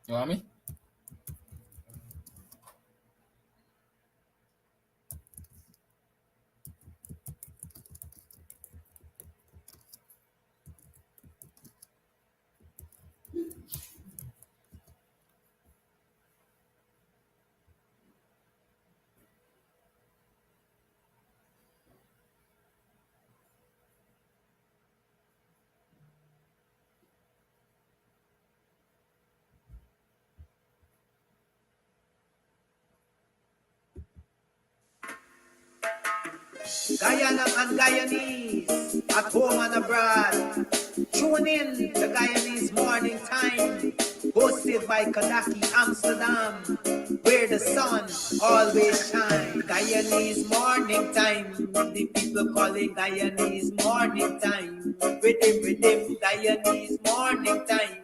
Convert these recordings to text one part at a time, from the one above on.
You want me? Guyana and Guyanese, at home and abroad. Tune in the Guyanese Morning Time, hosted by Kadaki Amsterdam, where the sun always shines. Guyanese Morning Time, the people call it Guyanese Morning Time. Rhythm, Guyanese Morning Time.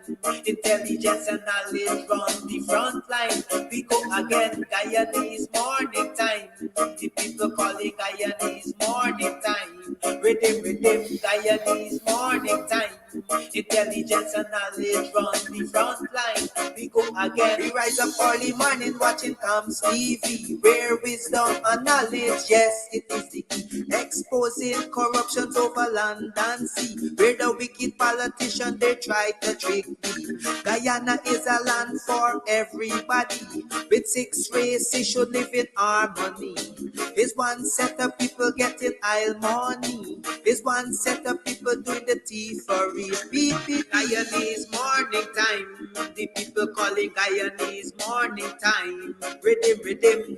Intelligence and knowledge run the front line. We go again, Guyanese Morning Time. The people call it Guyanese Morning Time. Rhythm, Guyanese Morning Time. Intelligence and knowledge run the front line. We go again. We rise up early morning watching Tom's TV, where wisdom and knowledge, yes, it is the key. Exposing corruption over land and sea, where the wicked politicians they try to trick me. Guyana is a land for everybody. With 6 races should live in harmony. Is one set of people getting aisle money. Is one set of people doing the thievery. Beep, beep, Guyanese morning time. The people calling Guyanese morning time. Rhythm,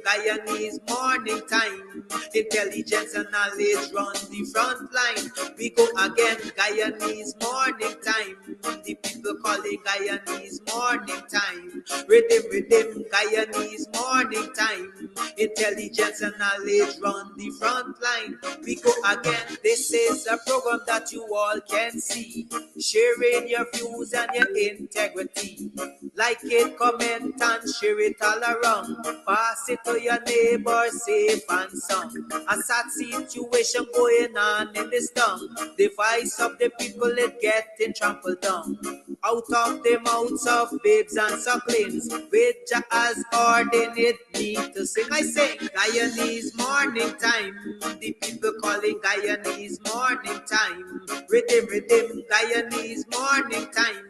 Guyanese morning time. Intelligence and knowledge run the front line. We go again, Guyanese morning time. The people calling Guyanese morning time. Rhythm, Guyanese morning time. Intelligence and knowledge run the front line. We go again. This is a program that you all can see. Sharing your views and your integrity. Like it, comment and share it all around. Pass it to your neighbor, safe and sound. A sad situation going on in this town. The voice of the people is getting trampled down. Out of the mouths of babes and sucklings, with Jah as ordained me to sing. I sing Guyanese morning time. The people calling Guyanese morning time. Rhythm, Guyanese morning time.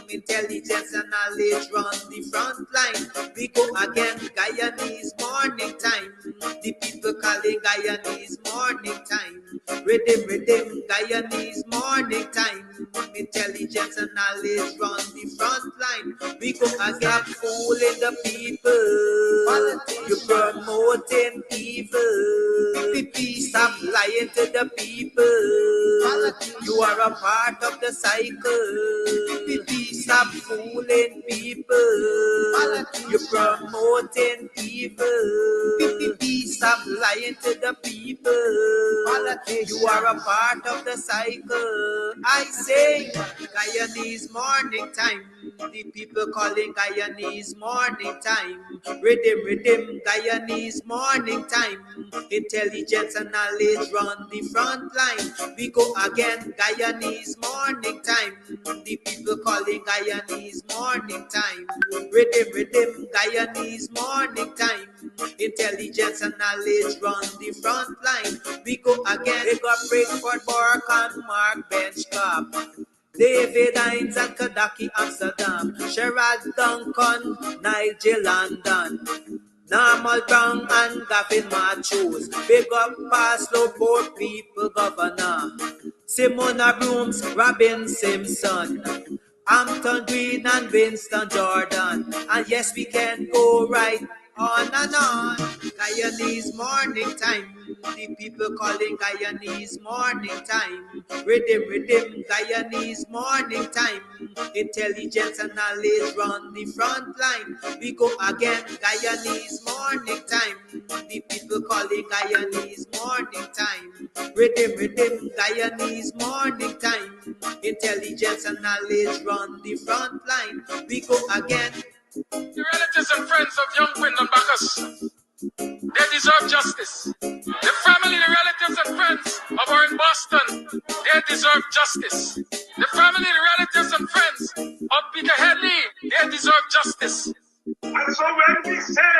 Intelligence and knowledge run the front line. We go again, Guyanese morning time. The people calling Guyanese morning time. Rhythm, Guyanese morning time. Intelligence and knowledge run the front line. We go again, fooling the people. You're promoting evil. Stop lying to the people. You are a part of the cycle. Stop fooling people. You're promoting evil. Stop lying to the people. You are a part of the cycle. I say Guyanese morning time. The people calling Guyanese morning time. Rhythm, Guyanese morning time. Intelligence and knowledge run the front line. We go again, Guyanese morning time. The people calling Guyanese morning time. Rhythm, Guyanese morning time. Intelligence and knowledge run the front line. We go again, we got Breakford, Bork and Mark Benchcop. David Hines and Kadaki Amsterdam. Sherrod Duncan, Nigel London. Normal Brown and Gavin Matthews. Big up Paslow, poor people governor. Simona Brooms, Robin Simpson. Hampton Green and Winston Jordan. And yes, we can go right on and on. Guyanese morning time. The people calling Guyanese morning time. Rhythm, Guyanese morning time. Intelligence and knowledge run the front line. We go again, Guyanese morning time. The people calling Guyanese morning time. Rhythm, Guyanese morning time. Intelligence and knowledge run the front line. We go again. The relatives and friends of young Wyndham Bacchus, they deserve justice. The family, the relatives and friends of our in Boston, they deserve justice. The family, the relatives and friends of Peter Headley, they deserve justice. And so when we say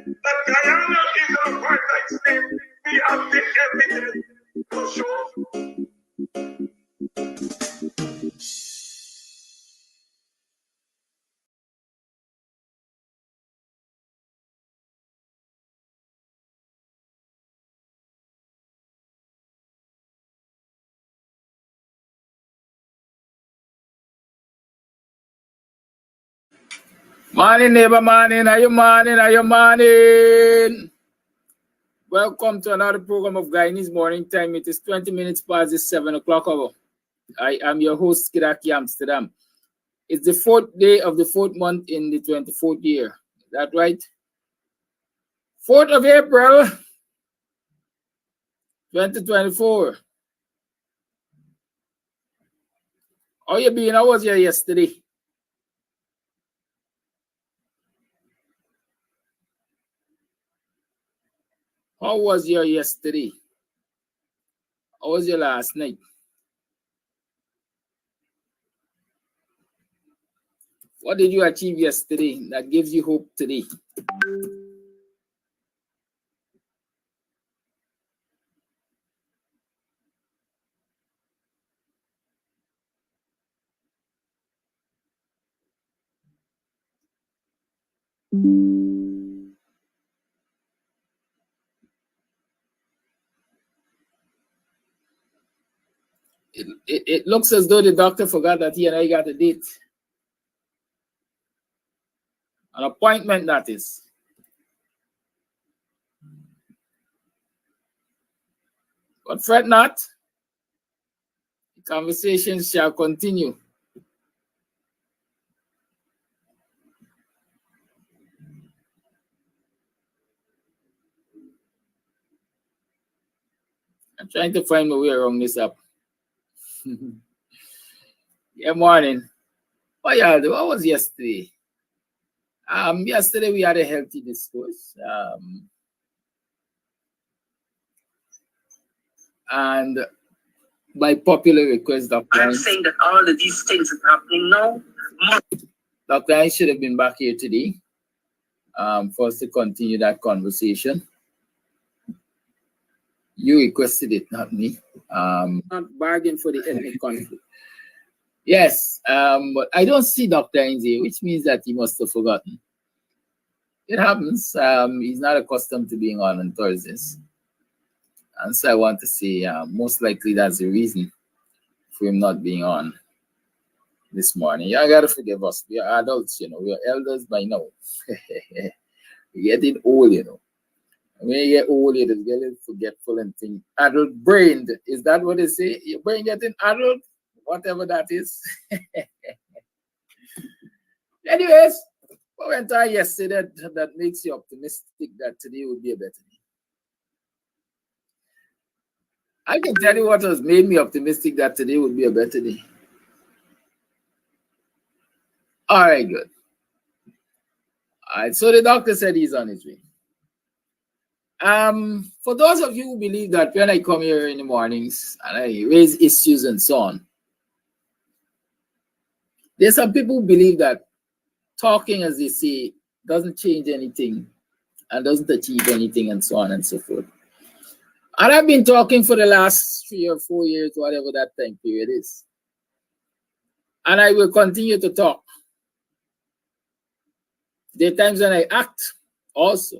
that Guyana is an apartheid state, we have the evidence to show. Morning, neighbor, morning. Are you morning? Welcome to another program of Guyanese Morning Time. It is 20 minutes past the 7 o'clock hour. I am your host, Kiraki Amsterdam. It's the 4th day of the 4th month in the 24th year. Is that right? 4th of April, 2024. How you been? How was you yesterday? How was your yesterday? How was your last night? What did you achieve yesterday that gives you hope today? It looks as though the doctor forgot that he and I got a date. An appointment, that is. But fret not, the conversation shall continue. I'm trying to find my way around this up. Yeah, morning. What y'all do? What was yesterday? Yesterday we had a healthy discourse. And by popular request, I'm saying that all of these things are happening now. Dr. I should have been back here today for us to continue that conversation. You requested it, not me. Not bargain for the ethnic conflict. Yes, but I don't see Dr. Hines here, which means that he must have forgotten. It happens. He's not accustomed to being on Thursdays. And so I want to say most likely that's the reason for him not being on this morning. You gotta forgive us. We are adults, you know, we are elders by now. We're getting old, you know. When you get old, you just get a little forgetful and think. Adult brained, is that what they say? Your brain getting adult? Whatever that is. Anyways, what went on yesterday that makes you optimistic that today will be a better day? I can tell you what has made me optimistic that today would be a better day. All right, good. All right, so the doctor said he's on his way. For those of you who believe that when I come here in the mornings and I raise issues and so on, there's some people who believe that talking, as they say, doesn't change anything and doesn't achieve anything and so on and so forth. And I've been talking for the last 3 or 4 years, whatever that time period is. And I will continue to talk. There are times when I act also.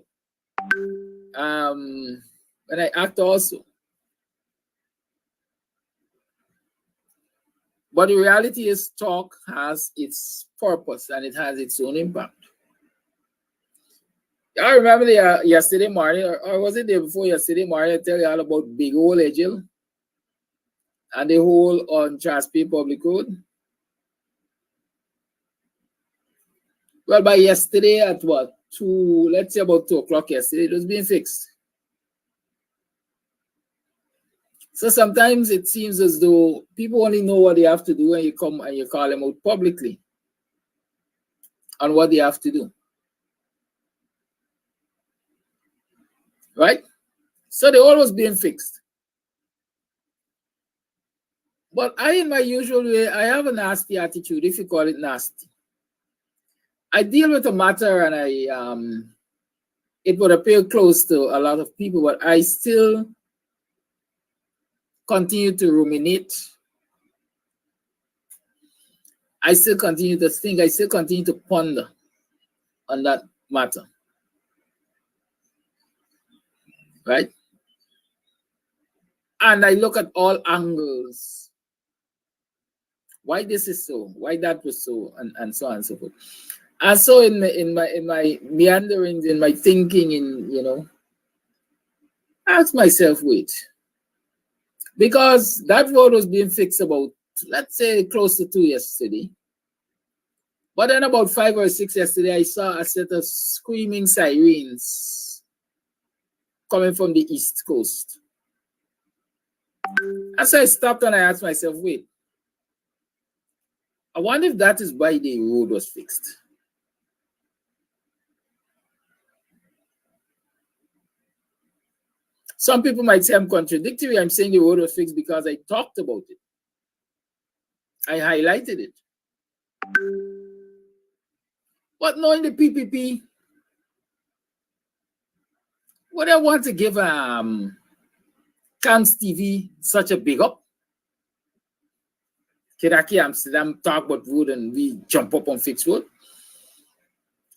When I act also. But the reality is talk has its purpose and it has its own impact. I remember yesterday morning, or was it the day before yesterday morning, I tell you all about big old Agile and the whole on Transpay Public Code. Well, by yesterday at what? Let's say about 2 o'clock yesterday, it was being fixed. So sometimes it seems as though people only know what they have to do and you come and you call them out publicly on what they have to do. Right? So they're always being fixed. But I, in my usual way, I have a nasty attitude, if you call it nasty. I deal with a matter and it would appear close to a lot of people, but I still continue to ruminate. I still continue to think, I still continue to ponder on that matter. Right? And I look at all angles. Why this is so, why that was so, and so on and so forth. And so in my meanderings, in my thinking, I ask myself, wait. Because that road was being fixed about, let's say, close to 2 yesterday. But then about 5 or 6 yesterday, I saw a set of screaming sirens coming from the East Coast. And so I stopped and I asked myself, wait, I wonder if that is why the road was fixed. Some people might say I'm contradictory. I'm saying the road was fixed because I talked about it. I highlighted it. But knowing the PPP, would I want to give Cams TV such a big up? Karaoke Amsterdam talk about road and we jump up on fixed road.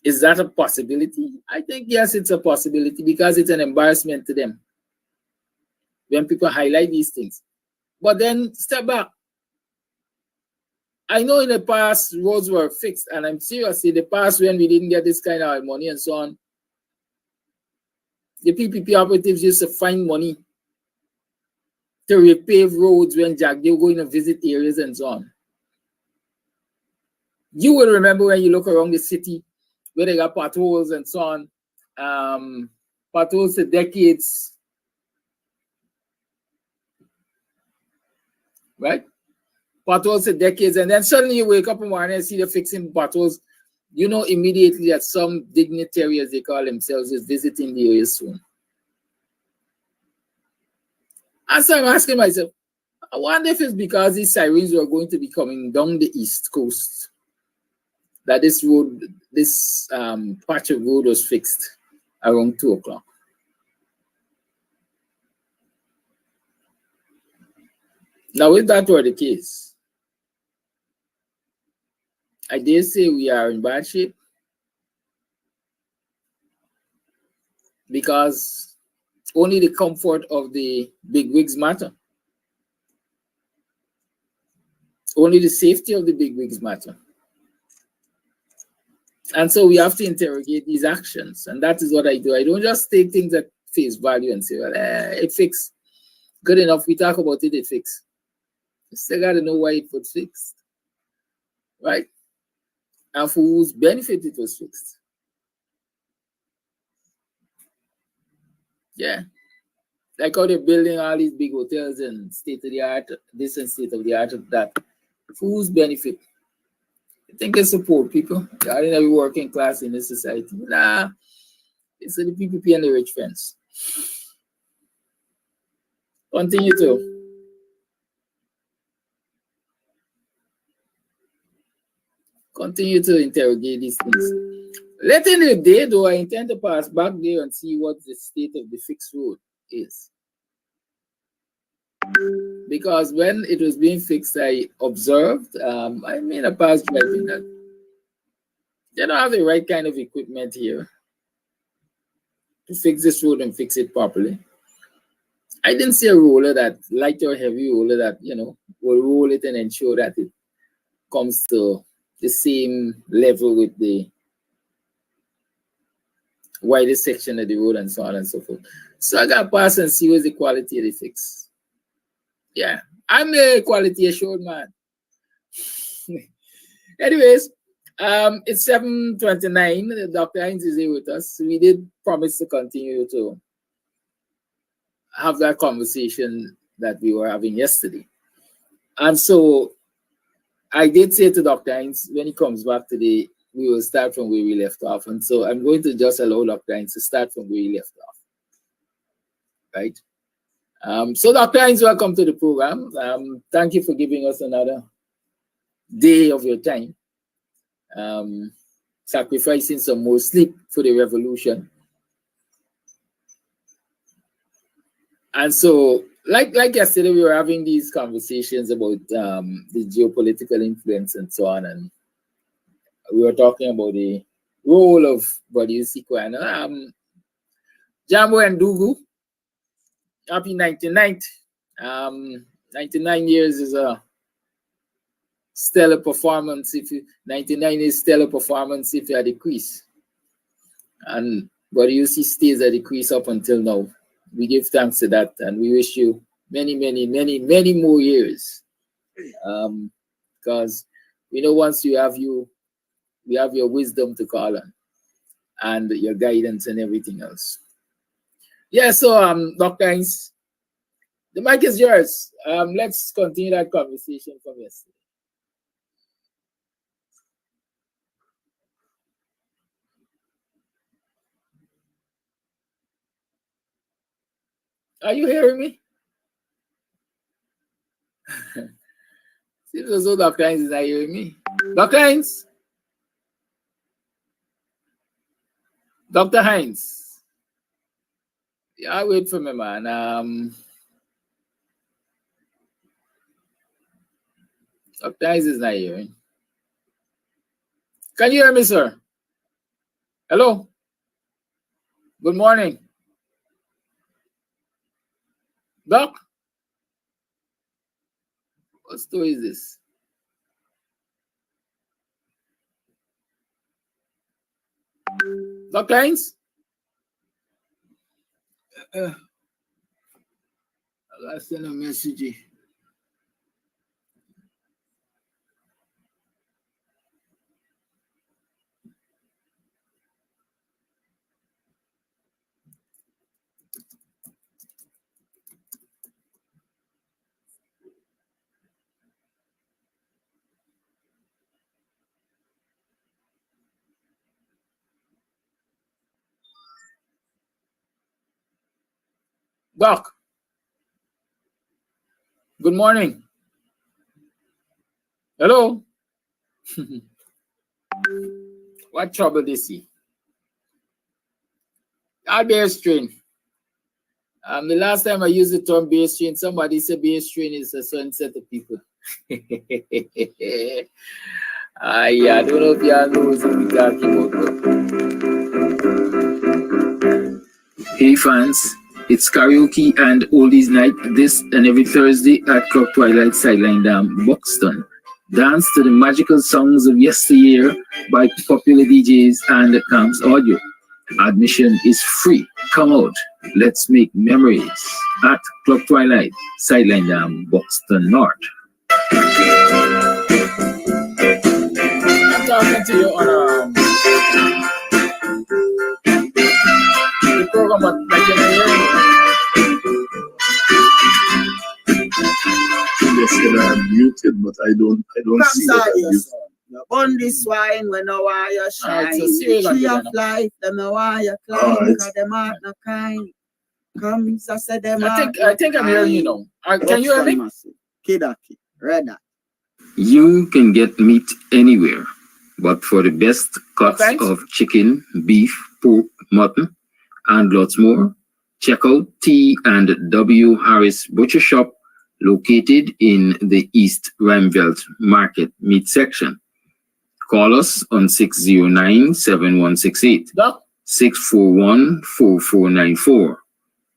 Is that a possibility? I think yes, it's a possibility because it's an embarrassment to them when people highlight these things. But then step back. I know in the past roads were fixed, and I'm serious. In the past, when we didn't get this kind of money and so on, the PPP operatives used to find money to repave roads when they were going to visit areas and so on. You will remember when you look around the city where they got potholes and so on, potholes for decades, right? Potholes for decades, and then suddenly you wake up in the morning and see they're fixing potholes. You know immediately that some dignitary, as they call themselves, is visiting the area soon. And so I'm asking myself, I wonder if it's because these sirens were going to be coming down the east coast that this road, this patch of road was fixed around 2 o'clock. Now, if that were the case, I dare say we are in bad shape because only the comfort of the bigwigs matter. Only the safety of the bigwigs matter. And so we have to interrogate these actions. And that is what I do. I don't just take things at face value and say, well, it fixed. Good enough. We talk about it, it fixed. You still got to know why it was fixed. Right? And for whose benefit it was fixed. Yeah. Like how they're building all these big hotels and state of the art, this and state of the art of that. For whose benefit? I think it's the poor people. I didn't have a working class in this society. Nah, it's the PPP and the rich friends. Continue to interrogate these things. Later in the day, though, I intend to pass back there and see what the state of the fixed road is. Because when it was being fixed, I observed, I made a past driving that they don't have the right kind of equipment here to fix this road and fix it properly. I didn't see a roller that, light or heavy roller that, you know, will roll it and ensure that it comes to the same level with the widest section of the road and so on and so forth. So I got to pass and see what's the quality of the fix. Yeah, I'm a quality assured man. Anyways, it's 7:29. Dr. Hines is here with us. We did promise to continue to have that conversation that we were having yesterday. And so I did say to Dr. Hines, when he comes back today, we will start from where we left off. And so I'm going to just allow Dr. Hines to start from where he left off. Right? So Dr. Hines, welcome to the program. Thank you for giving us another day of your time. Sacrificing some more sleep for the revolution. And so, like yesterday, we were having these conversations about the geopolitical influence and so on, and we were talking about the role of Quana. Jambo and Dugu, happy 99th. 99 years is a stellar performance. 99 is stellar performance if you're at the crease. And UC stays at the crease up until now. We give thanks to that, and we wish you many, many, many, many more years. Because we know once we have your wisdom to call on, and your guidance and everything else. Yeah, so Dr. Hines, the mic is yours. Let's continue that conversation from yesterday. Are you hearing me? Seems as though Dr. Hines is not hearing me. Dr. Hines? Dr. Hines. Yeah, wait for me, man. Dr. Hines is not here. Can you hear me, sir? Hello? Good morning. Doc? What story is this? Dr. Hines? I gotta send a message. Doc? Good morning. Hello? What trouble they see? I'll be a strain. The last time I used the term base strain, somebody said base strain is a certain set of people. I don't know if y'all know what we're talking about. Hey fans, it's karaoke and oldies night this and every Thursday at Club Twilight Sideline Dam, Buxton. Dance to the magical songs of yesteryear by popular DJs and Camps Audio. Admission is free. Come out. Let's make memories at Club Twilight, Sideline Dam, Buxton North. I'm talking to you on the program that you Yes, I'm muted, but I don't see that I'm muted. On this wine when no wire shine, so the tree of life, them no wire climb, because them are not kind. Come, so say them I think I'm hearing you now. Can you hear me? Kidaki, Reda. You can get meat anywhere, but for the best cuts of chicken, beef, pork, mutton, and lots more, check out T&W Harris Butcher Shop, located in the East Ramveld Market Meat Section. Call us on 609-7168, 641-4494.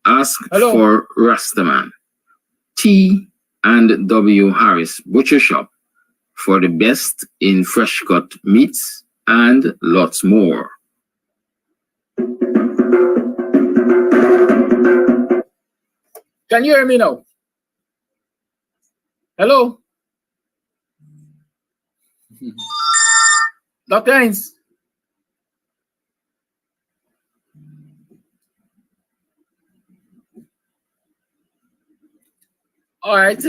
Ask for Rastaman. T&W Harris Butcher Shop for the best in fresh cut meats and lots more. Can you hear me now? Hello? Dr. Hines? All right,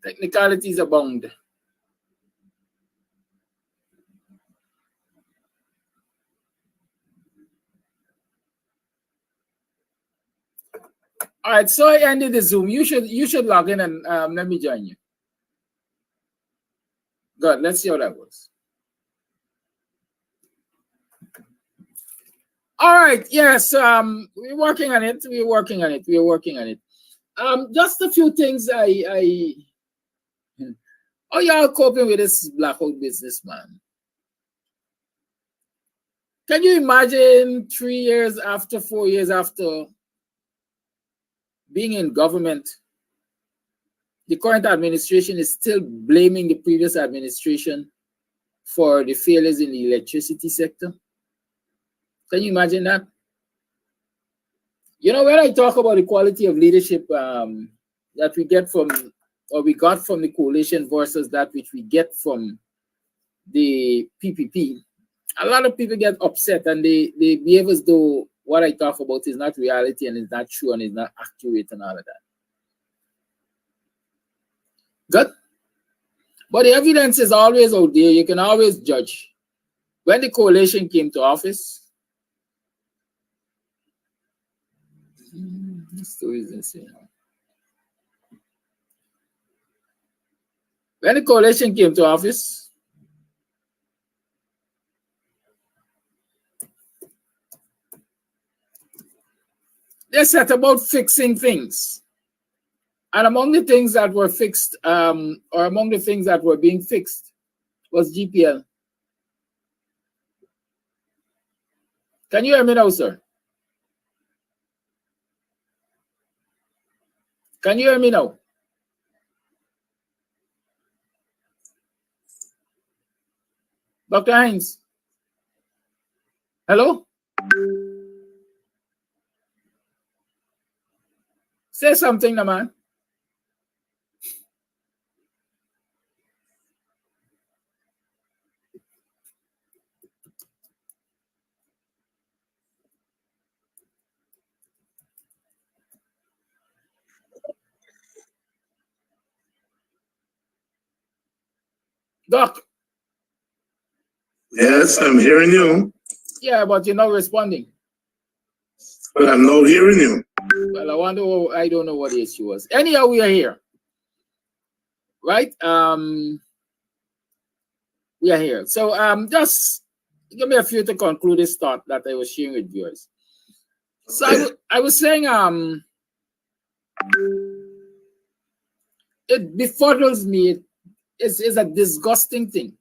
technicalities abound. All right, so I ended the Zoom. You should log in and let me join you. Good, let's see how that goes. All right, yes, we're working on it. Just a few things how y'all coping with this blackout business, man? Can you imagine 3 years after, 4 years after being in government, the current administration is still blaming the previous administration for the failures in the electricity sector? Can you imagine that? You know, when I talk about the quality of leadership that we get from, or we got from the coalition versus that which we get from the PPP, a lot of people get upset and they behave as though what I talk about is not reality and is not true and is not accurate and all of that. Good. But the evidence is always out there. You can always judge. When the coalition came to office, when the coalition came to office, they set about fixing things. And among the things that were fixed, or among the things that were being fixed, was GPL. Can you hear me now, sir? Can you hear me now? Dr. Hines? Hello? Say something, no, man. Doc? Yes, I'm hearing you. Yeah, but you're not responding. But I'm not hearing you. Well, I don't know what the issue was. Anyhow, we are here. Right? We are here. So just give me a few to conclude this thought that I was sharing with viewers. So I was saying it befuddles me. It's a disgusting thing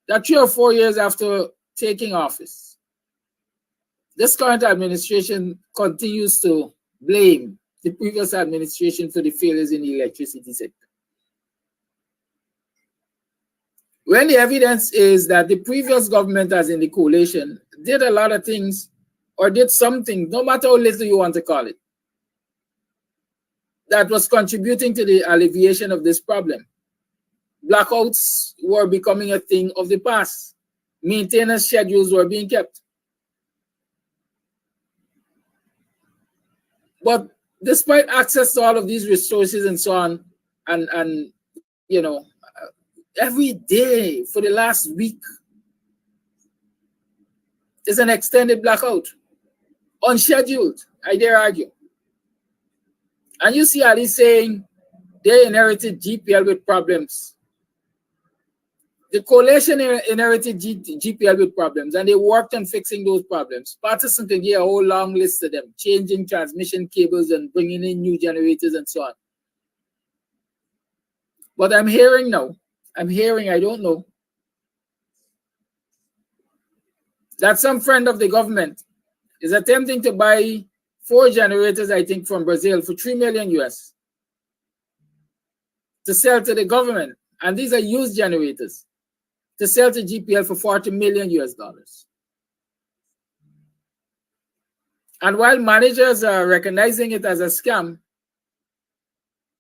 that 3 or 4 years after taking office, this current administration continues to blame the previous administration for the failures in the electricity sector, when the evidence is that the previous government, as in the coalition, did a lot of things or did something, no matter how little you want to call it, that was contributing to the alleviation of this problem. Blackouts were becoming a thing of the past. Maintenance schedules were being kept. But despite access to all of these resources and so on, and you know, every day for the last week is an extended blackout, unscheduled, I dare argue. And you see Ali saying they inherited GPL with problems. The coalition inherited GPL with problems, and they worked on fixing those problems. Patterson can get a whole long list of them, changing transmission cables and bringing in new generators and so on. But I'm hearing now, I don't know, that some friend of the government is attempting to buy 4 generators, I think, from Brazil for $3 million US to sell to the government. And these are used generators to sell to GPL for $40 million US. And while managers are recognizing it as a scam,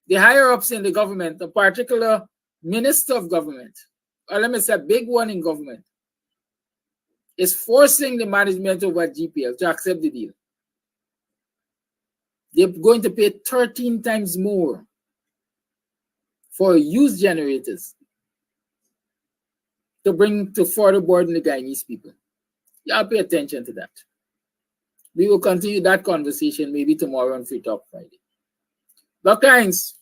the higher ups in the government, a particular minister of government, or let me say a big one in government, is forcing the management of GPL to accept the deal. They're going to pay 13 times more for used generators to bring to further burden the Guyanese people. Y'all pay attention to that. We will continue that conversation maybe tomorrow on Free Talk Friday. Dr. Hines.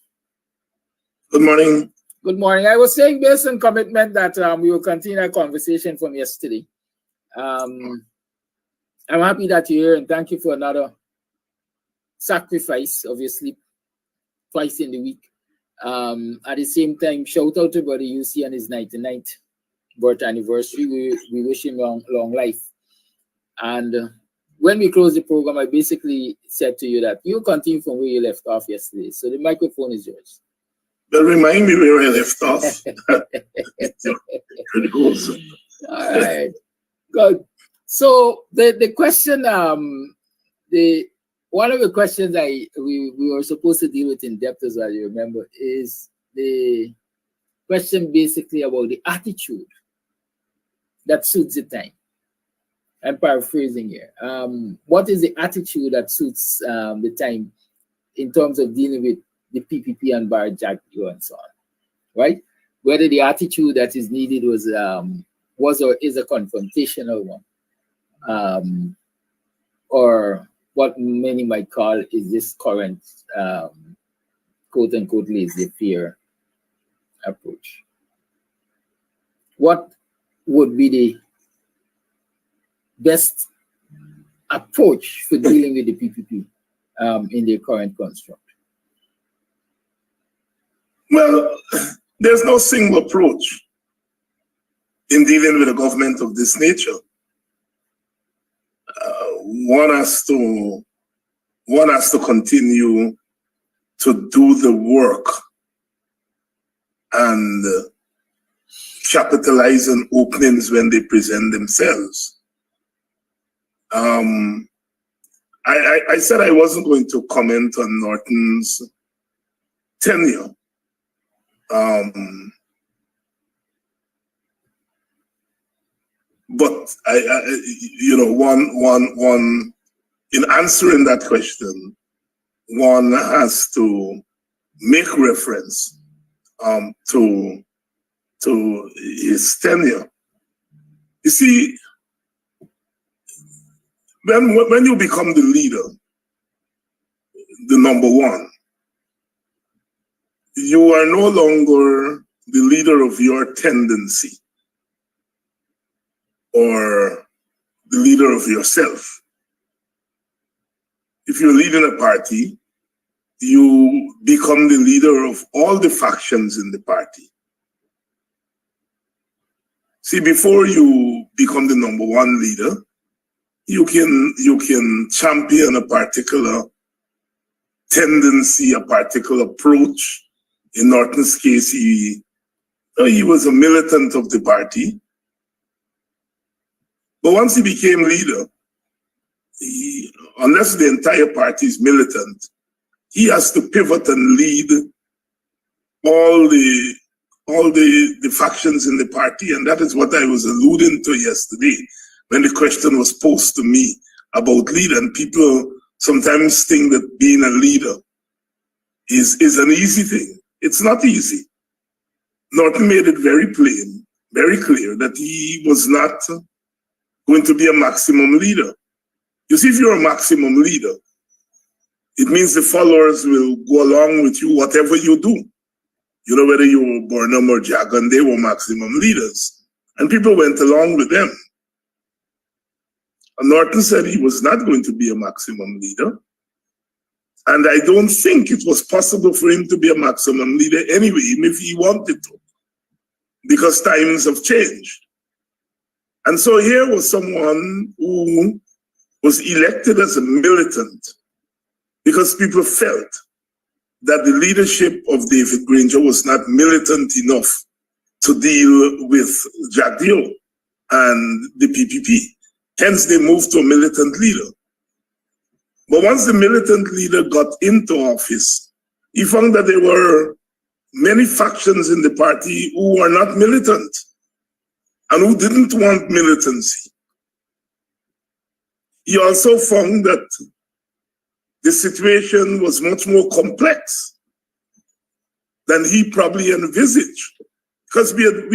Good morning. Good morning. I was saying based on commitment that we will continue our conversation from yesterday. I'm happy that you're here and thank you for another sacrifice of your sleep twice in the week. At the same time, shout out to Brother UC on his 99th birth anniversary. We wish him long life. And when we close the program, I basically said to you that you continue from where you left off yesterday. So the microphone is yours. But remind me where I left off. All right. Good. So the question, one of the questions we were supposed to deal with in depth, as well, you remember, is the question basically about the attitude that suits the time. I'm paraphrasing here. What is the attitude that suits the time in terms of dealing with the PPP and Bar Jackio and so on, right? Whether the attitude that is needed was or is a confrontational one, or what many might call is this current quote-unquote laissez-faire approach. What would be the best approach for dealing with the PPP in the current construct? Well, there's no single approach in dealing with a government of this nature. One has to continue to do the work and capitalize on openings when they present themselves. I said I wasn't going to comment on Norton's tenure. But one in answering that question, one has to make reference to his tenure. You see, when you become the leader, the number one, you are no longer the leader of your tendency or the leader of yourself. If you're leading a party, you become the leader of all the factions in the party. See, before you become the number one leader, you can champion a particular tendency, a particular approach. In Norton's case, he was a militant of the party. But once he became leader, unless the entire party is militant, he has to pivot and lead all the factions in the party. And that is what I was alluding to yesterday when the question was posed to me about leader. And people sometimes think that being a leader is an easy thing. It's not easy. Norton made it very plain, very clear that he was not going to be a maximum leader. You see, if you're a maximum leader, it means the followers will go along with you, whatever you do. You know, whether you were Burnham or Jagan, they were maximum leaders. And people went along with them. And Norton said he was not going to be a maximum leader. And I don't think it was possible for him to be a maximum leader anyway, even if he wanted to, because times have changed. And so here was someone who was elected as a militant because people felt that the leadership of David Granger was not militant enough to deal with Jack Dio and the PPP. Hence, they moved to a militant leader. But once the militant leader got into office, he found that there were many factions in the party who were not militant and who didn't want militancy. He also found that the situation was much more complex than he probably envisaged, because we have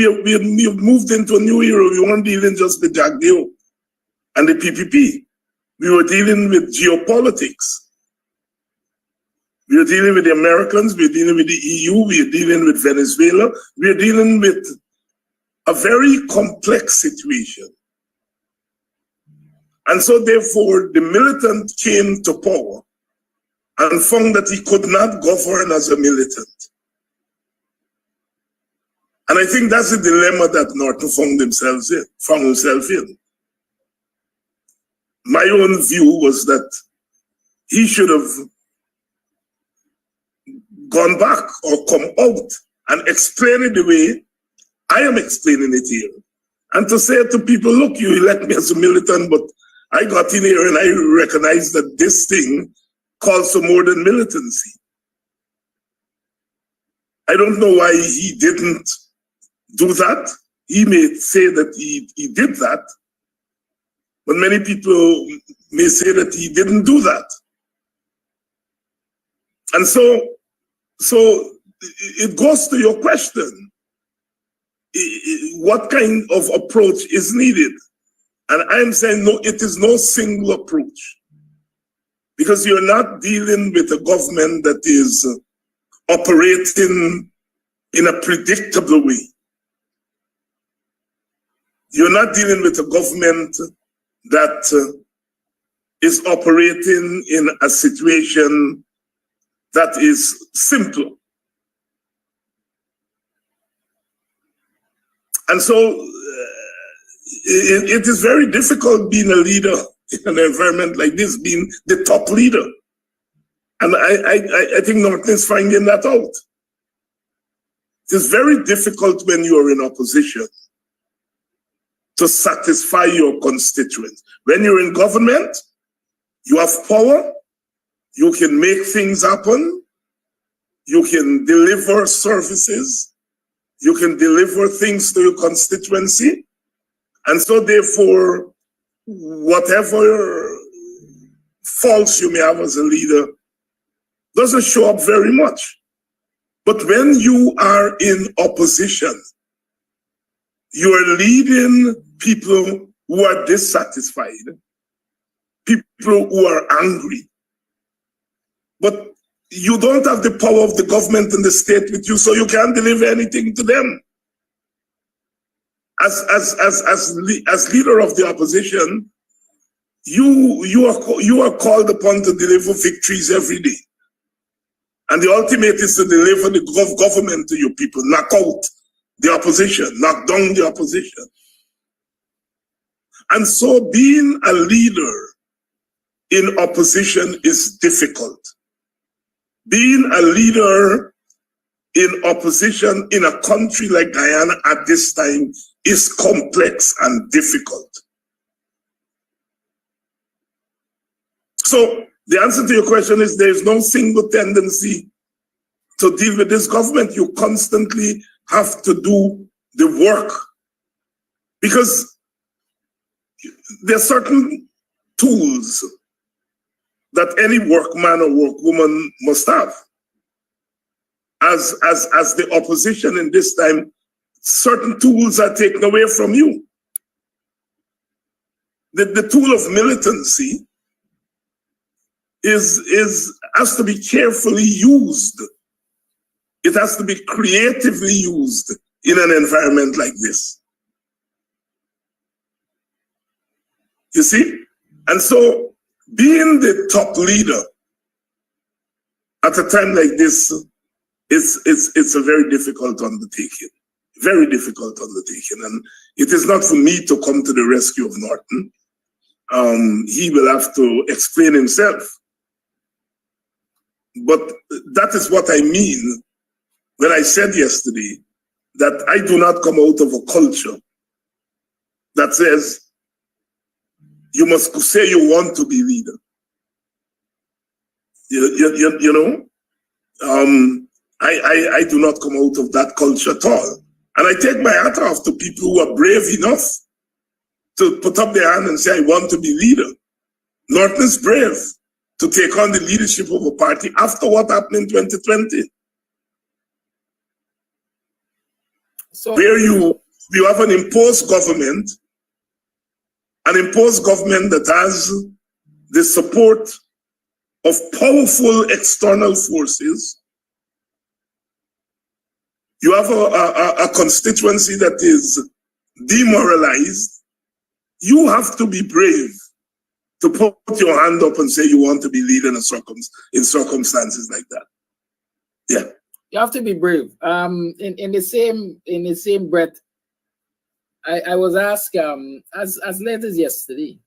moved into a new era. We weren't dealing just with Jack Dio and the PPP. We were dealing with geopolitics. We were dealing with the Americans, we were dealing with the EU, we were dealing with Venezuela. We were dealing with a very complex situation. And so therefore, the militant came to power and found that he could not govern as a militant. And I think that's the dilemma that Norton found himself in. My own view was that he should have gone back or come out and explain it the way I am explaining it here. And to say to people, look, you elect me as a militant, but I got in here and I recognize that this thing calls for more than militancy. I don't know why he didn't do that. He may say that he did that, but many people may say that he didn't do that. And so it goes to your question. What kind of approach is needed? And I'm saying, no, it is no single approach. Because you're not dealing with a government that is operating in a predictable way. You're not dealing with a government that is operating in a situation that is simple. And so it is very difficult being a leader in an environment like this, being the top leader. And I think Norton is finding that out. It is very difficult when you are in opposition to satisfy your constituents. When you're in government, you have power, you can make things happen, you can deliver services, you can deliver things to your constituency. And so therefore, whatever faults you may have as a leader doesn't show up very much. But when you are in opposition, you are leading people who are dissatisfied, people who are angry. But you don't have the power of the government and the state with you, so you can't deliver anything to them. As leader of the opposition, you are called upon to deliver victories every day. And the ultimate is to deliver the government to your people, knock out the opposition, knock down the opposition. And so being a leader in opposition is difficult. Being a leader in opposition in a country like Guyana at this time is complex and difficult. So the answer to your question is there is no single tendency to deal with this government. You constantly have to do the work because there are certain tools that any workman or workwoman must have. As the opposition in this time, certain tools are taken away from you. The tool of militancy has to be carefully used. It has to be creatively used in an environment like this. You see? And so being the top leader at a time like this, it's a very difficult undertaking. Very difficult undertaking. And it is not for me to come to the rescue of Norton. He will have to explain himself. But that is what I mean when I said yesterday that I do not come out of a culture that says you must say you want to be leader. You know, I do not come out of that culture at all. And I take my hat off to people who are brave enough to put up their hand and say, I want to be leader. Norton is brave to take on the leadership of a party after what happened in 2020. So where you have an imposed government that has the support of powerful external forces. You have a constituency that is demoralized. You have to be brave to put your hand up and say you want to be leader in circumstances like that. Yeah. You have to be brave. In the same breath, I was asked as late as yesterday,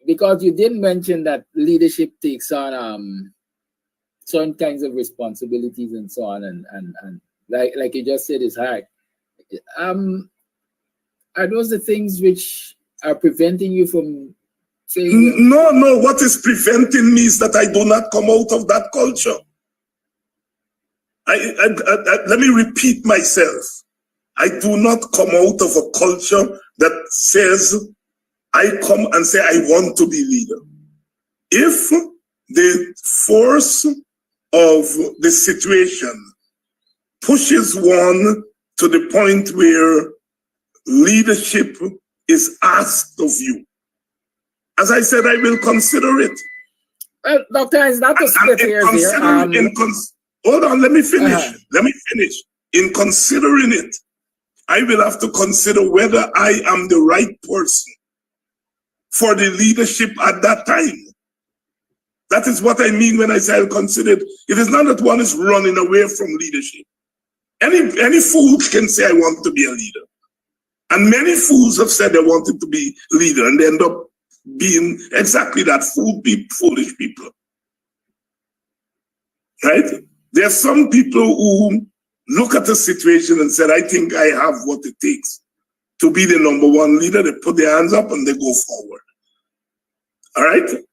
because you did mention that leadership takes on certain kinds of responsibilities and so on, and like you just said, it's hard. Are those the things which are preventing you from saying? No. What is preventing me is that I do not come out of that culture. Let me repeat myself. I do not come out of a culture that says I come and say I want to be leader. If the force of the situation pushes one to the point where leadership is asked of you, as I said, I will consider it. Well, Doctor, is that a split here? Hold on, let me finish. Let me finish. In considering it, I will have to consider whether I am the right person for the leadership at that time. That is what I mean when I say I'll consider it. It is not that one is running away from leadership. Any fool can say, I want to be a leader. And many fools have said they wanted to be leader and they end up being exactly that, foolish people. Right? There are some people who look at the situation and said, I think I have what it takes to be the #1 leader. They put their hands up and they go forward. All right?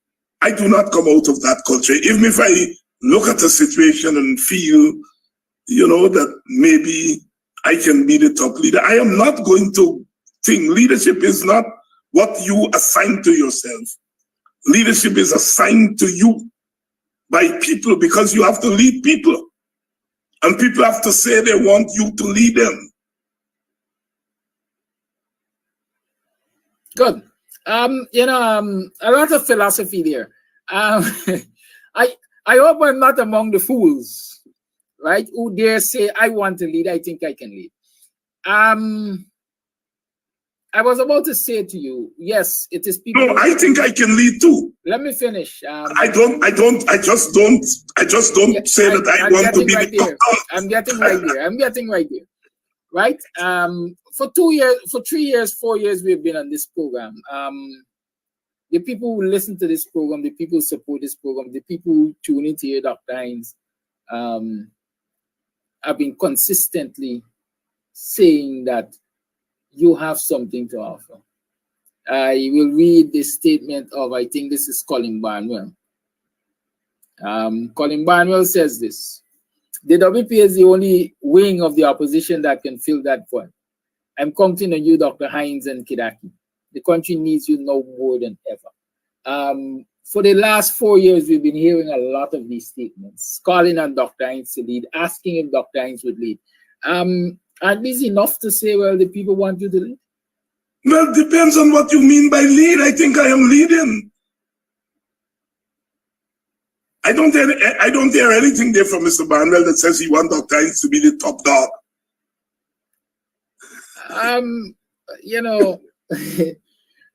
I do not come out of that culture. Even if I look at the situation and feel, you know, that maybe I can be the top leader, I am not going to think leadership is not what you assign to yourself. Leadership is assigned to you by people because you have to lead people. And people have to say they want you to lead them. Good. You know, a lot of philosophy there. I hope I'm not among the fools, right? Who dare say, I want to lead, I think I can lead. I was about to say to you, yes, it is people. No, I think I can lead too. Let me finish. I just don't say that I want to be the top. I'm getting right there. Right? For 3 years, 4 years, we've been on this program. The people who listen to this program, the people who support this program, the people who tune into your Dr. Hines, have been consistently saying that you have something to offer. I will read the statement of, I think this is Colin Barnwell. Colin Barnwell says this: the WP is the only wing of the opposition that can fill that void. I'm counting on you, Dr. Hines and Kidaki. The country needs you now more than ever. For the last 4 years, we've been hearing a lot of these statements, calling on Dr. Hines to lead, asking if Dr. Hines would lead. At least enough to say, well, the people want you to lead? Well, it depends on what you mean by lead. I think I am leading. I don't hear anything there from Mr. Barnwell that says he wants Dr. Hines to be the top dog. You know,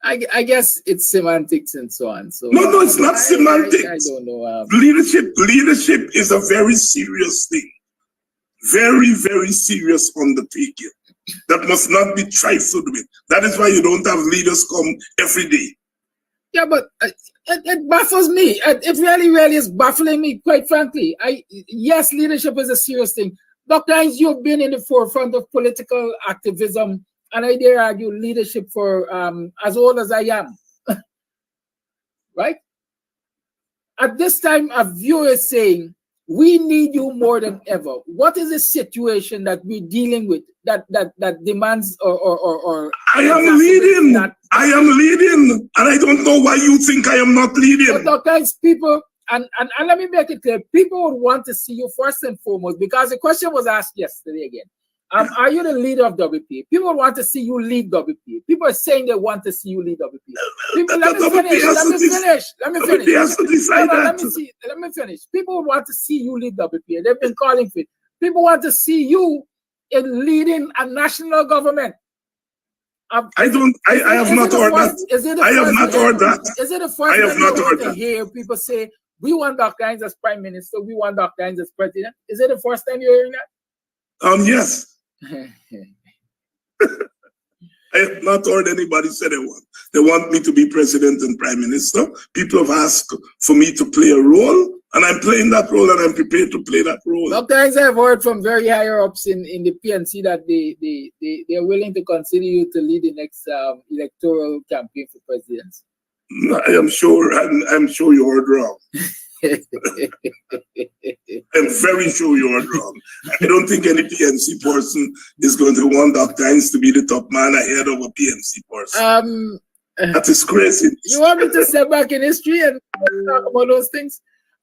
I guess it's semantics and so on. So no, it's not semantics. I don't know. Leadership is a very serious thing. Very, very serious undertaking that must not be trifled with. That is why you don't have leaders come every day. Yeah, but it baffles me. It really, really is baffling me, quite frankly. Yes, leadership is a serious thing. Dr. Hines, you've been in the forefront of political activism, and I dare argue leadership for as old as I am. Right? At this time, a viewer is saying, we need you more than ever. What is the situation that we're dealing with that demands or I am leading. I am leading. And I don't know why you think I am not leading. But Dr. Hines, people, and let me make it clear, people would want to see you first and foremost, because the question was asked yesterday again. Are you the leader of WP? People want to see you lead WP. People are saying they want to see you lead WP. People, let me finish. People want to see you lead WP. They've been calling for it. People want to see you in leading a national government. I have not heard that. I have not heard that. Is it the first time you hear people say, we want Dr. Hines as Prime Minister, we want Dr. Hines as President? Is it the first time you're hearing that? Yes. I have not heard anybody say they want me to be President and Prime Minister. People have asked for me to play a role, and I'm playing that role, and I'm prepared to play that role. Dr. Hines, I've heard from very higher ups in the PNC that they're willing to consider you to lead the next electoral campaign for presidency. I'm sure you heard wrong. I'm very sure you are wrong. I don't think any PNC person is going to want Dr. Hines to be the top man ahead of a PNC person. That is crazy. You want me to step back in history and talk about those things?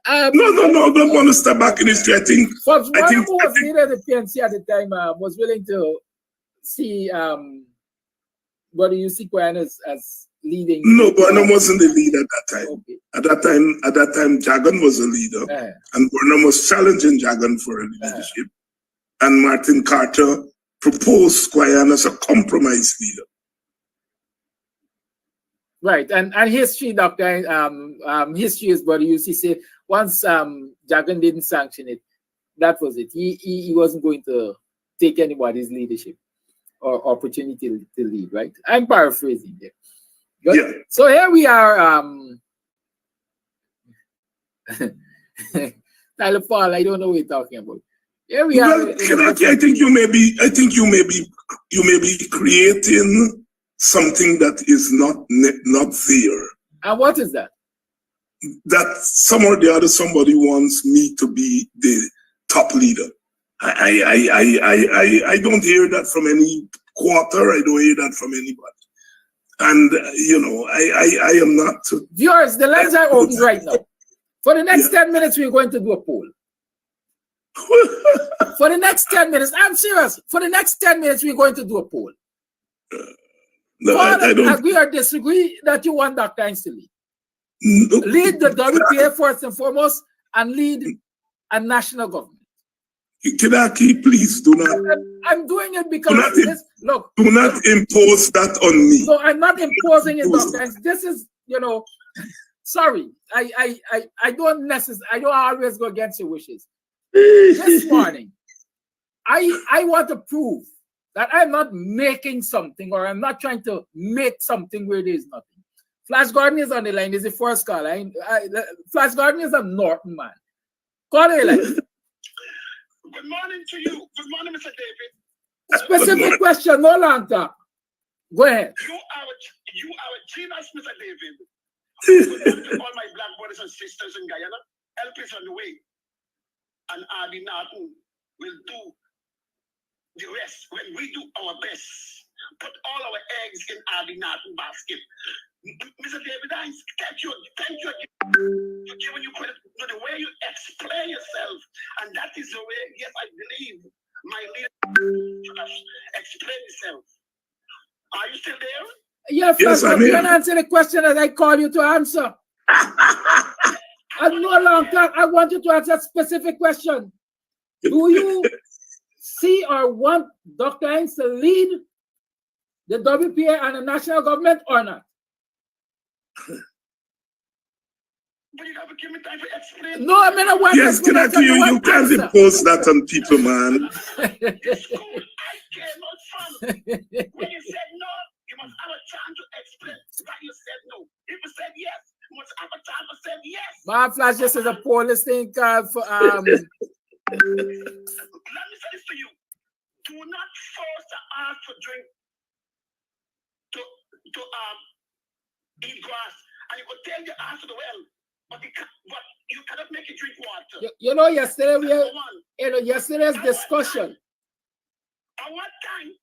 No, don't want to step back in history. I think who was leader of the PNC at the time was willing to see whether you see Quana as leading. No, Burnham wasn't the leader at that time. Okay. At that time, Jagan was a leader, and Burnham was challenging Jagan for a leadership. And Martin Carter proposed Quana as a compromise leader. Right, and history, Doctor, history is what you say. Once Jagan didn't sanction it, that was it. He wasn't going to take anybody's leadership or opportunity to lead. Right, I'm paraphrasing there. Good. Yeah. So here we are. Tyler Paul, I don't know what you're talking about. Here we are. Karaoke, I think you may be creating something that is not there. And what is that? That some or the other somebody wants me to be the top leader. I don't hear that from any quarter. I don't hear that from anybody. And you know, I am not. Viewers, the lines are open right now. For the next 10 minutes, we're going to do a poll. For the next 10 minutes, I'm serious. For the next 10 minutes, we're going to do a poll. No, I don't agree or disagree that you want Dr. Hines to lead. No. Lead the WPA first and foremost, and lead a national government. Kidaki, please do not. I'm doing it because look. Do not impose that on me. No, I'm not imposing it, Dr. Hines. This is, you know, sorry. I don't always go against your wishes. This morning, I want to prove that I'm not making something, or I'm not trying to make something where there is nothing. Flash Gordon is on the line. Is the first call. Flash Gordon is a Norton man. Call the line. Good morning to you. Good morning, Mr. David. Specific question, no long talk. Go ahead. You are a genius, Mr. David. Good morning to all my black brothers and sisters in Guyana. Help is on the way. And Adi Norton will do the rest when we do our best. Put all our eggs in Adi Norton basket. Mr. David Hines, thank you for giving you credit for the way you explain yourself. And that is the way, yes, I believe my leader should have explained himself. Are you still there? Yeah, yes, I'm here. You can answer the question that I call you to answer. And no long talk. I want you to answer a specific question. Do you see or want Dr. Hines to lead the WPA and the national government or not? But you have to give me time to explain. No, I mean, I want yes, you can't impose that on people, man. It's cool. I cannot follow. When you said no, you must have a chance to explain why you said no. If you said yes, you must have a chance to say yes. My Flash, this is a police thing called for Let me say this to you. Do not force the ass to drink to eat grass, and you could take the ass to the well, but you cannot make it drink water. You know, yesterday yesterday's discussion. Our time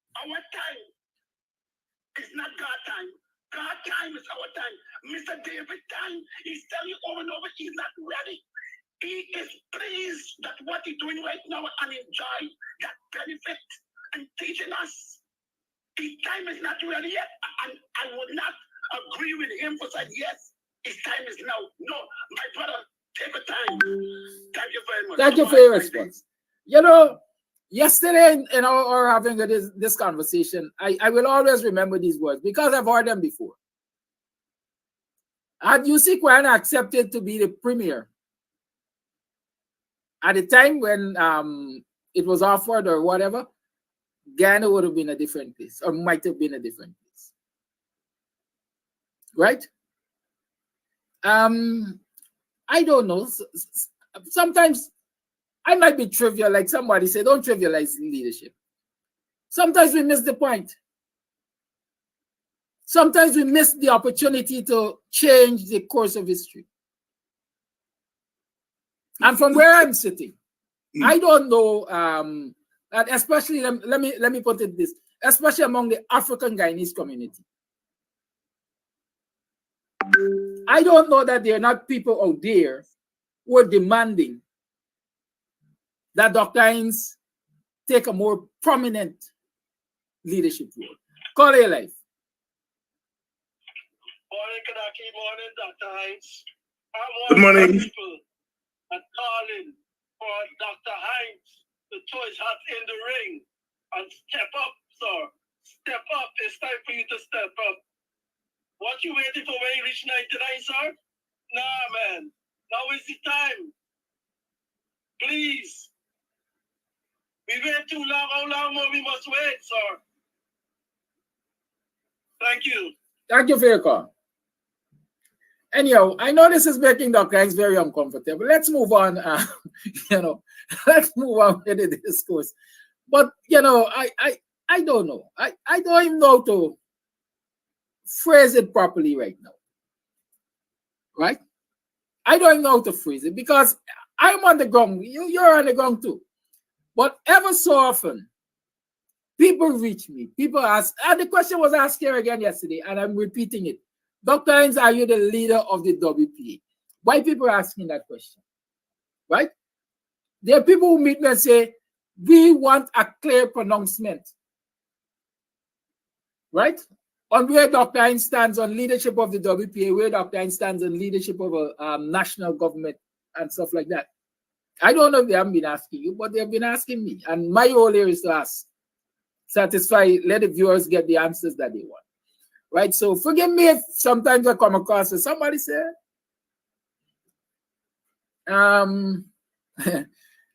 is not God time. God time is our time. Mr. David time, he's telling you over and over, he's not ready. He is pleased that what he's doing right now and enjoy that benefit and teaching us. His time is not ready yet, and I would not agree with him for saying yes, his time is now. No, my brother, take your time. Thank you very much. Thank you for your response. You know, yesterday in our having this conversation, I will always remember these words because I've heard them before. Had UC Quana accepted to be the premier at the time when it was offered or whatever, Guyana would have been a different place, or might have been a different place. Right? I don't know. Sometimes I might be trivial, like somebody said, don't trivialize leadership. Sometimes we miss the point. Sometimes we miss the opportunity to change the course of history. And from where I'm sitting, I don't know, and especially, let me put it this, especially among the African Guyanese community. I don't know that there are not people out there who are demanding that Dr. Hines take a more prominent leadership role. Call your life. Morning, Kadaki. Morning, Dr. Hines. Good morning. People are calling for Dr. Hines to throw his hat in the ring and step up, sir. Step up. It's time for you to step up. What you waiting for when you reach 99, sir? Nah, man. Now is the time. Please. We wait too long. How long more we must wait, sir? Thank you. Thank you for your call. Anyhow, I know this is making Dr. Hines very uncomfortable. Let's move on. Let's move on with the discourse. But I don't know. I don't even know how to phrase it properly right now. Right? I don't even know how to phrase it because I'm on the ground. You're on the ground too. But ever so often, people reach me. People ask, and the question was asked here again yesterday, and I'm repeating it. Dr. Hines, are you the leader of the WPA? Why people are asking that question? Right? There are people who meet me and say, we want a clear pronouncement. Right? On where Dr. Hines stands on leadership of the WPA, where Dr. Hines stands on leadership of a national government and stuff like that. I don't know if they haven't been asking you, but they've been asking me. And my role here is to ask, satisfy, let the viewers get the answers that they want. Right? So forgive me if sometimes I come across as somebody said,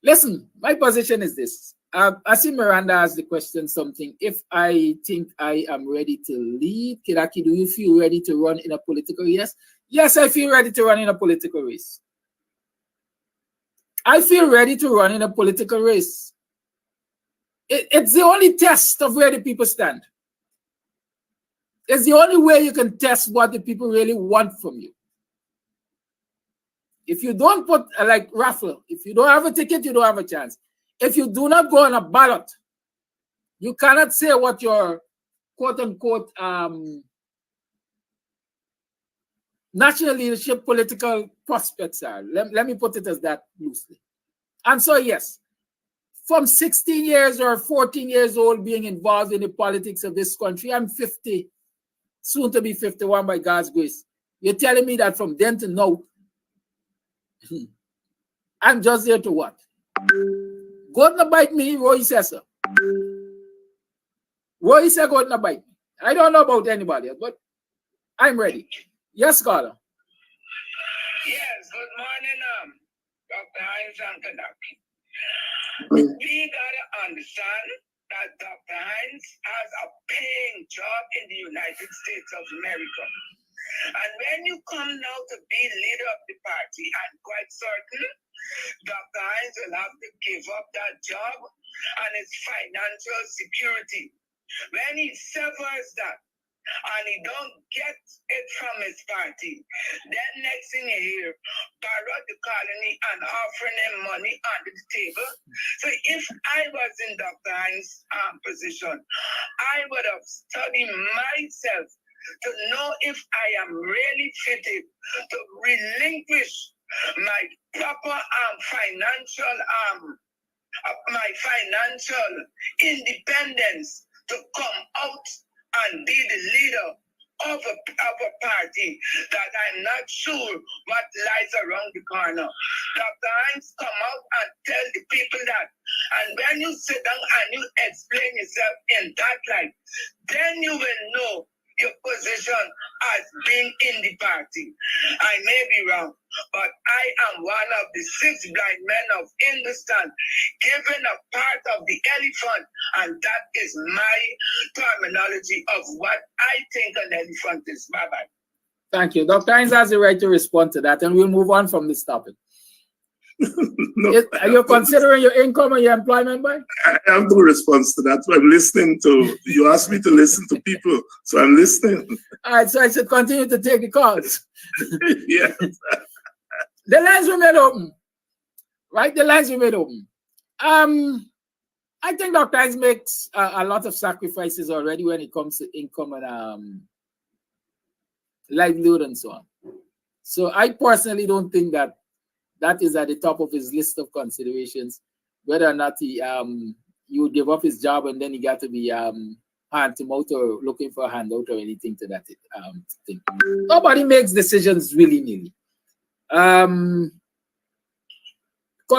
listen, my position is this. I see Miranda asked the question something. If I think I am ready to lead, Kidaki, do you feel ready to run in a political race? Yes, I feel ready to run in a political race. I feel ready to run in a political race. It's the only test of where the people stand. It's the only way you can test what the people really want from you. If you don't put, like raffle, if you don't have a ticket, you don't have a chance. If you do not go on a ballot, you cannot say what your quote-unquote national leadership political prospects are. Let me put it as that loosely. And so, yes, from 16 years or 14 years old being involved in the politics of this country, I'm 50, soon to be 51 by God's grace. You're telling me that from then to now, I'm just there to what? Go to bite me, Roy says so. Roy said go to bite me. I don't know about anybody else, but I'm ready. Yes, Carla. Yes, good morning, Dr. Hines and Kadaki. We gotta understand that Dr. Hines has a paying job in the United States of America. And when you come now to be leader of the party, I'm quite certain Dr. Hines will have to give up that job and his financial security. When he severs that and he don't get it from his party, then next thing you hear, borrow the colony and offering him money under the table. So if I was in Dr. Hines' position, I would have studied myself to know if I am really fitted to relinquish my proper financial independence to come out and be the leader of a party that I'm not sure what lies around the corner. Dr. Hines come out and tell the people that. And when you sit down and you explain yourself in that light, then you will know your position as being in the party. I may be wrong, but I am one of the 6 blind men of Hindustan given a part of the elephant, and that is my terminology of what I think an elephant is. Bye-bye. Thank you. Dr. Hines has the right to respond to that, and we'll move on from this topic. No, are you considering your income and your employment, boy? I have no response to that. I'm listening to, you asked me to listen to people, so I'm listening. All right, so I should continue to take the calls. Yeah. The lines remain open, right? The lines remain open. I think Dr. Hines makes a lot of sacrifices already when it comes to income and livelihood and so on. So I personally don't think that is at the top of his list of considerations, whether or not he would give up his job and then he got to be hand to mouth or looking for a handout or anything to that thing. Nobody makes decisions willy-nilly. Call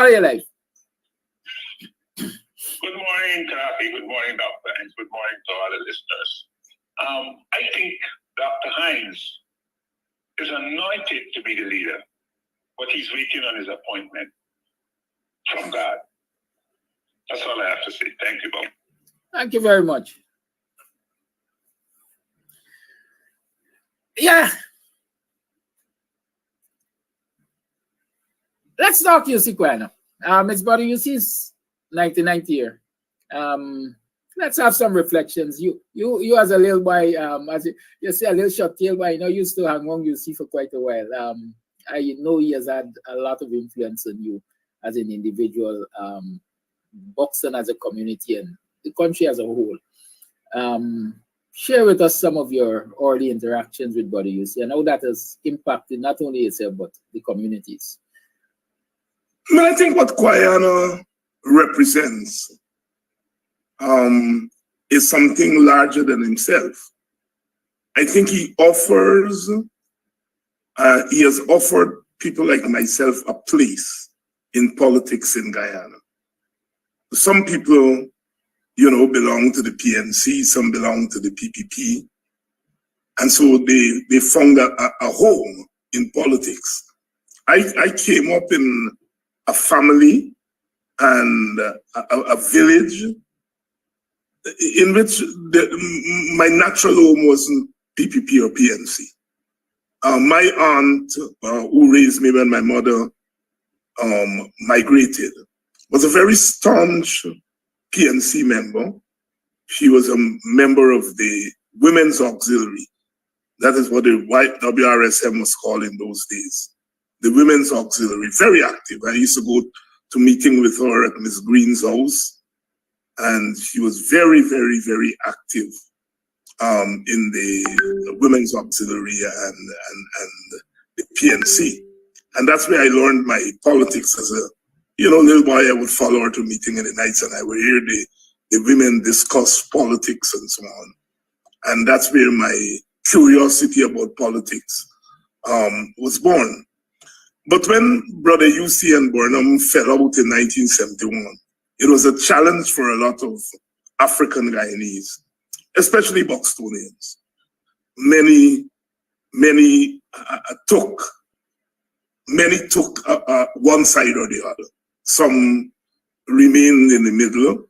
your life. Good morning, Karaoke. Good morning, Dr. Hines. Good morning to all the listeners. I think Dr. Hines is anointed to be the leader, but he's waiting on his appointment from God. That's all I have to say. Thank you, Bob. Thank you very much. Yeah. Let's talk UC Quana. It's about UC's 99th year. Let's have some reflections. You as a little boy, as you say, a little short tail boy, you know, used to hang on UC for quite a while. I know he has had a lot of influence on you as an individual, Buxton as a community, and the country as a whole. Share with us some of your early interactions with Body UC and how that has impacted not only yourself, but the communities. Well, I think what Quana represents is something larger than himself. I think he offers, he has offered people like myself a place in politics in Guyana. Some people, you know, belong to the PNC, some belong to the PPP. And so they found a home in politics. I came up in a family and a village in which my natural home wasn't PPP or PNC. My aunt, who raised me when my mother migrated, was a very staunch PNC member. She was a member of the Women's Auxiliary. That is what the WRSM was called in those days. The Women's Auxiliary, very active. I used to go to meeting with her at Miss Green's house, and she was very, very, very active in the Women's Auxiliary and the PNC. And that's where I learned my politics as a, you know, little boy. I would follow her to meeting in the nights, and I would hear the women discuss politics and so on. And that's where my curiosity about politics was born. But when Brother UC and Burnham fell out in 1971, it was a challenge for a lot of African Guyanese, especially Buxtonians. Many took one side or the other. Some remained in the middle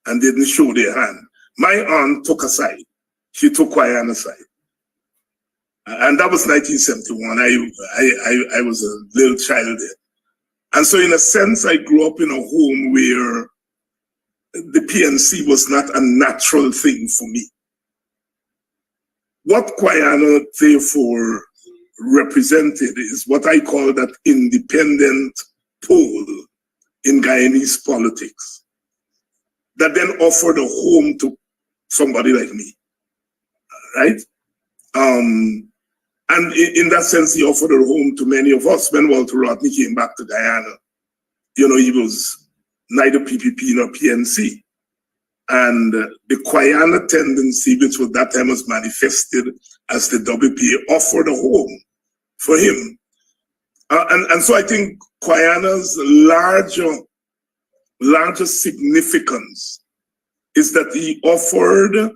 and didn't show their hand. My aunt took a side. She took Guyana's side. And that was 1971. I was a little child there. And so in a sense, I grew up in a home where the PNC was not a natural thing for me. What Guyana therefore represented is what I call that independent pole in Guyanese politics that then offered a home to somebody like me, right? And in that sense, he offered a home to many of us. When Walter Rodney came back to Guyana, you know, he was neither PPP nor PNC. And the Quana tendency, which at that time was manifested as the WPA, offered a home for him. And so I think Quana's larger significance is that he offered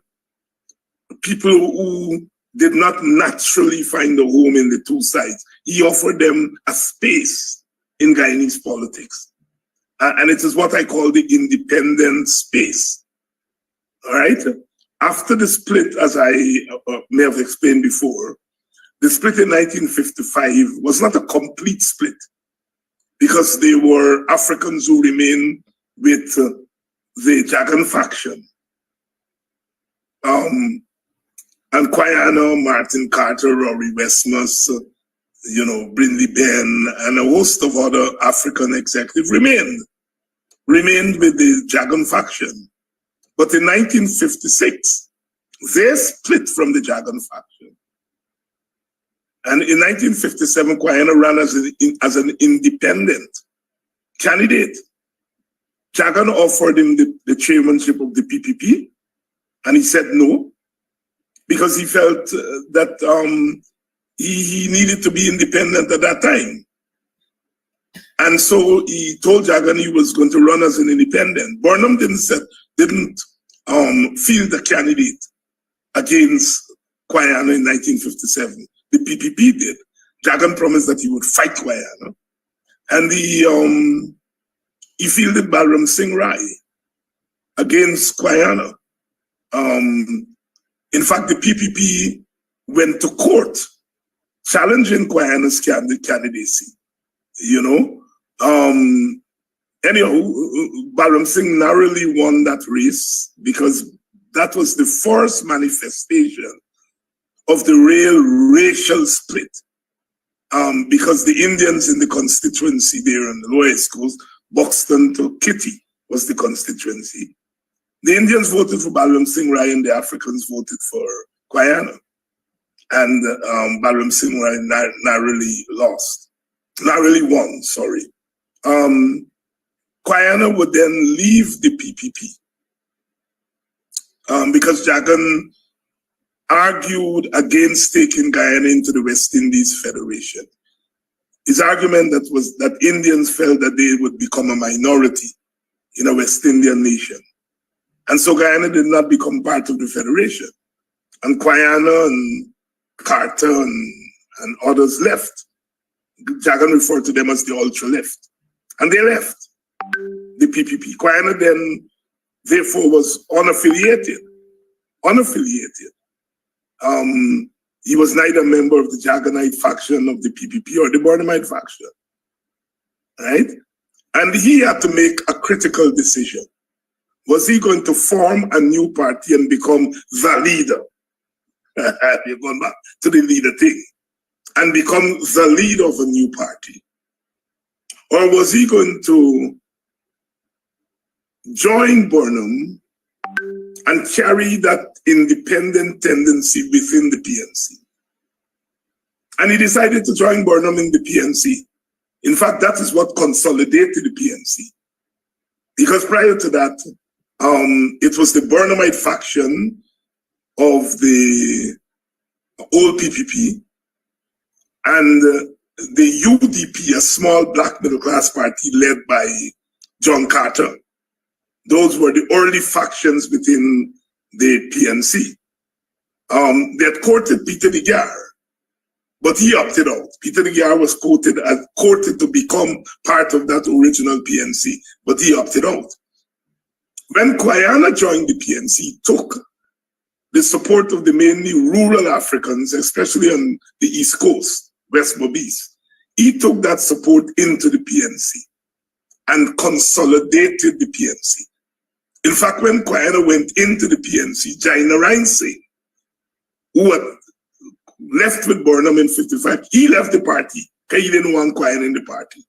people who did not naturally find a home in the two sides. He offered them a space in Guyanese politics. And it is what I call the independent space. All right? After the split, as I may have explained before, the split in 1955 was not a complete split because there were Africans who remained with the Jagan faction. And Quana, Martin Carter, Rory Westmus, you know, Brindley Ben, and a host of other African executives remained with the Jagan faction. But in 1956, they split from the Jagan faction. And in 1957, Quana ran as an independent candidate. Jagan offered him the chairmanship of the PPP, and he said no, because he felt that he needed to be independent at that time. And so he told Jagan he was going to run as an independent. Burnham didn't field the candidate against Quana in 1957. The PPP did. Jagan promised that he would fight Guyana. And he fielded Balram Singh Rai against Guyana. In fact, the PPP went to court challenging Guyana's candidacy. You know, anyhow, Balram Singh narrowly won that race because that was the first manifestation of the real racial split. Because the Indians in the constituency there on the Lower East Coast, Buxton to Kitty was the constituency. The Indians voted for Balram Singh Rai and the Africans voted for Guyana. And Balram Singh Rai narrowly won, sorry. Guyana would then leave the PPP because Jagan argued against taking Guyana into the West Indies Federation. His argument was that Indians felt that they would become a minority in a West Indian nation. And so Guyana did not become part of the Federation. And Guyana and Carter and others left. Jagan referred to them as the ultra-left. And they left the PPP. Guyana then, therefore, was unaffiliated. He was neither a member of the Jaganite faction of the PPP or the Burnhamite faction, right? And he had to make a critical decision. Was he going to form a new party and become the leader? You're going back to the leader thing. And become the leader of a new party? Or was he going to join Burnham and carry that independent tendency within the PNC? And he decided to join Burnham in the PNC. In fact, that is what consolidated the PNC. Because prior to that, it was the Burnhamite faction of the old PPP and the UDP, a small black middle class party led by John Carter. Those were the early factions within the PNC. They had courted Peter de Geer, but he opted out. Peter de Geer was courted to become part of that original PNC, but he opted out. When Guyana joined the PNC, took the support of the mainly rural Africans, especially on the East Coast, West Mobese. He took that support into the PNC and consolidated the PNC. In fact, when Quana went into the PNC, Jaina Rainsing, who had left with Burnham in 55, he left the party because he didn't want Quana in the party.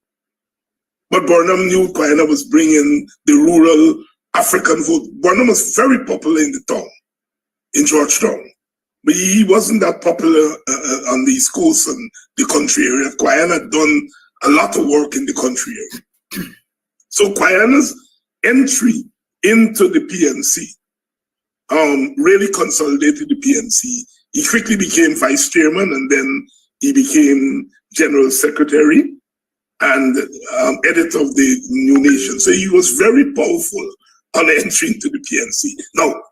But Burnham knew Quana was bringing the rural African vote. Burnham was very popular in the town, in Georgetown. But he wasn't that popular on the East Coast and the country area. Quana had done a lot of work in the country area. So Quana's entry into the PNC really consolidated the PNC. He quickly became vice chairman and then he became general secretary and editor of the New Nation. So he was very powerful on entry into the PNC. Now,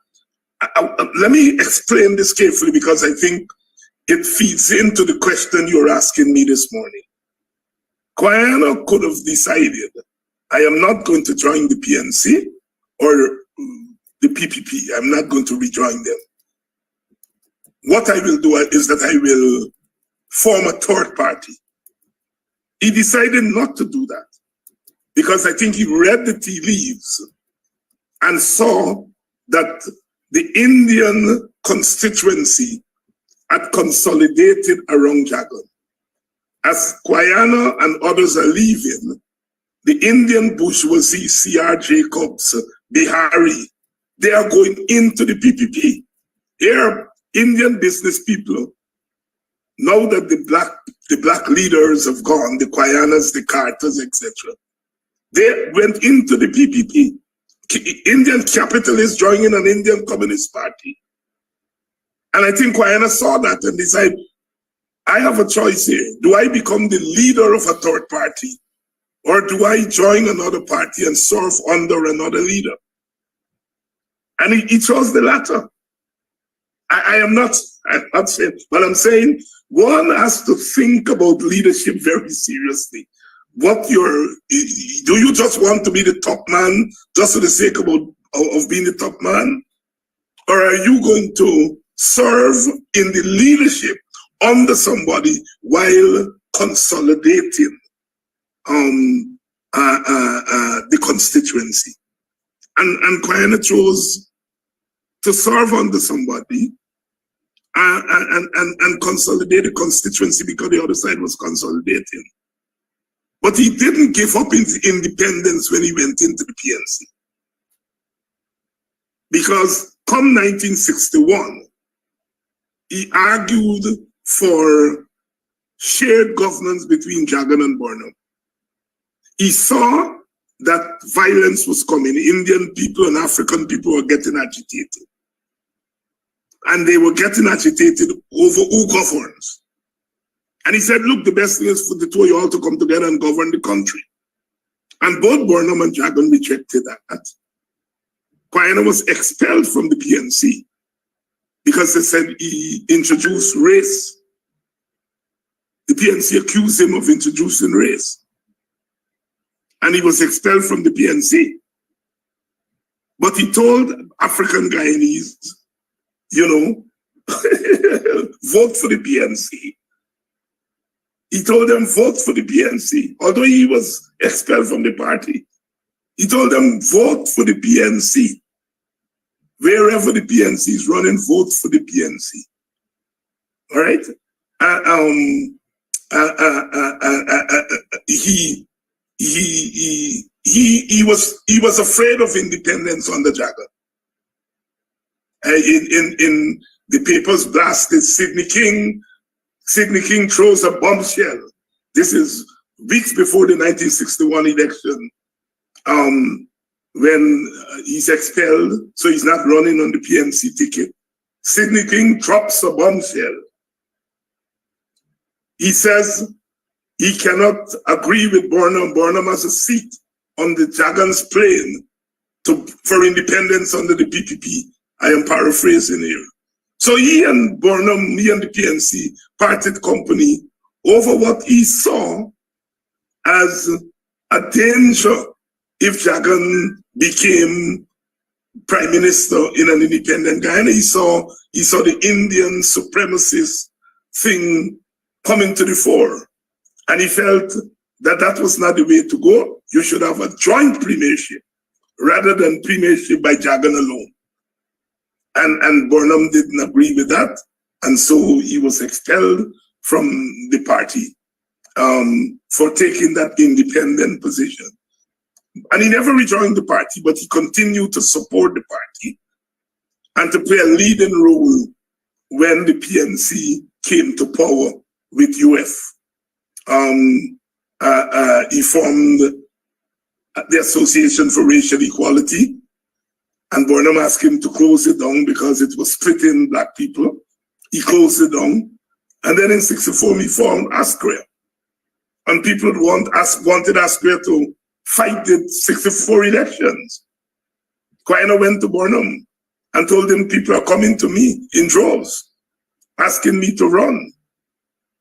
let me explain this carefully because I think it feeds into the question you're asking me this morning. Quana could have decided, I am not going to join the PNC or the PPP. I'm not going to rejoin them. What I will do is that I will form a third party. He decided not to do that because I think he read the tea leaves and saw that the Indian constituency had consolidated around Jagan. As Guyana and others are leaving, the Indian bourgeoisie, C.R. Jacobs, Bihari, they are going into the PPP. They are Indian business people. Now that the black leaders have gone, the Guyanas, the Carters, etc., they went into the PPP. Indian capitalists joining an Indian Communist Party. And I think Quana saw that and decided, I have a choice here. Do I become the leader of a third party? Or do I join another party and serve under another leader? And he chose the latter. I'm not saying, but I'm saying one has to think about leadership very seriously. Do you just want to be the top man just for the sake of being the top man? Or are you going to serve in the leadership under somebody while consolidating the constituency? And Quana chose to serve under somebody and consolidate the constituency because the other side was consolidating. But he didn't give up his independence when he went into the PNC. Because come 1961, he argued for shared governance between Jagan and Burnham. He saw that violence was coming. Indian people and African people were getting agitated. And they were getting agitated over who governs. And he said, look, the best thing is for the two of you all to come together and govern the country. And both Burnham and Jagan rejected that. Quana was expelled from the PNC because they said he introduced race. The PNC accused him of introducing race. And he was expelled from the PNC. But he told African Guyanese, vote for the PNC. He told them, vote for the PNC. Although he was expelled from the party, he told them, vote for the PNC. Wherever the PNC is running, vote for the PNC. All right? He was afraid of independence under Jagan. In the papers blasted Sidney King. Sidney King throws a bombshell. This is weeks before the 1961 election, when he's expelled, so he's not running on the PNC ticket. Sidney King drops a bombshell. He says he cannot agree with Burnham. Burnham has a seat on the Jagan's plane for independence under the PPP. I am paraphrasing here. So he and Burnham, he and the PNC parted company over what he saw as a danger if Jagan became prime minister in an independent Guyana. He saw the Indian supremacist thing coming to the fore. And he felt that was not the way to go. You should have a joint premiership rather than premiership by Jagan alone. And Burnham didn't agree with that. And so he was expelled from the party for taking that independent position. And he never rejoined the party, but he continued to support the party and to play a leading role when the PNC came to power with UF. He formed the Association for Racial Equality, and Burnham asked him to close it down because it was splitting black people. He closed it down. And then in '64, he formed ASCRA. And people wanted ASCRA to fight the '64 elections. Quana went to Burnham and told him, people are coming to me in droves, asking me to run,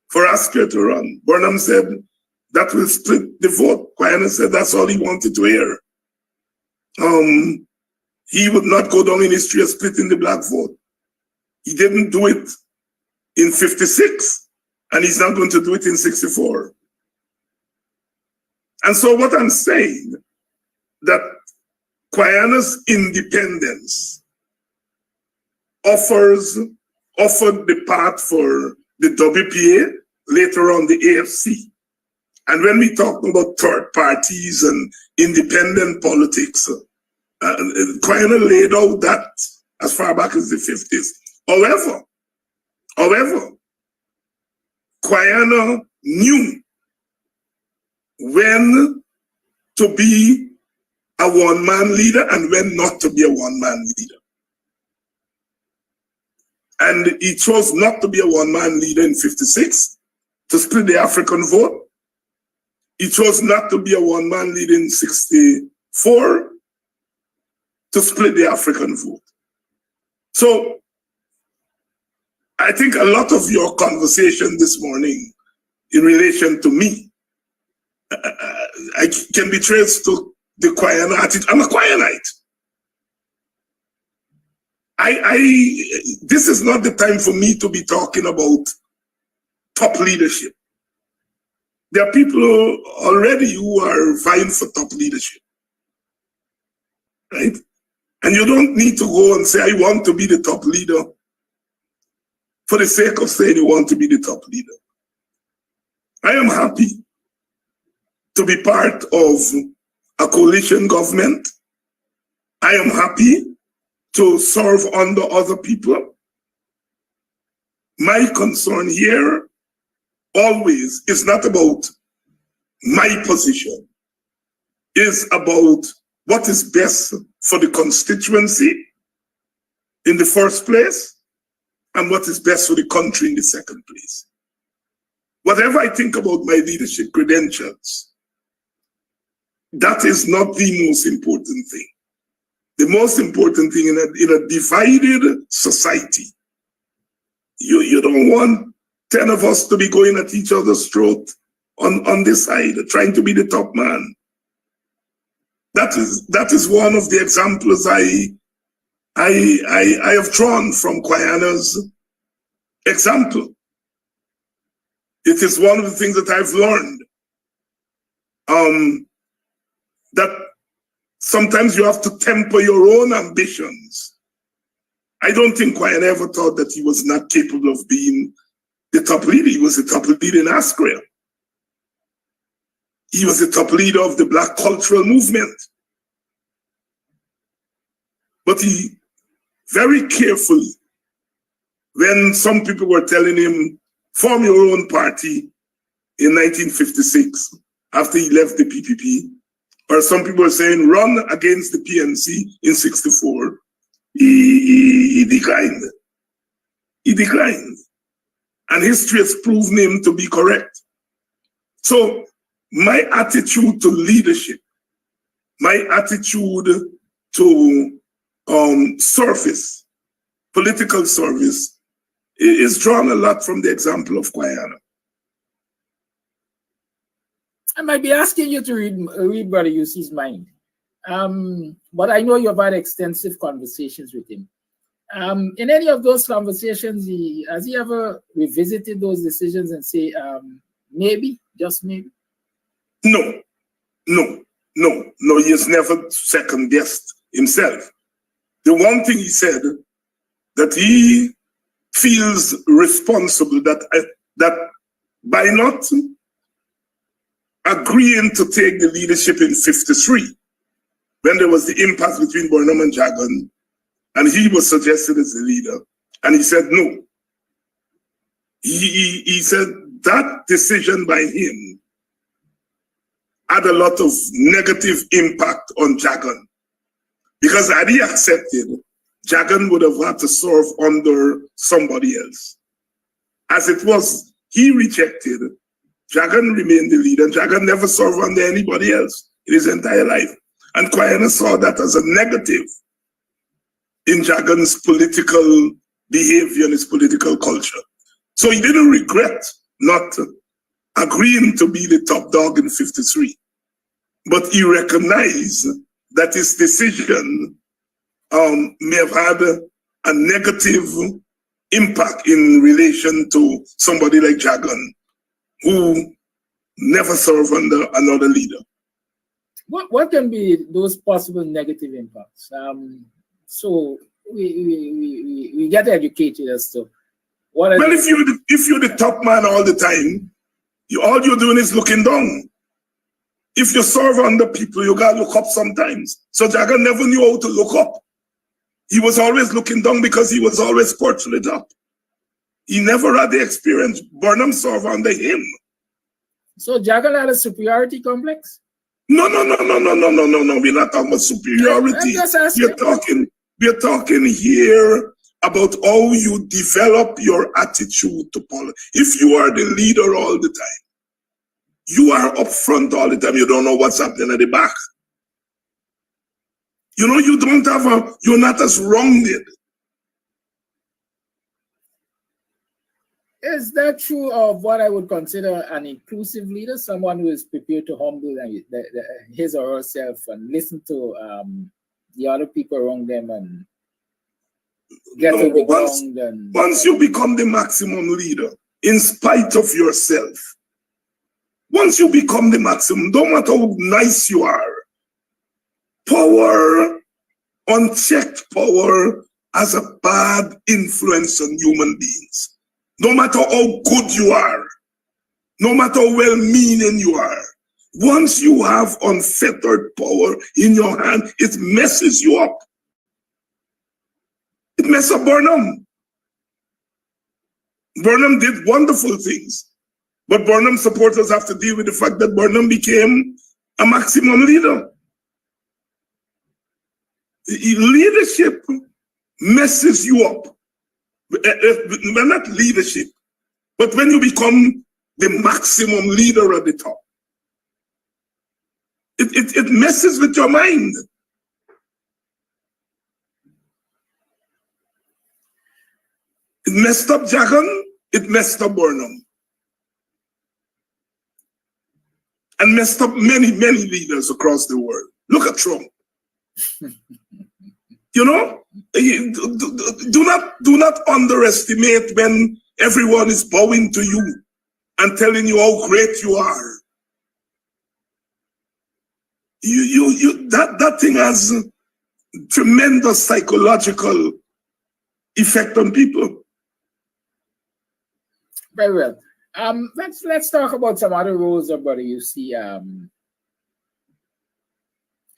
for ASCRA to run. Burnham said, that will split the vote. Quana said that's all he wanted to hear. He would not go down in history as splitting the black vote. He didn't do it in '56, and he's not going to do it in '64. And so what I'm saying, that Quana's independence offered the path for the WPA, later on the AFC. And when we talk about third parties and independent politics, Quana laid out that as far back as the 50s. However, Quana knew when to be a one-man leader and when not to be a one-man leader. And he chose not to be a one-man leader in '56 to split the African vote. He chose not to be a one-man leader in '64 to split the African vote. So I think a lot of your conversation this morning in relation to me, I can be traced to the Quana attitude. I'm a Guyanite. This is not the time for me to be talking about top leadership. There are people already who are vying for top leadership, right? And you don't need to go and say, I want to be the top leader for the sake of saying you want to be the top leader. I am happy to be part of a coalition government. I am happy to serve under other people. My concern here always is not about my position, it's about what is best for the constituency in the first place and what is best for the country in the second place. Whatever I think about my leadership credentials, that is not the most important thing. The most important thing in a divided society, you don't want 10 of us to be going at each other's throat on this side, trying to be the top man. That is one of the examples I have drawn from Guyana's example. It is one of the things that I've learned, that sometimes you have to temper your own ambitions. I don't think Quana ever thought that he was not capable of being the top leader. He was the top leader in Askrea. He was the top leader of the Black cultural movement. But he very carefully, when some people were telling him, form your own party in 1956, after he left the PPP, or some people were saying, run against the PNC in 64, he declined. He declined. And history has proven him to be correct. So my attitude to leadership, my attitude to service, political service, is drawn a lot from the example of Guyana. I might be asking you to read Brother Yussi's mind. But I know you've had extensive conversations with him. In any of those conversations, has he ever revisited those decisions and say, maybe, just maybe? No, he has never second guessed himself. The one thing he said, that he feels responsible that by not agreeing to take the leadership in 53, when there was the impasse between Burnham and Jagan, and he was suggested as the leader, and he said no. He said that decision by him had a lot of negative impact on Jagan, because had he accepted, Jagan would have had to serve under somebody else. As it was, he rejected. Jagan remained the leader, and Jagan never served under anybody else in his entire life. And Quana saw that as a negative in Jagan's political behavior and his political culture. So he didn't regret not agreeing to be the top dog in 53. But he recognized that his decision may have had a negative impact in relation to somebody like Jagan, who never served under another leader. What can be those possible negative impacts? So we get educated as to what. Well, if you're the top man all the time, all you're doing is looking down. If you serve under people, you gotta look up sometimes. So Jagan never knew how to look up. He was always looking down because he was always perching it up. He never had the experience. Burnham served under him. So Jagan had a superiority complex? No. We're not talking about superiority. We're talking here about how you develop your attitude to politics. If you are the leader all the time, you are up front all the time, you don't know what's happening at the back. You know, you're not as rounded. Is that true of what I would consider an inclusive leader, someone who is prepared to humble his or herself and listen to the other people around them and get to the ground? And once you become the maximum leader, in spite of yourself, once you become the maximum, no matter how nice you are, power, unchecked power, has a bad influence on human beings. No matter how good you are, no matter how well-meaning you are, once you have unfettered power in your hand, it messes you up. It messes up Burnham. Burnham did wonderful things, but Burnham supporters have to deal with the fact that Burnham became a maximum leader. Leadership messes you up. Well, not leadership, but when you become the maximum leader at the top, it messes with your mind. It messed up Jagan, it messed up Burnham, and messed up many, many leaders across the world. Look at Trump. You know, do not underestimate when everyone is bowing to you and telling you how great you are. That thing has tremendous psychological effect on people. Very well. Let's talk about some other roles, everybody. You see,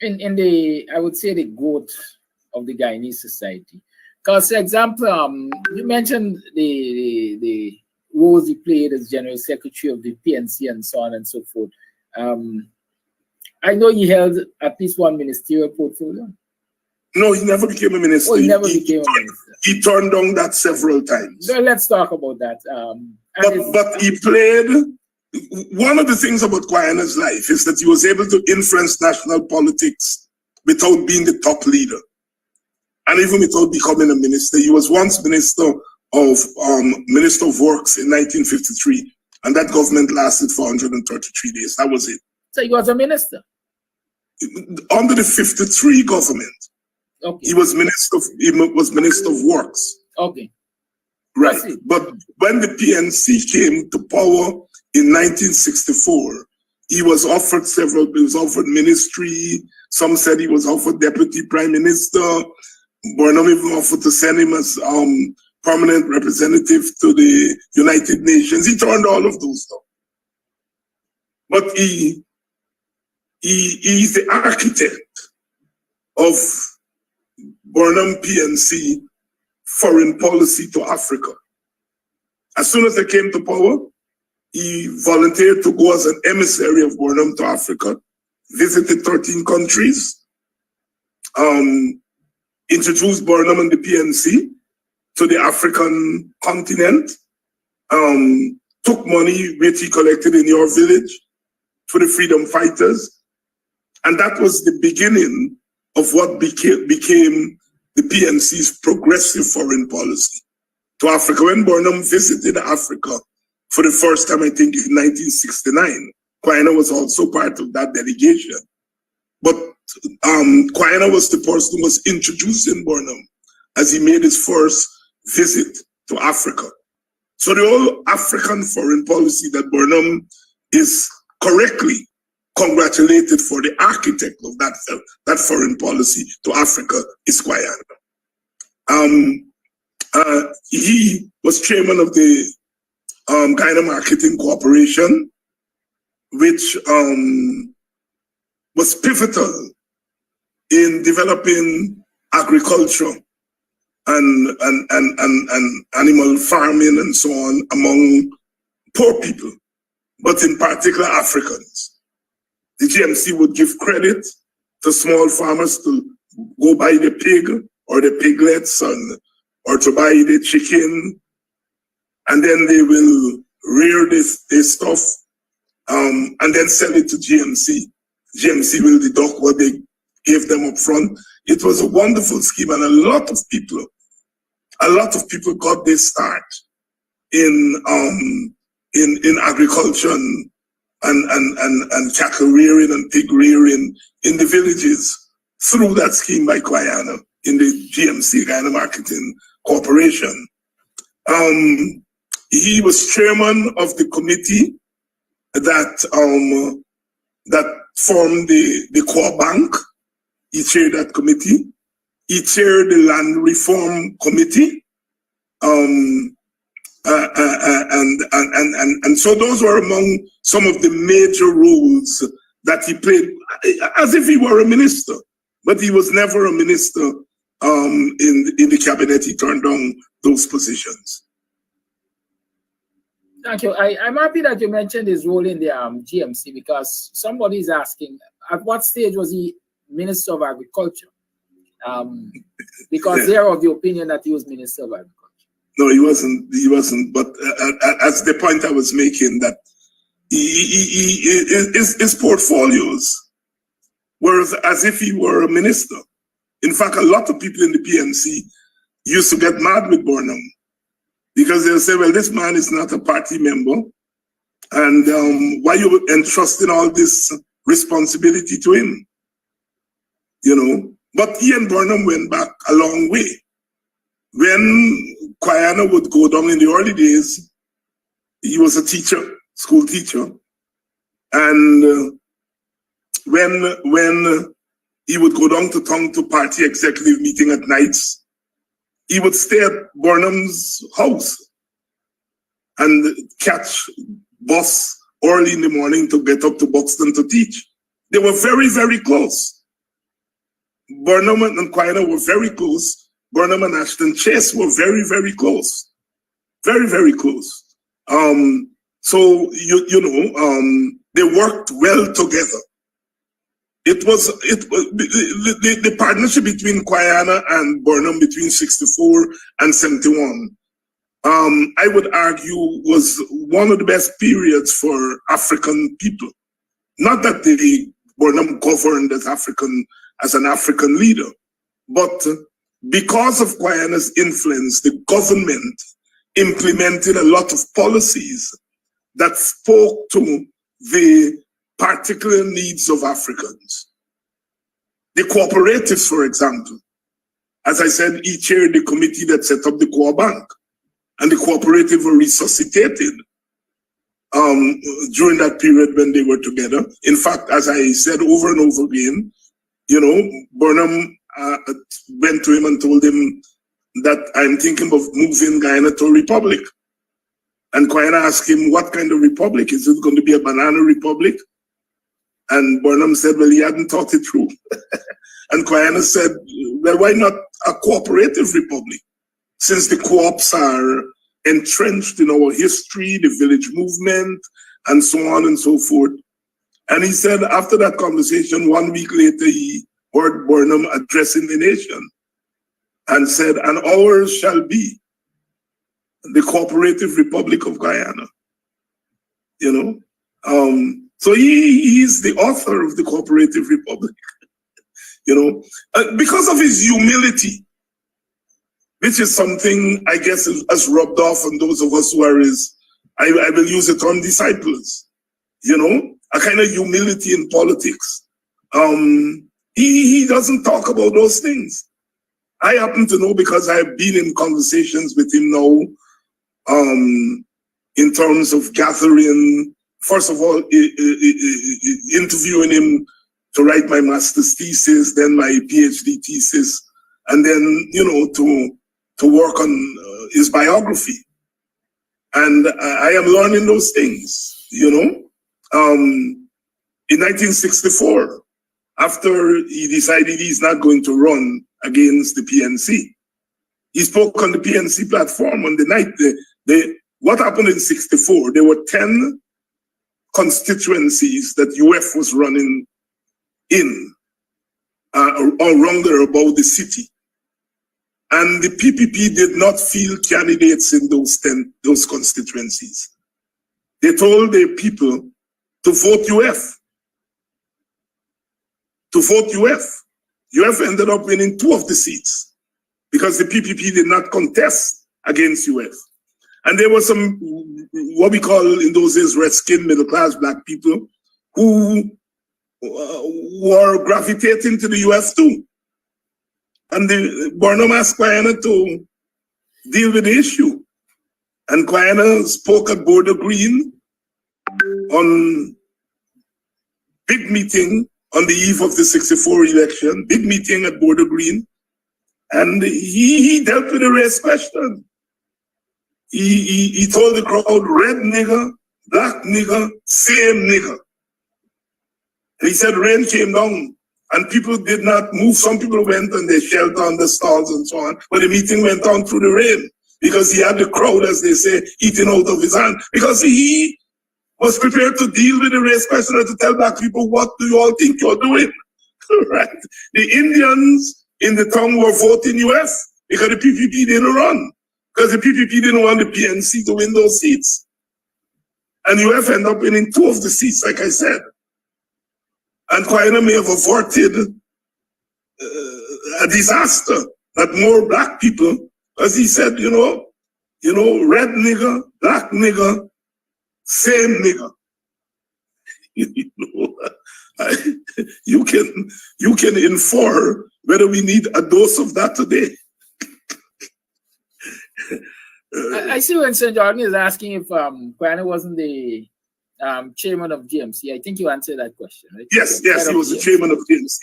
in the, I would say, the growth of the Guyanese society. Because, for example, you mentioned the roles he played as General Secretary of the PNC and so on and so forth. I know he held at least one ministerial portfolio. No, he never became a minister. Oh, he never became a minister. He turned down that several times. So let's talk about that. But he played, one of the things about Guyana's life is that he was able to influence national politics without being the top leader. And even without becoming a minister. He was once Minister of Works in 1953. And that government lasted for 133 days. That was it. So he was a minister? Under the 53 government. Okay. He was Minister of Works. Okay. Right. But when the PNC came to power in 1964, he was offered he was offered ministry. Some said he was offered deputy prime minister. Burnham even offered to send him as permanent representative to the United Nations. He turned all of those down. But he's the architect of Burnham PNC foreign policy to Africa. As soon as they came to power, he volunteered to go as an emissary of Burnham to Africa, visited 13 countries, introduced Burnham and the PNC to the African continent, took money which he collected in your village for the freedom fighters. And that was the beginning of what became the PNC's progressive foreign policy to Africa. When Burnham visited Africa for the first time, I think in 1969, Quana was also part of that delegation. But Quana was the person who was introducing Burnham as he made his first visit to Africa. So the whole African foreign policy that Burnham is correctly congratulated for, the architect of that foreign policy to Africa is Guyana. He was chairman of the Guyana Marketing Corporation, which was pivotal in developing agriculture and animal farming and so on among poor people, but in particular Africans. The GMC would give credit to small farmers to go buy the pig or the piglets or to buy the chicken, and then they will rear this stuff and then sell it to GMC. GMC will deduct what they gave them up front. It was a wonderful scheme, and a lot of people got their start in agriculture and cattle rearing and pig rearing in the villages through that scheme by Guyana in the GMC, Guyana Marketing Corporation. He was chairman of the committee that formed the core bank. He chaired that committee. He chaired the land reform committee. And so those were among some of the major roles that he played, as if he were a minister, but he was never a minister in the cabinet. He turned down those positions. Thank you. I'm happy that you mentioned his role in the GMC, because somebody is asking, at what stage was he Minister of Agriculture? Because they are of the opinion that he was Minister of Agriculture. No, he wasn't. He wasn't. But as the point I was making, that his portfolios were as if he were a minister. In fact, a lot of people in the PNC used to get mad with Burnham, because they'll say, well, this man is not a party member, and why you entrusting all this responsibility to him? You know, but he and Burnham went back a long way. When Quana would go down in the early days, he was a teacher, school teacher, and when he would go down to town to party executive meeting at nights, he would stay at Burnham's house and catch bus early in the morning to get up to Buxton to teach. They were very, very close. Burnham and Quana were very close. Burnham and Ashton Chase were very, very close. Very, very close. So, they worked well together. The partnership between Guyana and Burnham between 64 and 71, I would argue, was one of the best periods for African people. Not that Burnham governed as an African leader, but because of Guyana's influence, the government implemented a lot of policies that spoke to the particular needs of Africans. The cooperatives, for example, as I said, he chaired the committee that set up the core bank, and the cooperative were resuscitated during that period when they were together. In fact, as I said over and over again, Burnham went to him and told him that I'm thinking of moving Guyana to a republic. And Quana asked him, what kind of republic? Is it going to be a banana republic? And Burnham said, well, he hadn't thought it through. And Quana said, well, why not a cooperative republic? Since the co-ops are entrenched in our history, the village movement, and so on and so forth. And he said, after that conversation, 1 week later, he heard Burnham addressing the nation and said, and ours shall be the Cooperative Republic of Guyana. So he's the author of the Cooperative Republic, because of his humility, which is something I guess has rubbed off on those of us who are his, I will use the term disciples, a kind of humility in politics. He doesn't talk about those things. I happen to know because I've been in conversations with him now, in terms of gathering, first of all, interviewing him to write my master's thesis, then my PhD thesis, and then, to work on his biography. And I am learning those things, In 1964, after he decided he's not going to run against the PNC, he spoke on the PNC platform on the night. What happened in 64? There were 10 constituencies that UF was running in, around or about the city. And the PPP did not field candidates in those constituencies. They told the people to vote UF. UF ended up winning 2 of the seats because the PPP did not contest against UF. And there were some, what we call in those days, red-skinned middle-class black people who were gravitating to the US too. And Burnham asked Quana to deal with the issue. And Quana spoke at Border Green on big meeting on the eve of the 64 election, big meeting at Border Green. And he dealt with the race question. He told the crowd, red nigger, black nigger, same nigger. And he said rain came down and people did not move. Some people went and they sheltered on the stalls and so on. But the meeting went on through the rain because he had the crowd, as they say, eating out of his hand. Because he was prepared to deal with the race question and to tell black people, what do you all think you're doing? Right? The Indians in the town were voting US because the PPP didn't run. Because the PPP didn't want the PNC to win those seats. And UF ended up winning 2 of the seats, like I said. And Quana may have averted a disaster that more black people, as he said, you know, red nigger, black nigger, same nigger. You can infer whether we need a dose of that today. I see when St. Jordan is asking if Quana wasn't the chairman of GMC. I think you answered that question, right? Yes, he was the chairman of GMC.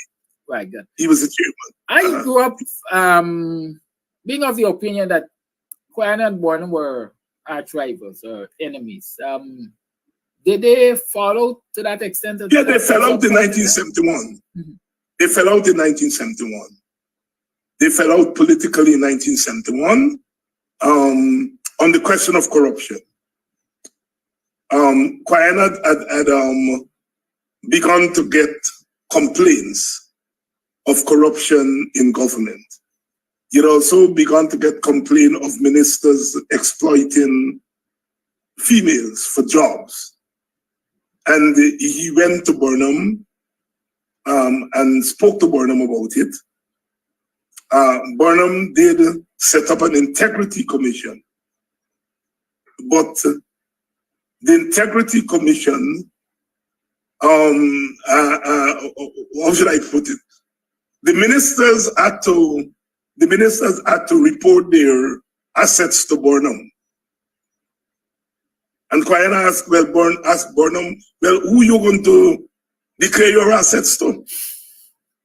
Right, good. He was the chairman. I grew up being of the opinion that Quana and Burnham were arch rivals or enemies. Did they follow to that extent? Yeah, they fell out in 1971. Mm-hmm. They fell out in 1971. They fell out politically in 1971 on the question of corruption. Quana had begun to get complaints of corruption in government. He'd also begun to get complaints of ministers exploiting females for jobs. And he went to Burnham and spoke to Burnham about it. Burnham did set up an integrity commission. But the integrity commission, how should I put it? The ministers had to report their assets to Burnham. And Quana asked Burnham, well, who are you going to declare your assets to?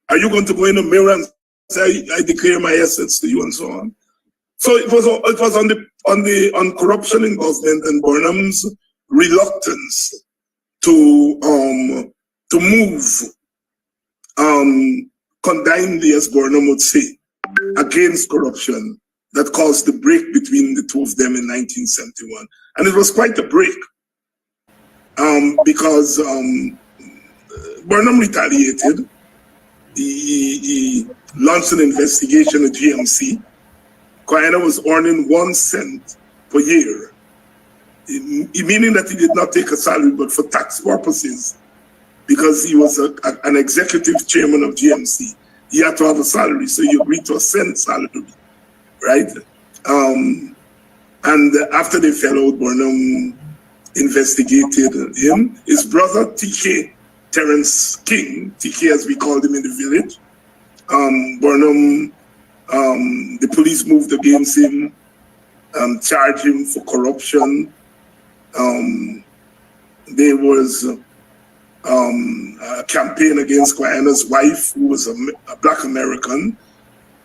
Are you going to go in the mirror and say, I declare my assets to you and so on? So it was on corruption in government and Burnham's reluctance to move condignly, as Burnham would say, against corruption that caused the break between the two of them in 1971. And it was quite a break because Burnham retaliated. He launched an investigation at GMC. Quana was earning 1 cent per year, meaning that he did not take a salary, but for tax purposes, because he was an executive chairman of GMC, he had to have a salary, so he agreed to a cent salary, right? And after they fell out, Burnham investigated him. His brother, TK, Terrence King, TK as we called him in the village, Burnham, the police moved against him, charged him for corruption. There was a campaign against Quana's wife, who was a Black American.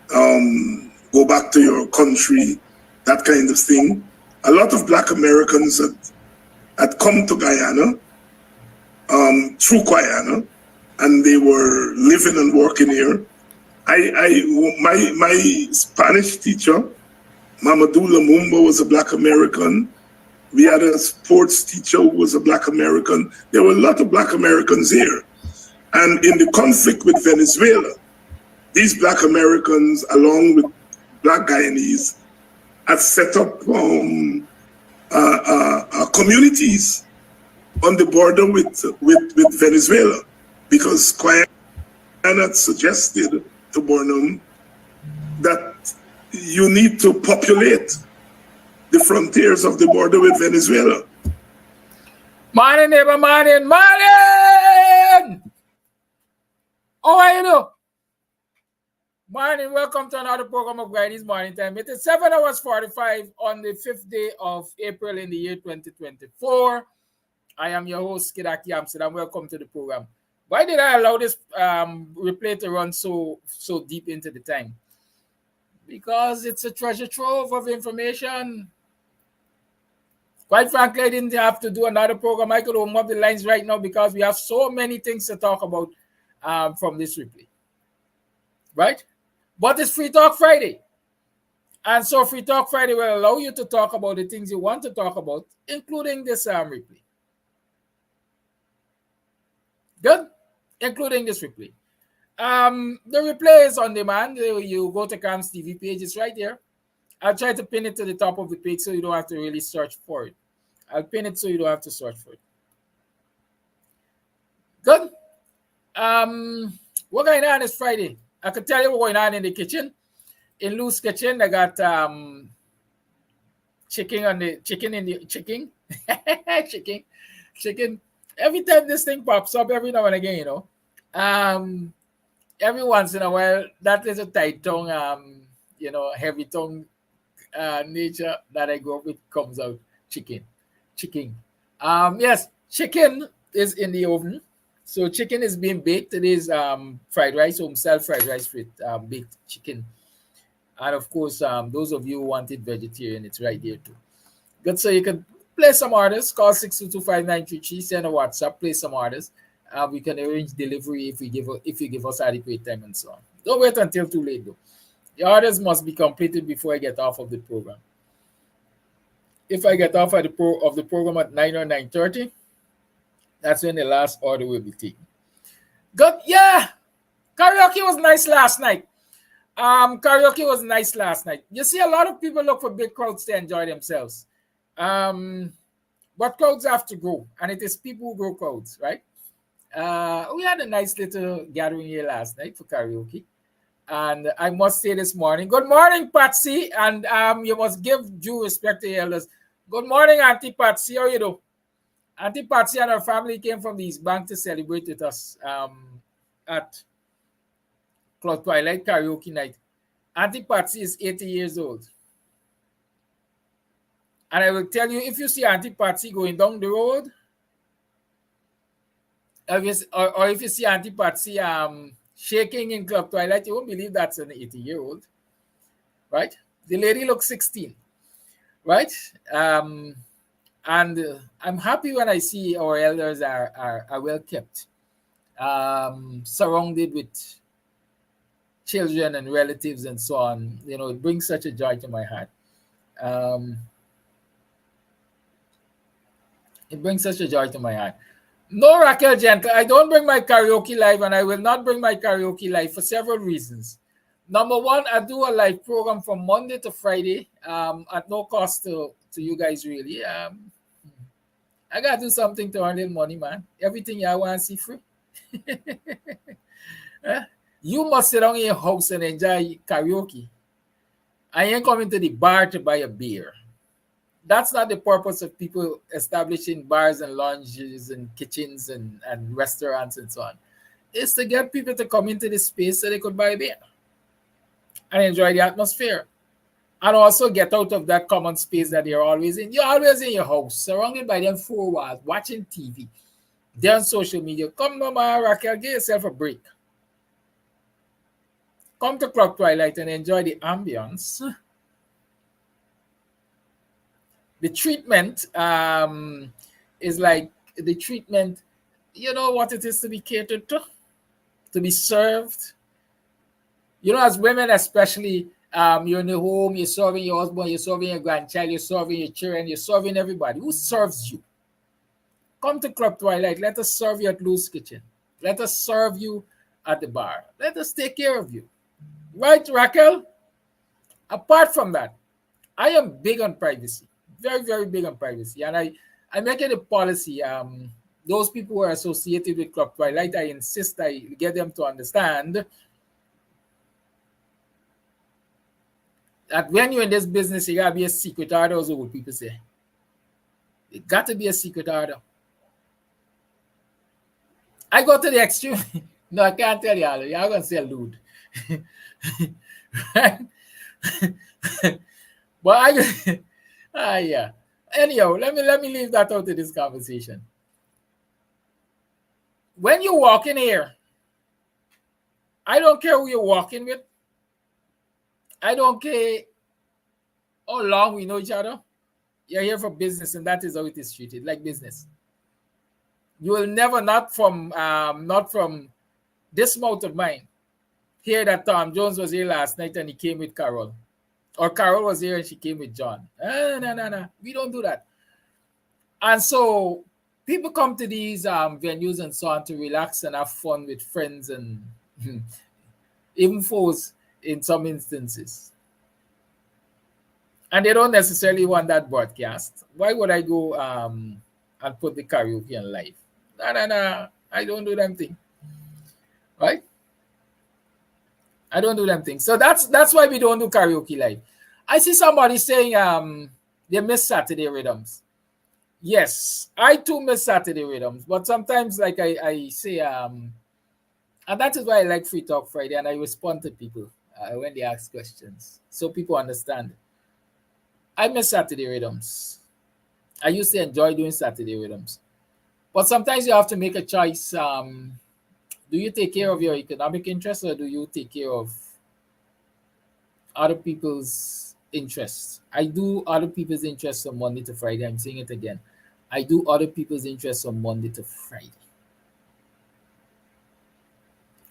Go back to your country, that kind of thing. A lot of Black Americans had come to Guyana through Quana, and they were living and working here. My Spanish teacher, Mamadou Lumumba, was a Black American. We had a sports teacher who was a Black American. There were a lot of Black Americans here. And in the conflict with Venezuela, these Black Americans, along with Black Guyanese, had set up communities on the border with Venezuela, because Quana had suggested to Burnham that you need to populate the frontiers of the border with Venezuela. Morning, neighbor, morning, morning! How are you doing? Morning, welcome to another program of Guyanese Morning Time. It is 7 hours 45 on the 5th day of April in the year 2024. I am your host, Karaoke Amsterdam. Welcome to the program. Why did I allow this replay to run so deep into the time? Because it's a treasure trove of information. Quite frankly, I didn't have to do another program. I could open up the lines right now because we have so many things to talk about from this replay. Right? But it's Free Talk Friday. And so Free Talk Friday will allow you to talk about the things you want to talk about, including this replay. Good? Including this replay. The replay is on demand. You go to Cam's TV page. It's right there. I'll try to pin it to the top of the page so you don't have to really search for it. I'll pin it so you don't have to search for it. Good. What going on is Friday. I can tell you what's going on in the kitchen. In Lou's kitchen, I got chicken Every time this thing pops up, every now and again, you know. Every once in a while, that little tight tongue, heavy tongue nature that I grew up with comes out. Chicken. Yes, chicken is in the oven. So chicken is being baked. It is fried rice, home-style fried rice with baked chicken. And of course, those of you who want it vegetarian, it's right there too. Good, so you can place some orders. Call 622-5933, send a WhatsApp, place some orders. We can arrange delivery if you give us adequate time and so on. Don't wait until too late though. The orders must be completed before I get off of the program. If I get off of the program at 9 or 9:30, that's when the last order will be taken. Good, yeah. Karaoke was nice last night. You see, a lot of people look for big crowds to enjoy themselves. But crowds have to grow, and it is people who grow crowds, right? We had a nice little gathering here last night for karaoke. And I must say this morning, good morning, Patsy. And you must give due respect to the elders. Good morning, Auntie Patsy. How you do? Auntie Patsy and her family came from the East Bank to celebrate with us at Club Twilight Karaoke Night. Auntie Patsy is 80 years old. And I will tell you, if you see Auntie Patsy going down the road, or if you see Auntie Patsy shaking in Club Twilight, you won't believe that's an 80-year-old, right? The lady looks 16, right? And I'm happy when I see our elders are well kept, surrounded with children and relatives and so on. You know, it brings such a joy to my heart. It brings such a joy to my heart. No, Raquel Gentle, I don't bring my karaoke live, and I will not bring my karaoke live for several reasons. Number one, I do a live program from Monday to Friday at no cost to you guys, really. I got to do something to earn a little money, man. Everything I want to see free. You must sit down in your house and enjoy karaoke. I ain't coming to the bar to buy a beer. That's not the purpose of people establishing bars and lounges and kitchens and restaurants and so on. It's to get people to come into this space so they could buy a beer and enjoy the atmosphere. And also get out of that common space that you're always in. You're always in your house, surrounded by them four walls, watching TV. They're on social media. Come, Mama Raquel, give yourself a break. Come to Club Twilight and enjoy the ambience. The treatment is like the treatment, you know what it is to be catered to be served. You know, as women especially, you're in the home, you're serving your husband, you're serving your grandchild, you're serving your children, you're serving everybody. Who serves you? Come to Club Twilight. Let us serve you at Lou's Kitchen. Let us serve you at the bar. Let us take care of you. Right, Raquel? Apart from that, I am big on privacy. Very, very big on privacy. And I make it a policy. Those people who are associated with Club Twilight, I insist I get them to understand that when you're in this business, you gotta be a secret order, as what people say. It got to be a secret order. I go to the extreme. No, I can't tell y'all. Y'all gonna sell lewd. Right? But yeah. Anyhow, let me leave that out of this conversation. When you walk in here, I don't care who you're walking with. I don't care how long we know each other. You're here for business, and that is how it is treated, like business. You will never, not from this mouth of mine, hear that Tom Jones was here last night and he came with Carol. Or Carol was here and she came with John. No. We don't do that. And so people come to these venues and so on to relax and have fun with friends and even foes in some instances. And they don't necessarily want that broadcast. Why would I go and put the karaoke on live? No. I don't do them thing. Right? I don't do them things. So that's why we don't do karaoke live. I see somebody saying they miss Saturday rhythms. Yes, I too miss Saturday rhythms. But sometimes, like I say, and that is why I like Free Talk Friday, and I respond to people when they ask questions, so people understand. I miss Saturday rhythms. I used to enjoy doing Saturday rhythms. But sometimes you have to make a choice. Do you take care of your economic interests, or do you take care of other people's interests? I do other people's interests on Monday to Friday. I'm saying it again. I do other people's interests on Monday to Friday.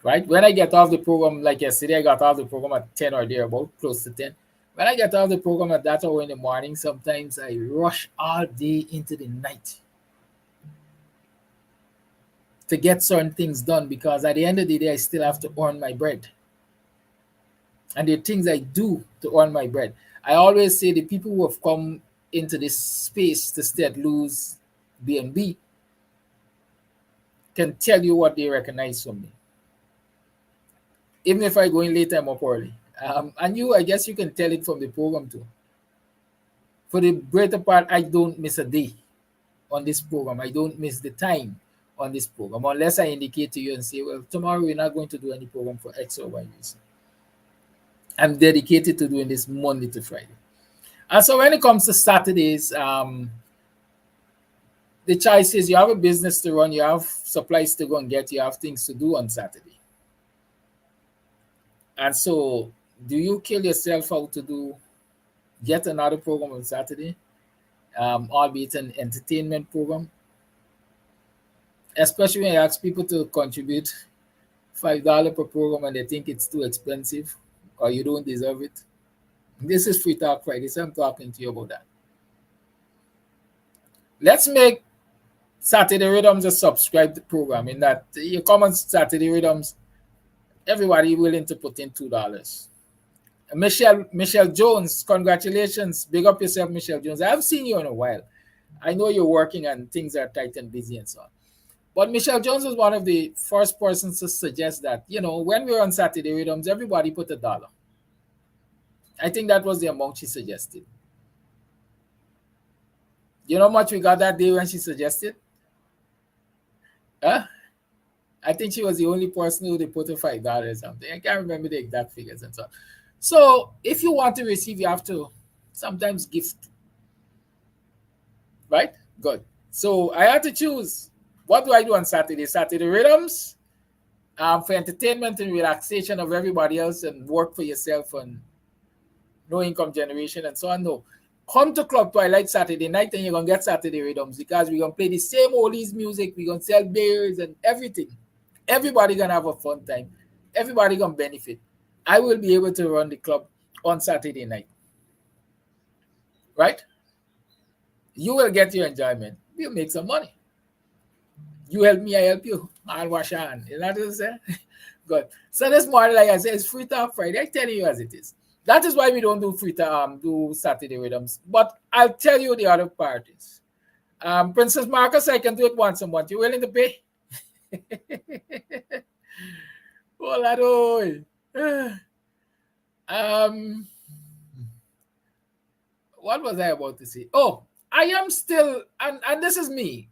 Right? When I get off the program, like yesterday, I got off the program at 10 or thereabout, close to 10. When I get off the program at that hour in the morning, sometimes I rush all day into the night to get certain things done, because at the end of the day, I still have to earn my bread. And the things I do to earn my bread. I always say the people who have come into this space to stay at Lou's B&B can tell you what they recognize from me. Even if I go in late, I'm up early. And you, I guess you can tell it from the program too. For the greater part, I don't miss a day on this program. I don't miss the time on this program, unless I indicate to you and say, well, tomorrow we're not going to do any program for X or Y reason. I'm dedicated to doing this Monday to Friday. And so when it comes to Saturdays, the choice is you have a business to run, you have supplies to go and get, you have things to do on Saturday. And so do you kill yourself out to do yet another program on Saturday, albeit an entertainment program? Especially when you ask people to contribute $5 per program and they think it's too expensive or you don't deserve it. This is Free Talk Friday, so I'm talking to you about that. Let's make Saturday Rhythms a subscribed program, in that you come on Saturday Rhythms, everybody willing to put in $2. Michelle Jones, congratulations. Big up yourself, Michelle Jones. I haven't seen you in a while. I know you're working and things are tight and busy and so on. But Michelle Jones was one of the first persons to suggest that, when we're on Saturday Rhythms, everybody put $1. I think that was the amount she suggested. You know how much we got that day when she suggested? I think she was the only person who put a $5 or something. I can't remember the exact figures and so on. So if you want to receive, you have to sometimes gift. Right? Good. So I had to choose. What do I do on Saturday? Saturday Rhythms for entertainment and relaxation of everybody else, and work for yourself and no income generation and so on. No. Come to Club Twilight Saturday night and you're going to get Saturday Rhythms, because we're going to play the same oldies music. We're going to sell beers and everything. Everybody going to have a fun time. Everybody going to benefit. I will be able to run the club on Saturday night. Right? You will get your enjoyment. We'll make some money. You help me, I help you. I'll wash your hand. Is that what I'm saying? Good. So this morning, like I said, it's Free Talk Friday. I tell you as it is. That is why we don't do Saturday Rhythms. But I'll tell you the other parties. Princess Marcus, I can do it once a month. You willing to pay? what was I about to say? Oh, I am still, and this is me.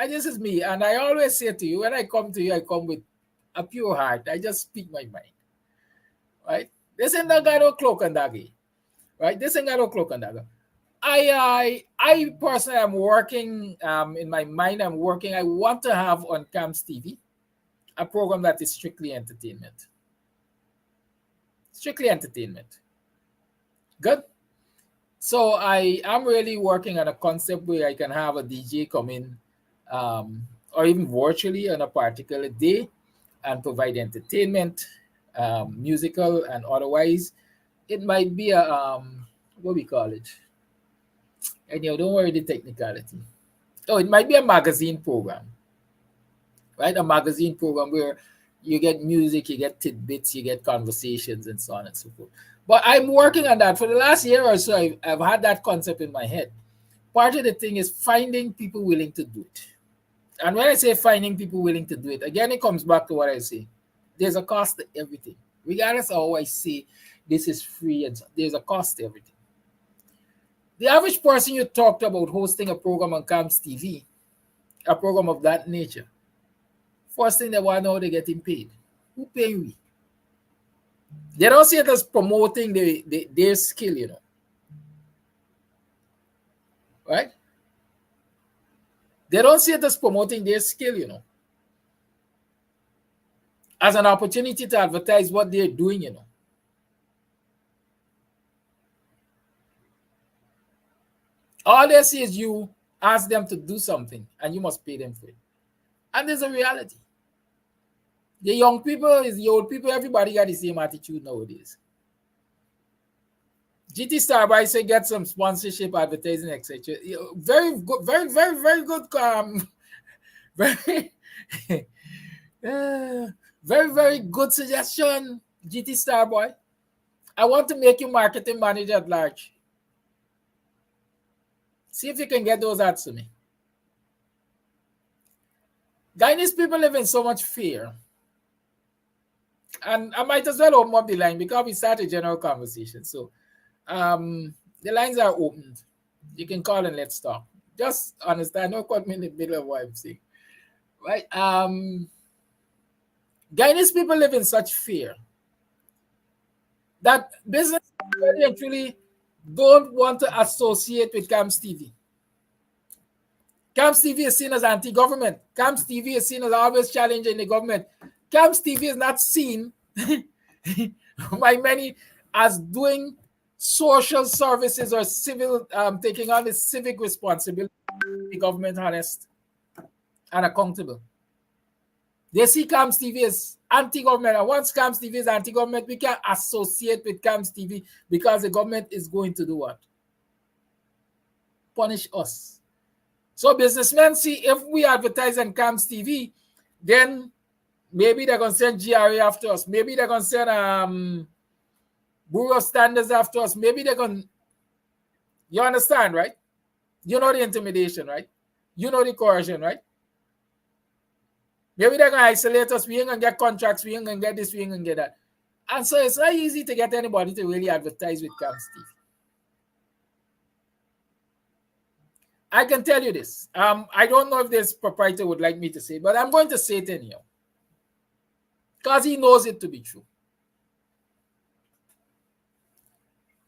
This is me, and I always say to you, when I come to you, I come with a pure heart. I just speak my mind, right? This ain't got no cloak and dagger, right? This ain't got no cloak and dagger. I personally am working in my mind. I'm working. I want to have on Camps TV a program that is strictly entertainment. Strictly entertainment. Good. So I am really working on a concept where I can have a DJ come in, or even virtually on a particular day, and provide entertainment, musical and otherwise. It might be a what we call it. And don't worry the technicality. Oh, it might be a magazine program, right? A magazine program where you get music, you get tidbits, you get conversations, and so on and so forth. But I'm working on that. For the last year or so, I've had that concept in my head. Part of the thing is finding people willing to do it. And when I say finding people willing to do it, again, it comes back to what I say. There's a cost to everything. Regardless of how I say this is free, and there's a cost to everything. The average person you talked about hosting a program on Camps TV, a program of that nature, first thing they want to know, they're getting paid. Who paying me? They don't see it as promoting their skill, right? They don't see it as promoting their skill, as an opportunity to advertise what they're doing, All they see is you ask them to do something and you must pay them for it. And there's a reality. The young people, the old people, everybody got the same attitude nowadays. GT Starbuy say get some sponsorship, advertising, etc. Very good, very, very, very good. Very, very, very good suggestion, GT Starboy. I want to make you marketing manager at large. See if you can get those ads to me. Guyanese people live in so much fear. And I might as well open up the line because we start a general conversation. So the lines are opened. You can call and let's talk. Just understand, don't cut me in the middle of what I'm saying. Right? Guyanese people live in such fear that business really and truly don't want to associate with Camps TV. Camps TV is seen as anti-government. Camps TV is seen as always challenging the government. Camps TV is not seen by many as doing social services or civil, taking on the civic responsibility to the government honest and accountable. They see Camps TV as anti-government. And once Camps TV is anti-government, we can't associate with Camps TV because the government is going to do what? Punish us. So businessmen see if we advertise on Camps TV, then maybe they're going to send GRA after us. Maybe they're going to send Bureau Standards after us. Maybe they're going to... You understand, right? You know the intimidation, right? You know the coercion, right? Maybe they're going to isolate us. We ain't going to get contracts. We ain't going to get this. We ain't going to get that. And so it's not easy to get anybody to really advertise with Camps TV. I can tell you this. I don't know if this proprietor would like me to say, but I'm going to say it anyhow. Because he knows it to be true.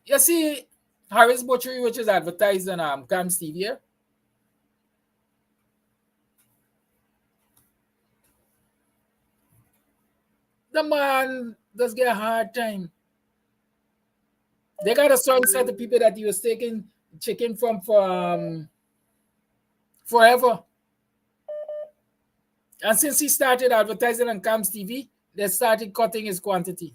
You see, Harris Butchery, which is advertised on Camps TV here. The man does get a hard time. They got a certain set of people that he was taking chicken from for forever. And since he started advertising on Camps TV, they started cutting his quantity.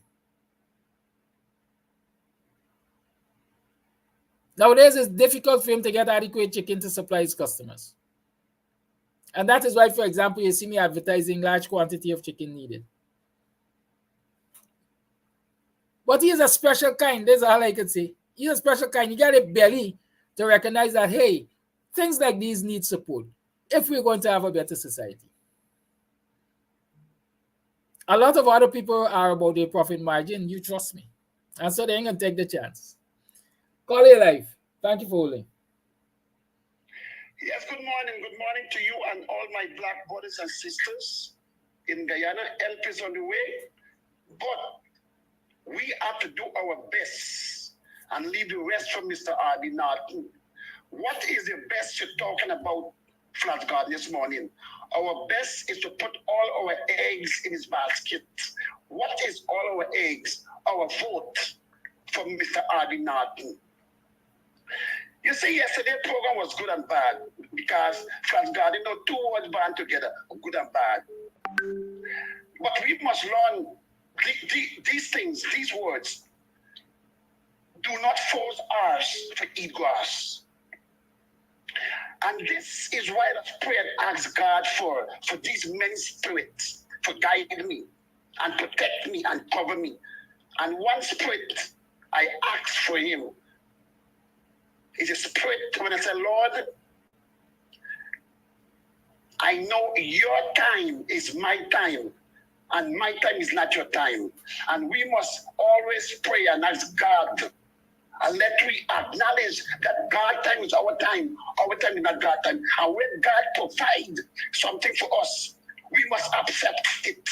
Nowadays, it's difficult for him to get adequate chicken to supply his customers. And that is why, for example, you see me advertising large quantity of chicken needed. But he is a special kind. That's all I can say. He's a special kind. You got a belly to recognize that, hey, things like these need support if we're going to have a better society. A lot of other people are about their profit margin. You trust me. And so they ain't going to take the chance. Call it live. Thank you for holding. Yes, good morning. Good morning to you and all my black brothers and sisters in Guyana. Help is on the way, but we have to do our best and leave the rest from Mr. R.D. Norton. What is the best you're talking about, Flash Garden, this morning? Our best is to put all our eggs in his basket. What is all our eggs? Our vote for Mr. R.D. Norton. You see, yesterday's program was good and bad because Flash Garden, two words band together, good and bad. But we must learn these things, these words. Do not force ours to eat grass. And this is why the prayer asks God for these many spirits to guide me and protect me and cover me. And one spirit I ask for him is a spirit when I say, Lord, I know your time is my time, and my time is not your time. And we must always pray and ask God, and let we acknowledge that God's time is our time is not God's time. And when God provides something for us, we must accept it.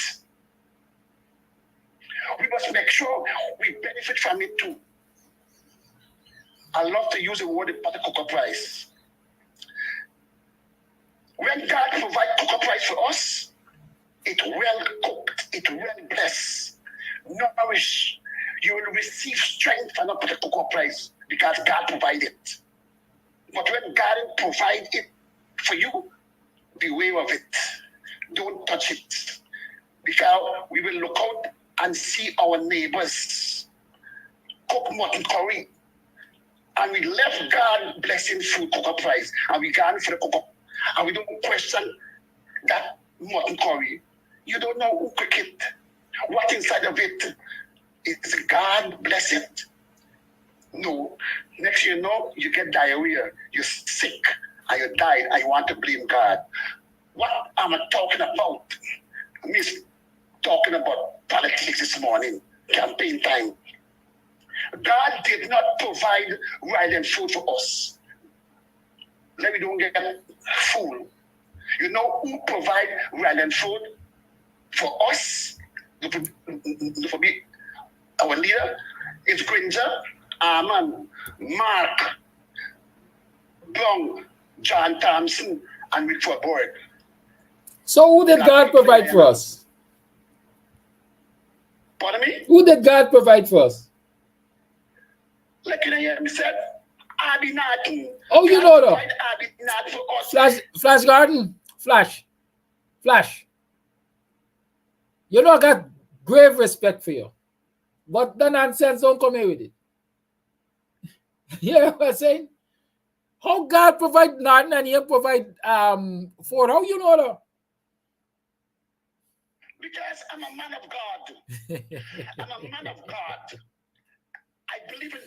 We must make sure we benefit from it too. I love to use the word cocoa price. When God provides cocoa price for us, it's well cooked, it's well blessed, nourished. You will receive strength and not put a cocoa price because God provided it. But when God provides it for you, beware of it. Don't touch it. Because we will look out and see our neighbors cook mutton curry. And we left God blessing food cocoa price. And we gone for the cocoa. And we don't question that mutton curry. You don't know who cooked it. What inside of it? Is God bless it? No. Next you know, you get diarrhea, you're sick, and you died, and you want to blame God. What am I talking about? I'm talking about politics this morning, campaign time. God did not provide right and food for us. Let me don't get fooled. You know who provide right and food for us? For me, our leader is Granger, Arman, Mark, Brown, John Thompson, and Richard Borg. So who did God provide for us? Pardon me? Who did God provide for us? Like you hear me said, R.D. Norton. Oh, you know that. R.D. Norton for us. Flash Garden. Flash. You know I got grave respect for you. But the nonsense don't come here with it. You know what I'm saying? How God provide Norton and he provide for how you know that? Because I'm a man of God. I'm a man of God. I believe in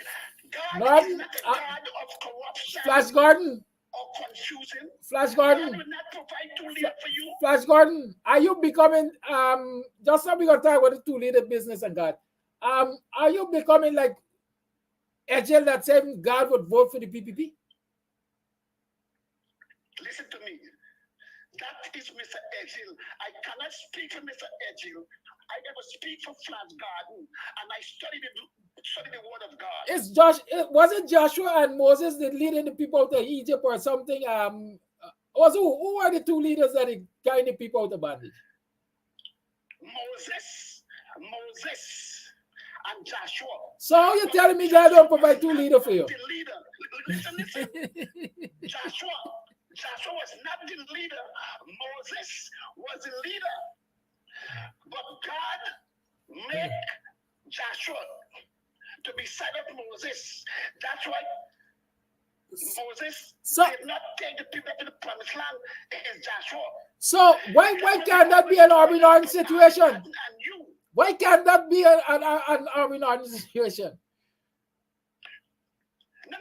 God. Norton, is not a God of corruption. Flash Garden. Or confusion. Flash Garden. God will not provide two leaders for you. Flash Garden, are you becoming just now we gonna talk about the two leader business and God. Are you becoming like Ejel that said God would vote for the PPP? Listen to me. That is Mr. Ejel. I cannot speak for Mr. Ejel. I never speak for Flash Garden, and I study the word of God. It's Josh. Was it Joshua and Moses that leading the people out of Egypt or something? Who are the two leaders that are guiding the people out of bondage? Moses, and Joshua. So you're telling me God don't provide two leaders for you? The leader. Listen. Joshua was not the leader. Moses was the leader. But God made Joshua to be side of Moses. That's why Moses did not take the people to the promised land. It is Joshua. So why can't that be an Army Norton situation? Why can't that be an Army Norton situation? No.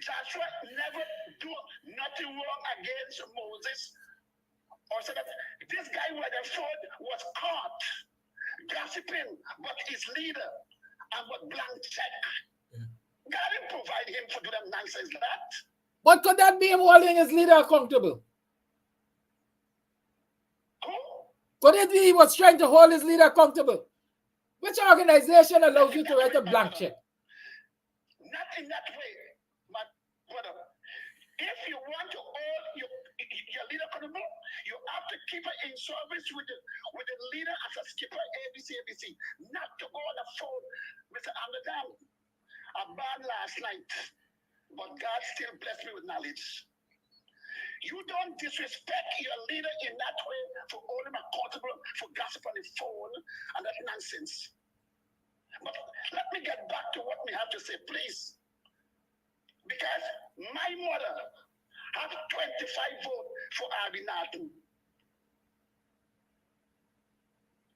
Joshua never do nothing wrong against Moses. Or said that this guy Rutherford was caught gossiping, but his leader. and what blank check. God didn't provide him for do them nonsense like that. But could that be him holding his leader accountable? Could it be he was trying to hold his leader accountable? Which organization allows you to write a blank check? Not in that way, my brother. If you want to hold your leader accountable, you have to keep her in service with the leader as a skipper, ABC. Not to go on the phone, Mr. Amdadam. I banned last night, but God still blessed me with knowledge. You don't disrespect your leader in that way for holding him accountable for gossip on the phone and that nonsense. But let me get back to what we have to say, please. Because my mother had 25 votes for Abby Norton.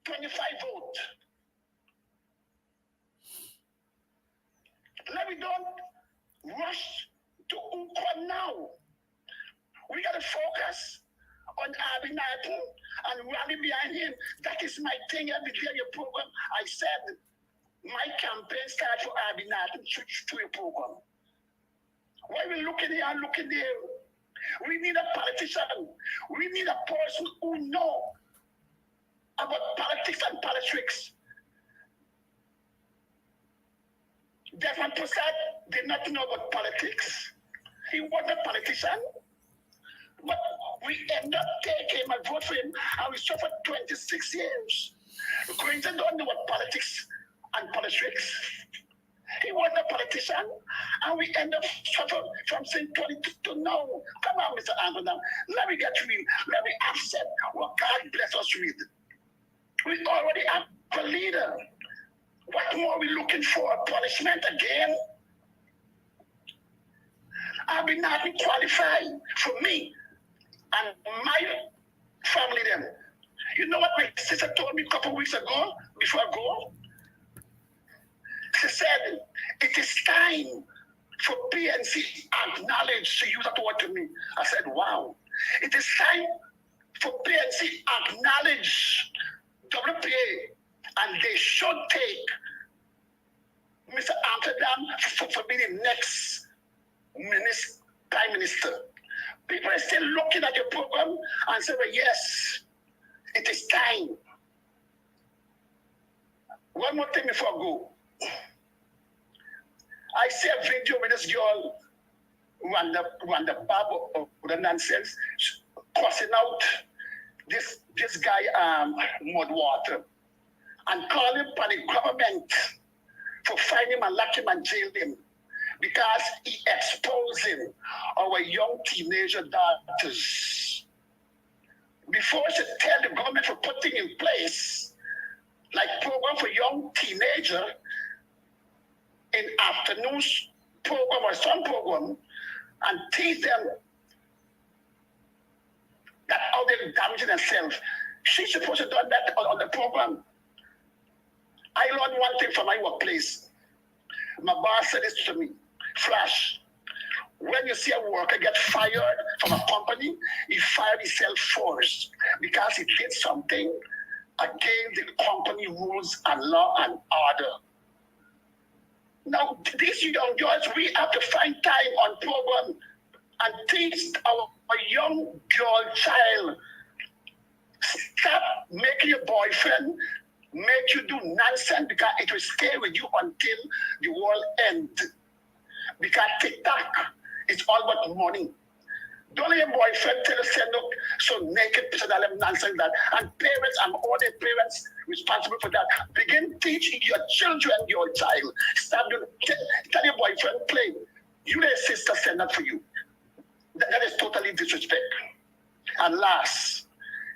25 votes. Let me don't rush to Quana now. We got to focus on Abby Norton and rally behind him. That is my thing every day in your program. I said my campaign starts for Abby Norton to your program. Why we looking here and looking there? We need a politician. We need a person who knows about politics and politics. Desmond Prasad did not know about politics. He wasn't a politician. But we end up taking my vote for him, and we suffered 26 years. Quentin don't know what politics and politics. He wasn't a politician, and we end up suffering from saying 22 to now. Come on, Mr. Amdadam. Let me get real. Let me accept what God bless us with. We already have a leader. What more are we looking for? Punishment again? I've been not qualified for me and my family then. You know what my sister told me a couple of weeks ago before I go? She said, it is time for PNC acknowledge to use that word to me. I said, wow. It is time for PNC acknowledge WPA, and they should take Mr. Amdadam for being the next Prime Minister. People are still looking at your program and say, well, yes, it is time. One more thing before I go. I see a video with this girl Wanda Babu of the nonsense, crossing out this guy Mudwater and calling for the government for finding him and lock him and jail him because he exposing our young teenager daughters. Before she tell the government for putting in place like program for young teenager in afternoons program or some program and teach them that how they're damaging themselves. She's supposed to do that on the program. I learned one thing from my workplace. My boss said this to me, Flash, when you see a worker get fired from a company, he fired himself first because he did something against the company rules and law and order. Now, these young girls, we have to find time on program and teach our young girl child, stop making your boyfriend make you do nonsense because it will stay with you until the world ends. Because TikTok is all about money. Don't let your boyfriend tell you, say, look, so naked, so that nonsense that. And parents, I'm all the parents responsible for that. Begin teaching your children, your child. Stop doing, tell your boyfriend, play. You and sister send that for you. That is totally disrespect. And last,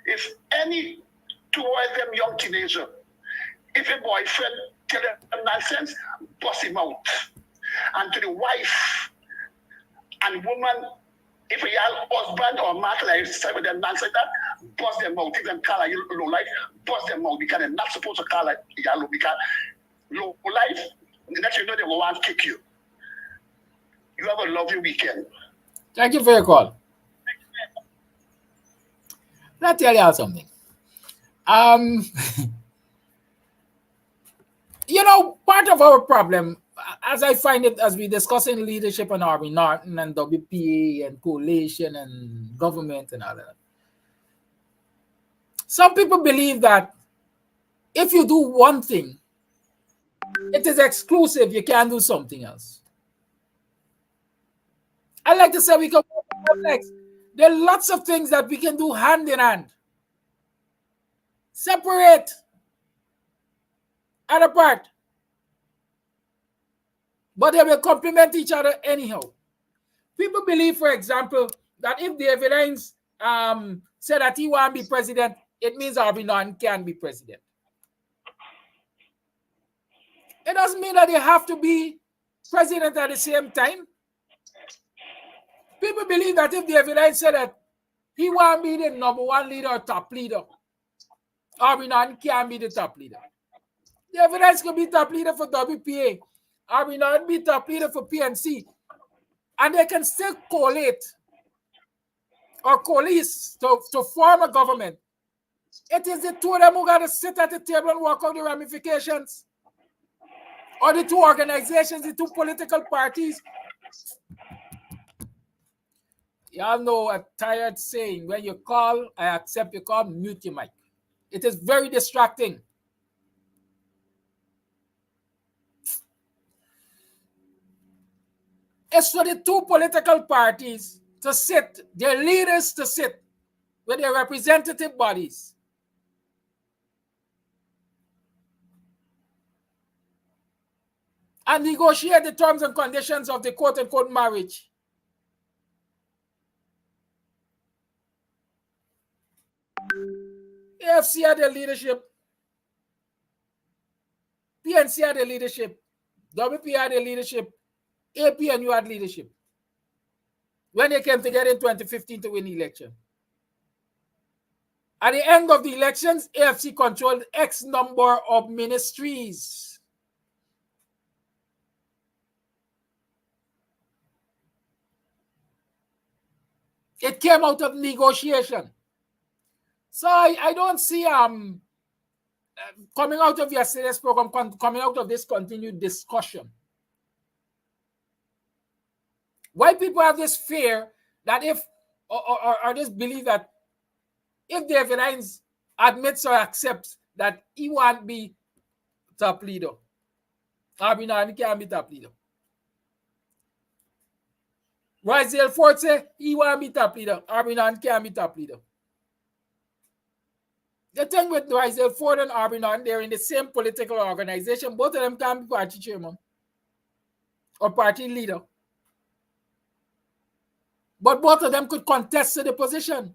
if any towards them young teenager, if a boyfriend tell them nonsense, bust him out. And to the wife and woman, if a young husband or man like say with them nonsense that, bust them out. Take them call like low life, bust them out because they're not supposed to call like yellow because low life, next you know they will want to kick you. You have a lovely weekend. Thank you for your call. Let me tell you something. You know, part of our problem, as I find it, as we discuss in leadership and Army Norton and WPA and coalition and government and all that, some people believe that if you do one thing, it is exclusive, you can't do something else. I like to say we can work complex. There are lots of things that we can do hand in hand. Separate and apart. But they will complement each other anyhow. People believe, for example, that if the evidence said that he won't be president, it means Harvey Norton can be president. It doesn't mean that they have to be president at the same time. People believe that if the evidence said that he won't be the number one leader or top leader, Harvey Norton can be the top leader. The evidence could be top leader for WPA. Harvey Norton be top leader for PNC. And they can still collate or coalesce to form a government. It is the two of them who got to sit at the table and work out the ramifications. Or the two organizations, the two political parties. Y'all know a tired saying, when you call, I accept your call, mute your mic. It is very distracting. It's for the two political parties to sit, their leaders to sit with their representative bodies. And negotiate the terms and conditions of the quote-unquote marriage. AFC had the leadership. PNC had the leadership. WP had the leadership. APNU had leadership. When they came together in 2015 to win the election. At the end of the elections, AFC controlled X number of ministries. It came out of negotiation. So I don't see coming out of yesterday's program, coming out of this continued discussion. Why people have this fear that if, or this belief that if the evidence admits or accepts that he won't be top leader, Harvey Norton can't be top leader. Royce Ford say he won't be top leader, Harvey Norton can't be top leader. The thing with Royce Ford and Harvey Norton, they're in the same political organization. Both of them can't be party chairman or party leader. But both of them could contest to the position.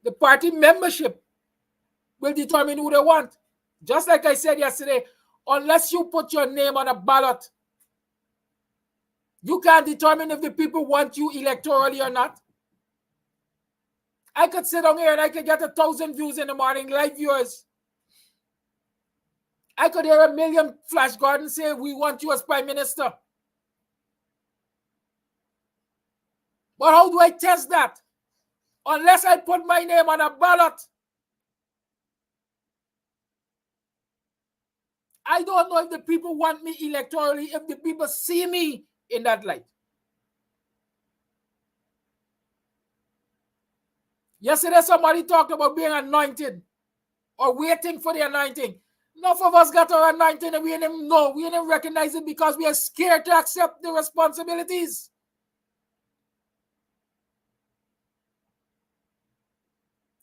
The party membership will determine who they want. Just like I said yesterday, unless you put your name on a ballot, you can't determine if the people want you electorally or not. I could sit on here and I could get 1,000 views in the morning, live viewers. I could hear 1 million flash gardens say, we want you as prime minister. But how do I test that? Unless I put my name on a ballot. I don't know if the people want me electorally, if the people see me in that light. Yesterday, somebody talked about being anointed or waiting for the anointing. Enough of us got our anointing and we didn't know. We didn't recognize it because we are scared to accept the responsibilities.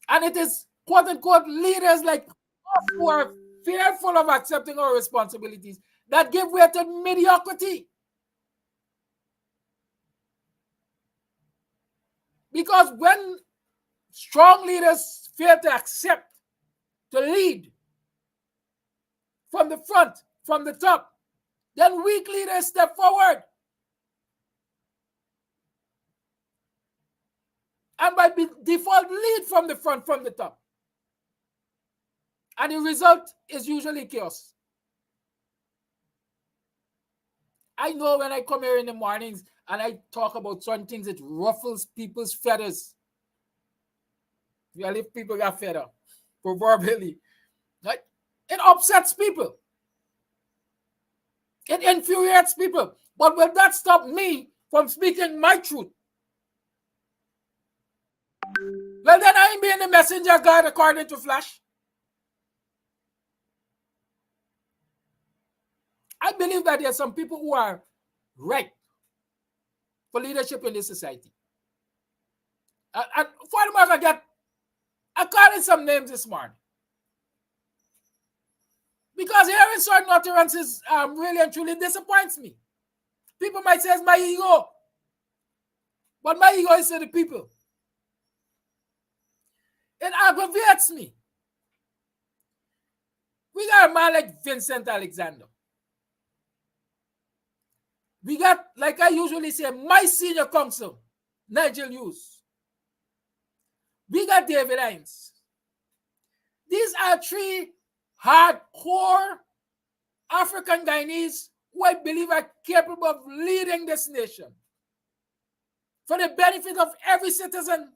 And it is quote-unquote leaders like us who are fearful of accepting our responsibilities that give way to mediocrity. Because when strong leaders fail to accept, to lead from the front, from the top, then weak leaders step forward. And by default, lead from the front, from the top. And the result is usually chaos. I know when I come here in the mornings and I talk about certain things, it ruffles people's feathers. Well, if people got feather, proverbially, right? It upsets people. It infuriates people. But will that stop me from speaking my truth? Well, then I ain't being the messenger of God according to flesh. I believe that there are some people who are right for leadership in this society. And for the matter, I called some names this morning. Because hearing certain utterances really and truly disappoints me. People might say it's my ego. But my ego is to the people. It aggravates me. We got a man like Vincent Alexander. We got, like I usually say, my senior counsel, Nigel Hughes. We got David Hines. These are three hardcore African Guyanese who I believe are capable of leading this nation for the benefit of every citizen.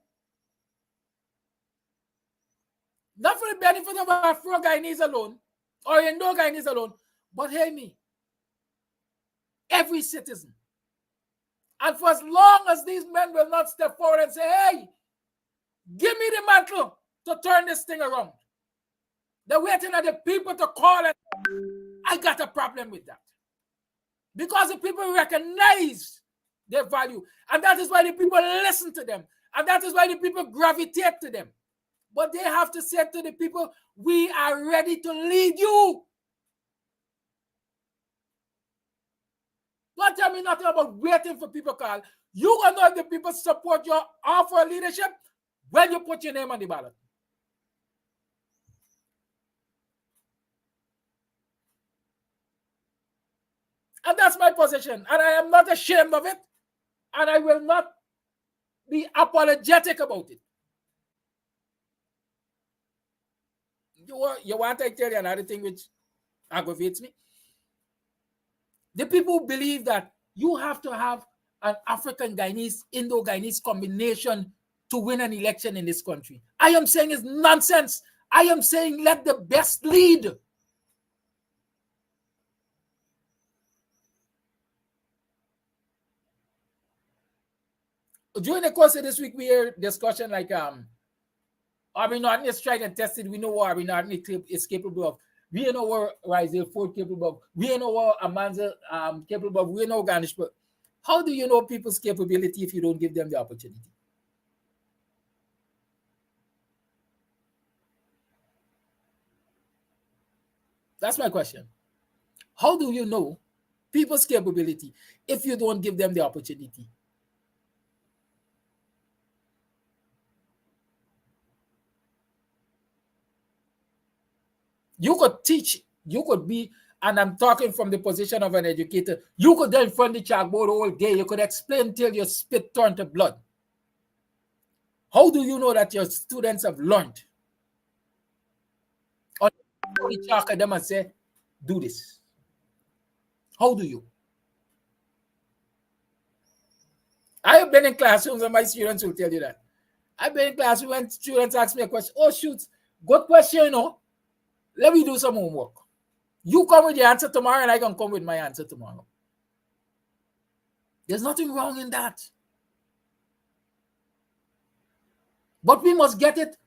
Not for the benefit of Afro-Guyanese alone, or Indo-Guyanese alone, but hear me, every citizen. And for as long as these men will not step forward and say, hey, give me the mantle to turn this thing around, they're waiting for the people to call it. I got a problem with that. Because the people recognize their value. And that is why the people listen to them. And that is why the people gravitate to them. But they have to say to the people, we are ready to lead you. Don't tell me nothing about waiting for people to call. You gonna know if the people support your offer of leadership when you put your name on the ballot. And that's my position. And I am not ashamed of it. And I will not be apologetic about it. You want to tell you another thing which aggravates me? The people believe that you have to have an African Guyanese, Indo-Guyanese combination to win an election in this country. I am saying it's nonsense. I am saying let the best lead. During the course of this week, we hear discussion like Army Norton is trying to test it. We know what Army Norton is capable of. We know what Rizal Ford capable of. We know what Amanza capable of. We know Garnish. But how do you know people's capability if you don't give them the opportunity? That's my question. How do you know people's capability if you don't give them the opportunity? You could teach, you could be, and I'm talking from the position of an educator, you could then front the chalkboard all day, you could explain till your spit turned to blood. How do you know that your students have learned? Or you chalk at them and say, do this. How do you? I have been in classrooms and my students will tell you that. I've been in classrooms when students ask me a question, oh shoot, good question, you know. Let me do some homework. You come with your answer tomorrow and I can come with my answer tomorrow. There's nothing wrong in that. But we must get it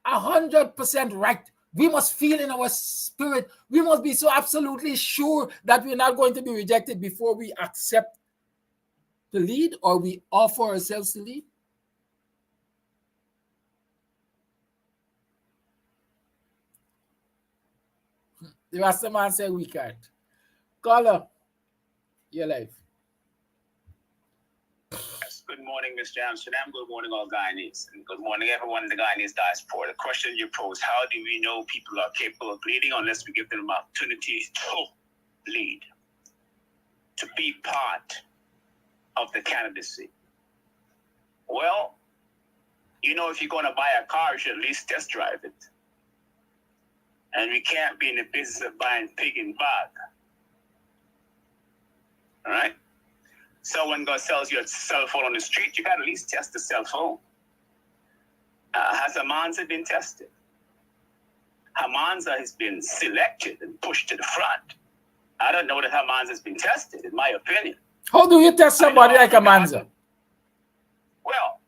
100% right. We must feel in our spirit. We must be so absolutely sure that we're not going to be rejected before we accept to lead or we offer ourselves to lead. The Rasta man said we can't. Caller, your life. Yes, good morning, Mr. Amsterdam. Good morning, all Guyanese. And good morning, everyone in the Guyanese diaspora. The question you pose, how do we know people are capable of leading unless we give them an opportunity to lead, to be part of the candidacy? Well, you know, if you're going to buy a car, you should at least test drive it. And we can't be in the business of buying pig in bag. All right? Someone sells you a cell phone on the street, you got to at least test the cell phone. Has Amanza been tested? Amanza has been selected and pushed to the front. I don't know that Amanza has been tested, in my opinion. How do you test somebody like Amanza? Well,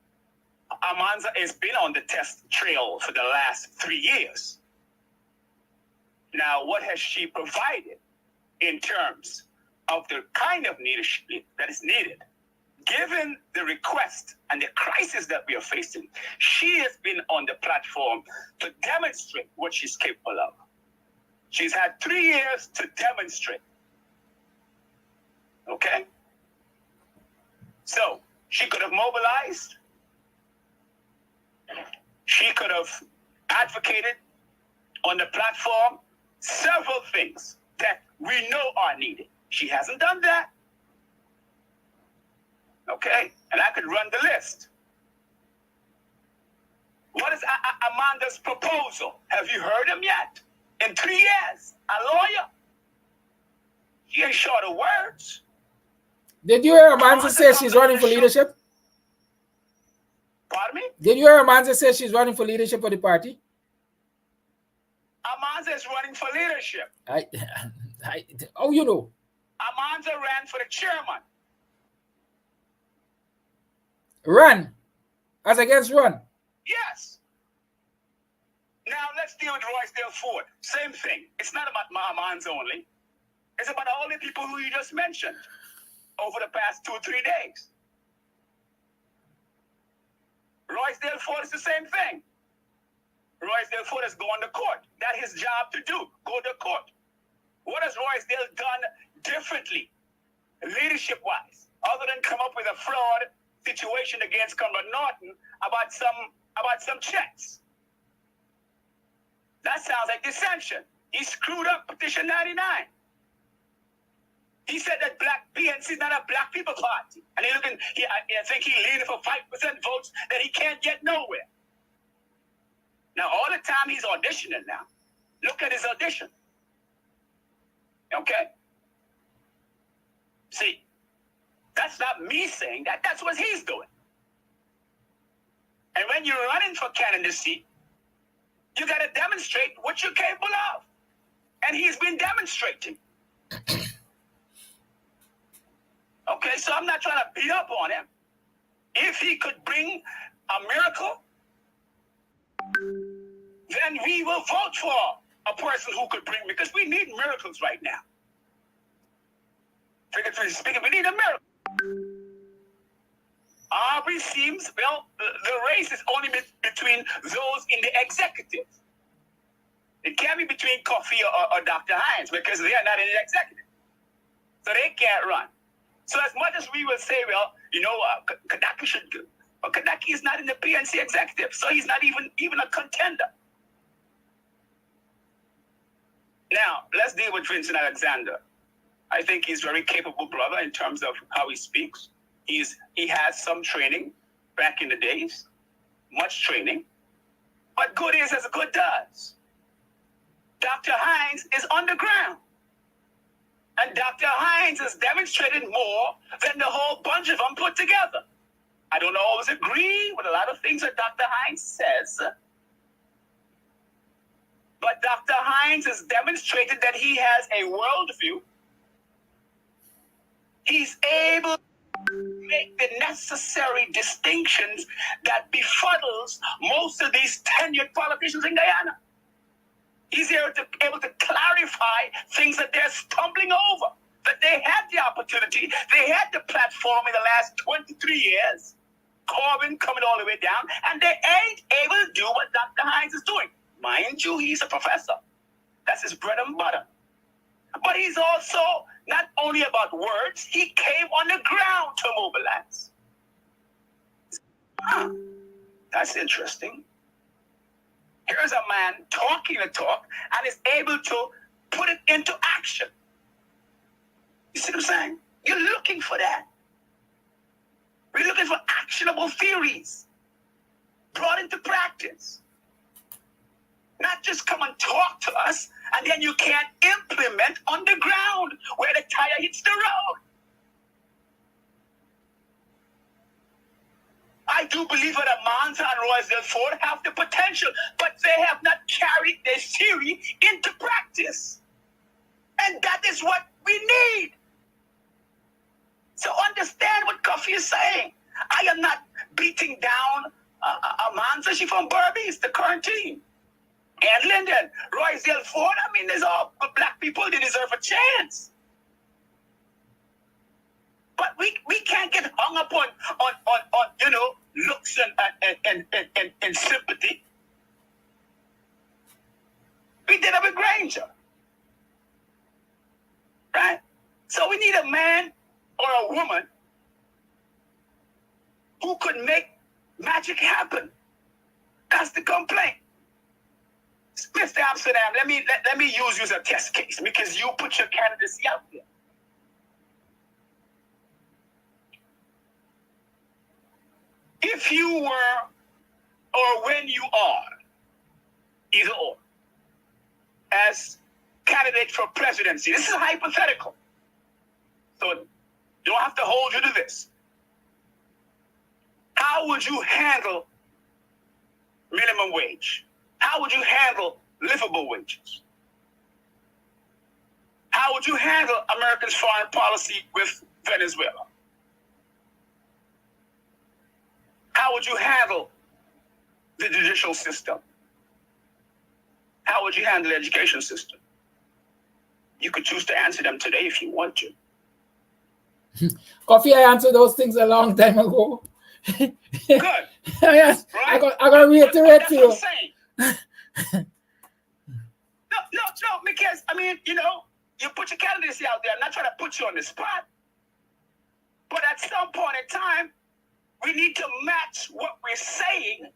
Amanza has been on the test trail for the last 3 years. Now, what has she provided in terms of the kind of leadership that is needed? Given the request and the crisis that we are facing, she has been on the platform to demonstrate what she's capable of. She's had 3 years to demonstrate. Okay? So, she could have mobilized. She could have advocated on the platform several things that we know are needed. She hasn't done that. Okay? And I could run the list. What is Amanda's proposal? Have you heard him yet? In 3 years, a lawyer? She ain't short of words. Did you hear Amanza say she's running for leadership? Pardon me? Did you hear Amanza say she's running for leadership of the party? Amanza is running for leadership. Oh, you know. Amanza ran for the chairman. Run? As against run? Yes. Now let's deal with Roysdale Ford. Same thing. It's not about Amanza only. It's about all the people who you just mentioned over the past 2 or 3 days. Roysdale Ford is the same thing. Roysdale Ford has gone to court. That's his job to do. Go to court. What has Roysdale done differently, leadership-wise, other than come up with a fraud situation against Comrade Norton about some checks? That sounds like dissension. He screwed up Petition 99. He said that Black PNC is not a Black people party. And I think he leaning for 5% votes that he can't get nowhere. Now, all the time he's auditioning now. Look at his audition. Okay? See, that's not me saying that. That's what he's doing. And when you're running for candidacy, you got to demonstrate what you're capable of. And he's been demonstrating. Okay, so I'm not trying to beat up on him. If he could bring a miracle, then we will vote for a person who could bring, because we need miracles right now. Figuratively speaking, we need a miracle. Aubrey seems, well, the race is only between those in the executive. It can't be between Kofi or Dr. Hines, because they are not in the executive. So they can't run. So as much as we will say, well, Kadaki should go, but Kadaki is not in the PNC executive, so he's not even a contender. Now, let's deal with Vincent Alexander. I think he's a very capable brother in terms of how he speaks. He has some training back in the days, much training, but good is as good does. Dr. Hines is underground. And Dr. Hines has demonstrated more than the whole bunch of them put together. I don't always agree with a lot of things that Dr. Hines says. But Dr. Hines has demonstrated that he has a worldview. He's able to make the necessary distinctions that befuddles most of these tenured politicians in Guyana. He's able to clarify things that they're stumbling over, that they had the opportunity, they had the platform in the last 23 years, Corbyn coming all the way down, and they ain't able to do what Dr. Hines is doing. Mind you, he's a professor. That's his bread and butter. But he's also not only about words, he came on the ground to mobilize. That's interesting. Here's a man talking the talk and is able to put it into action. You see what I'm saying? You're looking for that. We're looking for actionable theories brought into practice. Not just come and talk to us and then you can't implement on the ground where the tire hits the road. I do believe that Amanza and Roysdale Ford have the potential, but they have not carried their theory into practice. And that is what we need. So understand what Coffee is saying. I am not beating down a man, especially from Berbice, the current team. And Linden, Royce Ford, I mean, there's all black people, they deserve a chance. But we can't get hung up on you know, looks and sympathy. We did it with Granger. Right? So we need a man or a woman who could make magic happen. That's the complaint. Mr. Amsterdam, let me use you as a test case because you put your candidacy out there. If you were, or when you are, either or, as candidate for presidency, this is hypothetical. So don't have to hold you to this. How would you handle minimum wage? How would you handle livable wages? How would you handle America's foreign policy with Venezuela? How would you handle the judicial system? How would you handle the education system? You could choose to answer them today if you want to. Coffee, I answered those things a long time ago. Good. Yes, right? I'm going to reiterate to you. No, because, I mean, you know, you put your candidacy out there. I'm not trying to put you on the spot. But at some point in time, we need to match what we're saying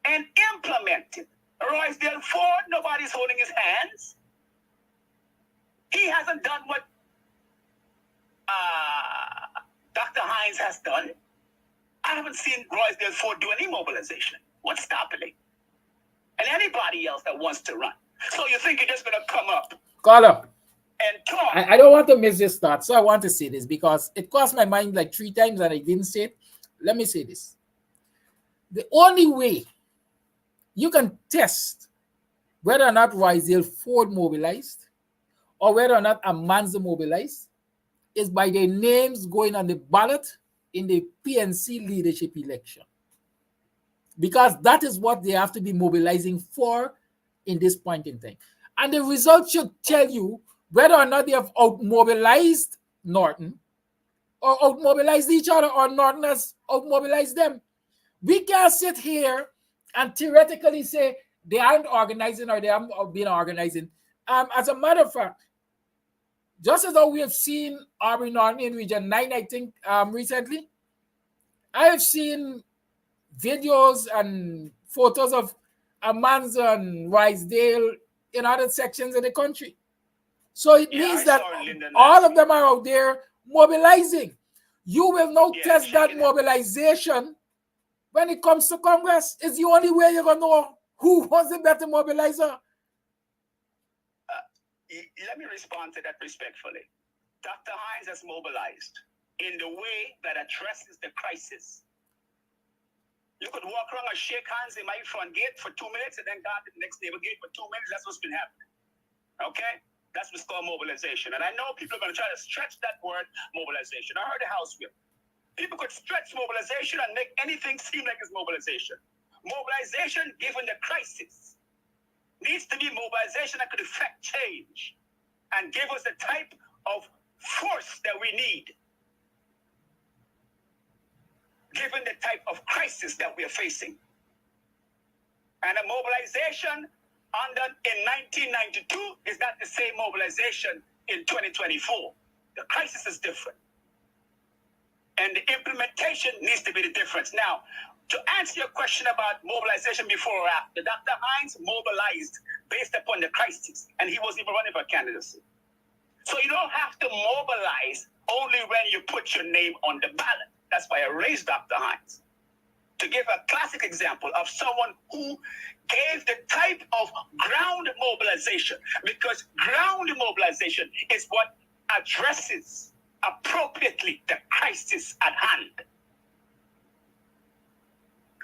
and implement it. Royce Ford, nobody's holding his hands. He hasn't done what Dr. Hines has done. I haven't seen Royce Ford do any mobilization. What's stopping him? And anybody else that wants to run. So you think you're just going to come up Caller, and talk? I don't want to miss this thought, so I want to say this because it crossed my mind like 3 times and I didn't say it. Let me say this. The only way you can test whether or not Royce Ford mobilized or whether or not Amanza mobilized is by their names going on the ballot in the PNC leadership election. Because that is what they have to be mobilizing for in this point in time. And the results should tell you whether or not they have out-mobilized Norton or out-mobilized each other or Norton has out-mobilized them. We can't sit here and theoretically say they aren't organizing or they haven't been organizing. As a matter of fact, just as though we have seen Aubrey Norton in Region 9, I think, recently, I have seen videos and photos of Amanza and Risedale in other sections of the country. So it means that all of them are out there mobilizing. You will now test that mobilization when it comes to Congress. It's the only way you're going to know who was the better mobilizer. Let me respond to that respectfully. Dr. Hines has mobilized in the way that addresses the crisis. You could walk around and shake hands in my front gate for 2 minutes and then go to the next neighbor gate for 2 minutes. That's what's been happening. Okay? That's what's called mobilization. And I know people are going to try to stretch that word mobilization. I heard the House whip. People could stretch mobilization and make anything seem like it's mobilization. Mobilization, given the crisis, needs to be mobilization that could effect change and give us the type of force that we need, given the type of crisis that we are facing. And a mobilization in 1992 is not the same mobilization in 2024. The crisis is different. And the implementation needs to be the difference. Now, to answer your question about mobilization before or after, Dr. Hines mobilized based upon the crisis, and he wasn't even running for candidacy. So you don't have to mobilize only when you put your name on the ballot. That's why I raised Dr. Hines. To give a classic example of someone who gave the type of ground mobilization, because ground mobilization is what addresses appropriately the crisis at hand.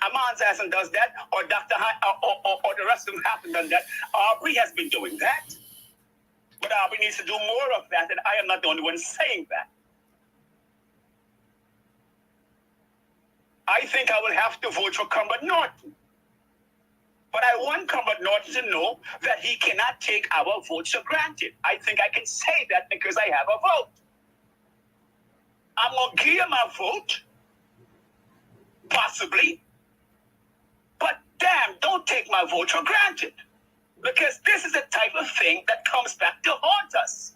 Amanza hasn't done that, or Dr. Hines, or the rest of them haven't done that. Aubrey has been doing that. But we need to do more of that, and I am not the only one saying that. I think I will have to vote for Comrade Norton. But I want Comrade Norton to know that he cannot take our votes for granted. I think I can say that because I have a vote. I'm going to give him a vote, possibly. But damn, don't take my vote for granted. Because this is the type of thing that comes back to haunt us.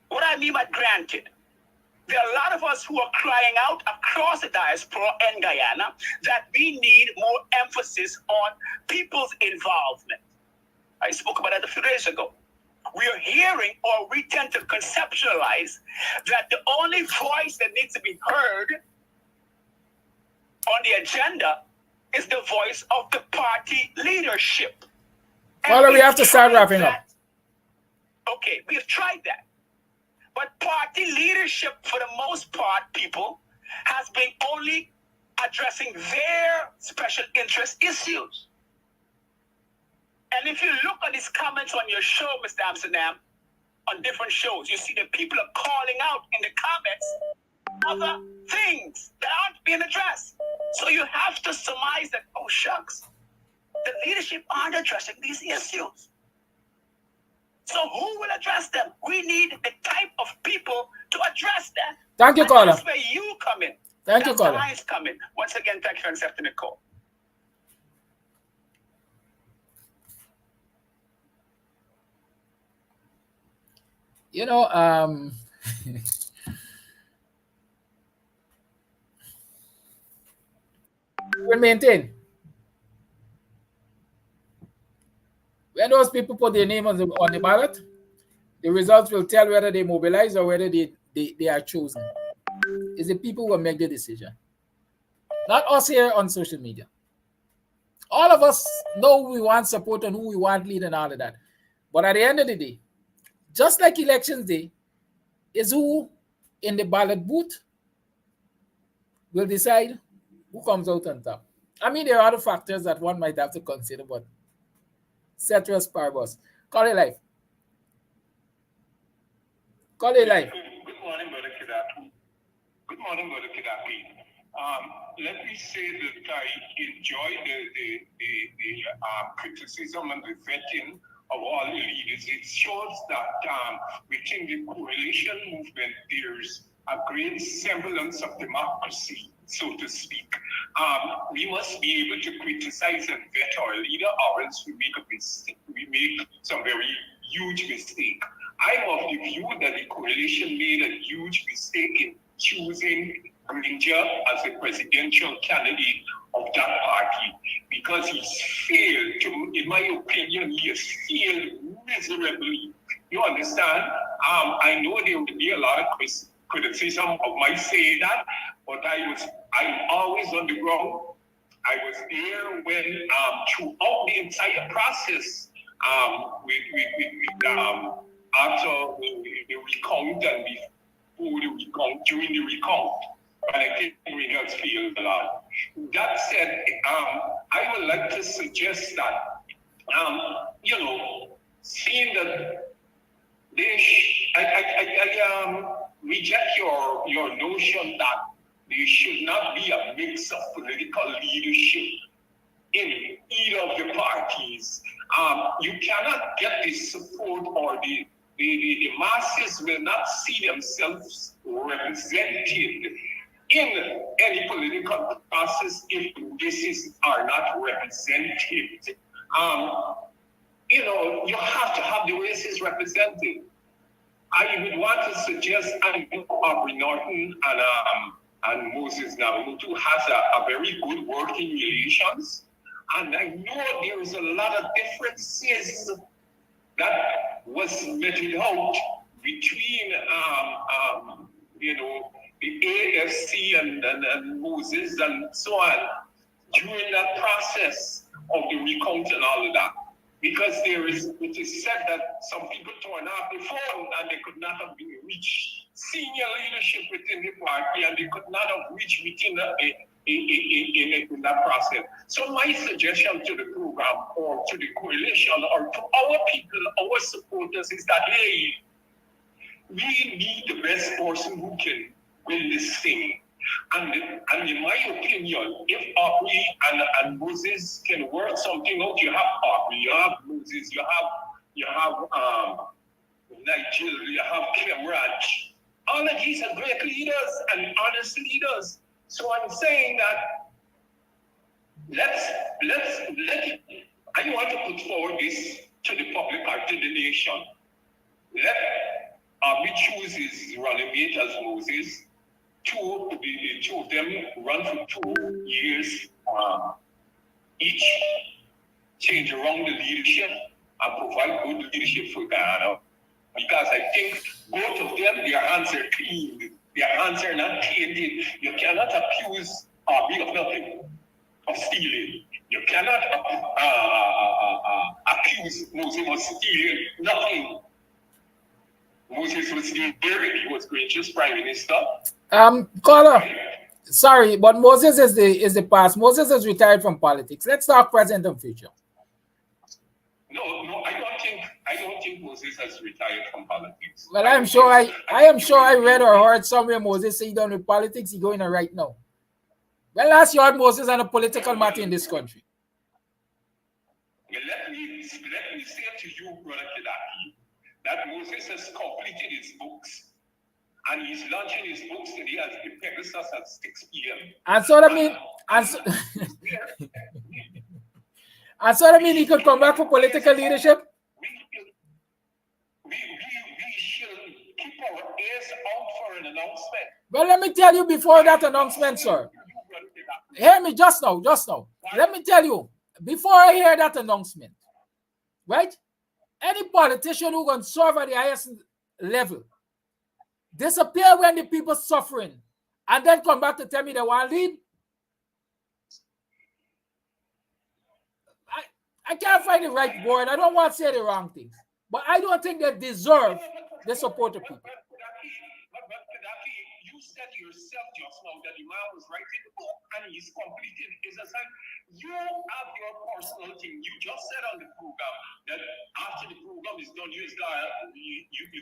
What I mean by granted, there are a lot of us who are crying out across the diaspora and Guyana that we need more emphasis on people's involvement. I spoke about that a few days ago. We are hearing, or we tend to conceptualize, that the only voice that needs to be heard on the agenda is the voice of the party leadership. Well, we have to start wrapping up. Okay, we've tried that. But party leadership, for the most part, people, has been only addressing their special interest issues. And if you look at these comments on your show, Mr. Amsterdam, on different shows, you see that people are calling out in the comments other things that aren't being addressed. So you have to surmise that, oh shucks, the leadership aren't addressing these issues. So who will address them? We need the type of people to address them. Thank you, caller. That's where you come in. Thank you, caller. That's come in. Once again, thank you for accepting the call. You know, we'll maintain. When those people put their name on the ballot, the results will tell whether they mobilize or whether they are chosen. It's the people who will make the decision. Not us here on social media. All of us know who we want support and who we want lead and all of that. But at the end of the day, just like elections day, is who in the ballot booth will decide who comes out on top. I mean, there are other factors that one might have to consider, but ceteris paribus. Call it life. Call it life. Good morning, Brother Kidaki. Good morning, Brother Kidaki. Let me say that I enjoy the criticism and the vetting of all the leaders. It shows that within the coalition movement, there's a great semblance of democracy, so to speak. We must be able to criticize and vet our leader, or else we make a mistake. We make some very huge mistake. I'm of the view that the coalition made a huge mistake in choosing Ranger as the presidential candidate of that party, because he's failed to, in my opinion, he has failed miserably. You understand? I know there will be a lot of criticism of my saying that, but I'm always on the ground. I was there when throughout the entire process, after the recount and before the recount, during the recount, and I think we have failed a lot. That said, I would like to suggest that, seeing that I reject your notion that there should not be a mix of political leadership in either of the parties. You cannot get the support, or the masses will not see themselves represented in any political process if this are not represented. You have to have the races represented. I would want to suggest, I know Aubrey Norton and Moses Nabutu has a very good working relations. And I know there is a lot of differences that was meted out between, the AFC and Moses and so on during that process of the recount and all of that. Because it is said that some people turned off the phone and they could not have been reached senior leadership within the party, and they could not have reached within a in that process. So my suggestion to the program or to the coalition or to our people, our supporters is that, hey, we need the best person who can win this thing. And in my opinion, if Aubrey and Moses can work something out, you have Aubrey, you have Moses, you have Nigel, you have Clemraj. All of these are great leaders and honest leaders. So I'm saying that I want to put forward this to the public or to the nation. Let Aubrey choose his running mate as Moses. The two of them run for 2 years each, change around the leadership and provide good leadership for Guyana. Because I think both of them, their hands are clean. Their hands are not tainted. You cannot accuse Aubrey of nothing, of stealing. You cannot accuse Moses of stealing nothing. Moses was there, he was Guyana's prime minister. Caller, sorry, but Moses is the past. Moses is retired from politics. Let's talk present and future. No, I don't think Moses has retired from politics. Well, I am sure I read or heard somewhere Moses say he done with politics, he going right now. Well, last year Moses on a political matter in this country. Well, let me say to you, Brother Kidaki, that Moses has completed his books. And he's launching his books today as the Pegasus at 6 p.m. And so that mean, he could come back for political leadership? We should keep our ears out for an announcement. Well, let me tell you before that announcement, sir. Hear me just now. Let me tell you, before I hear that announcement, right? Any politician who can serve at the highest level disappear when the people suffering and then come back to tell me they want to lead. I can't find the right word. I don't want to say the wrong things. But I don't think they deserve the support of people. But you said yourself just now that the man was writing the book and he's completed his assignment. You have your personal thing. You just said on the program that after the program is done, you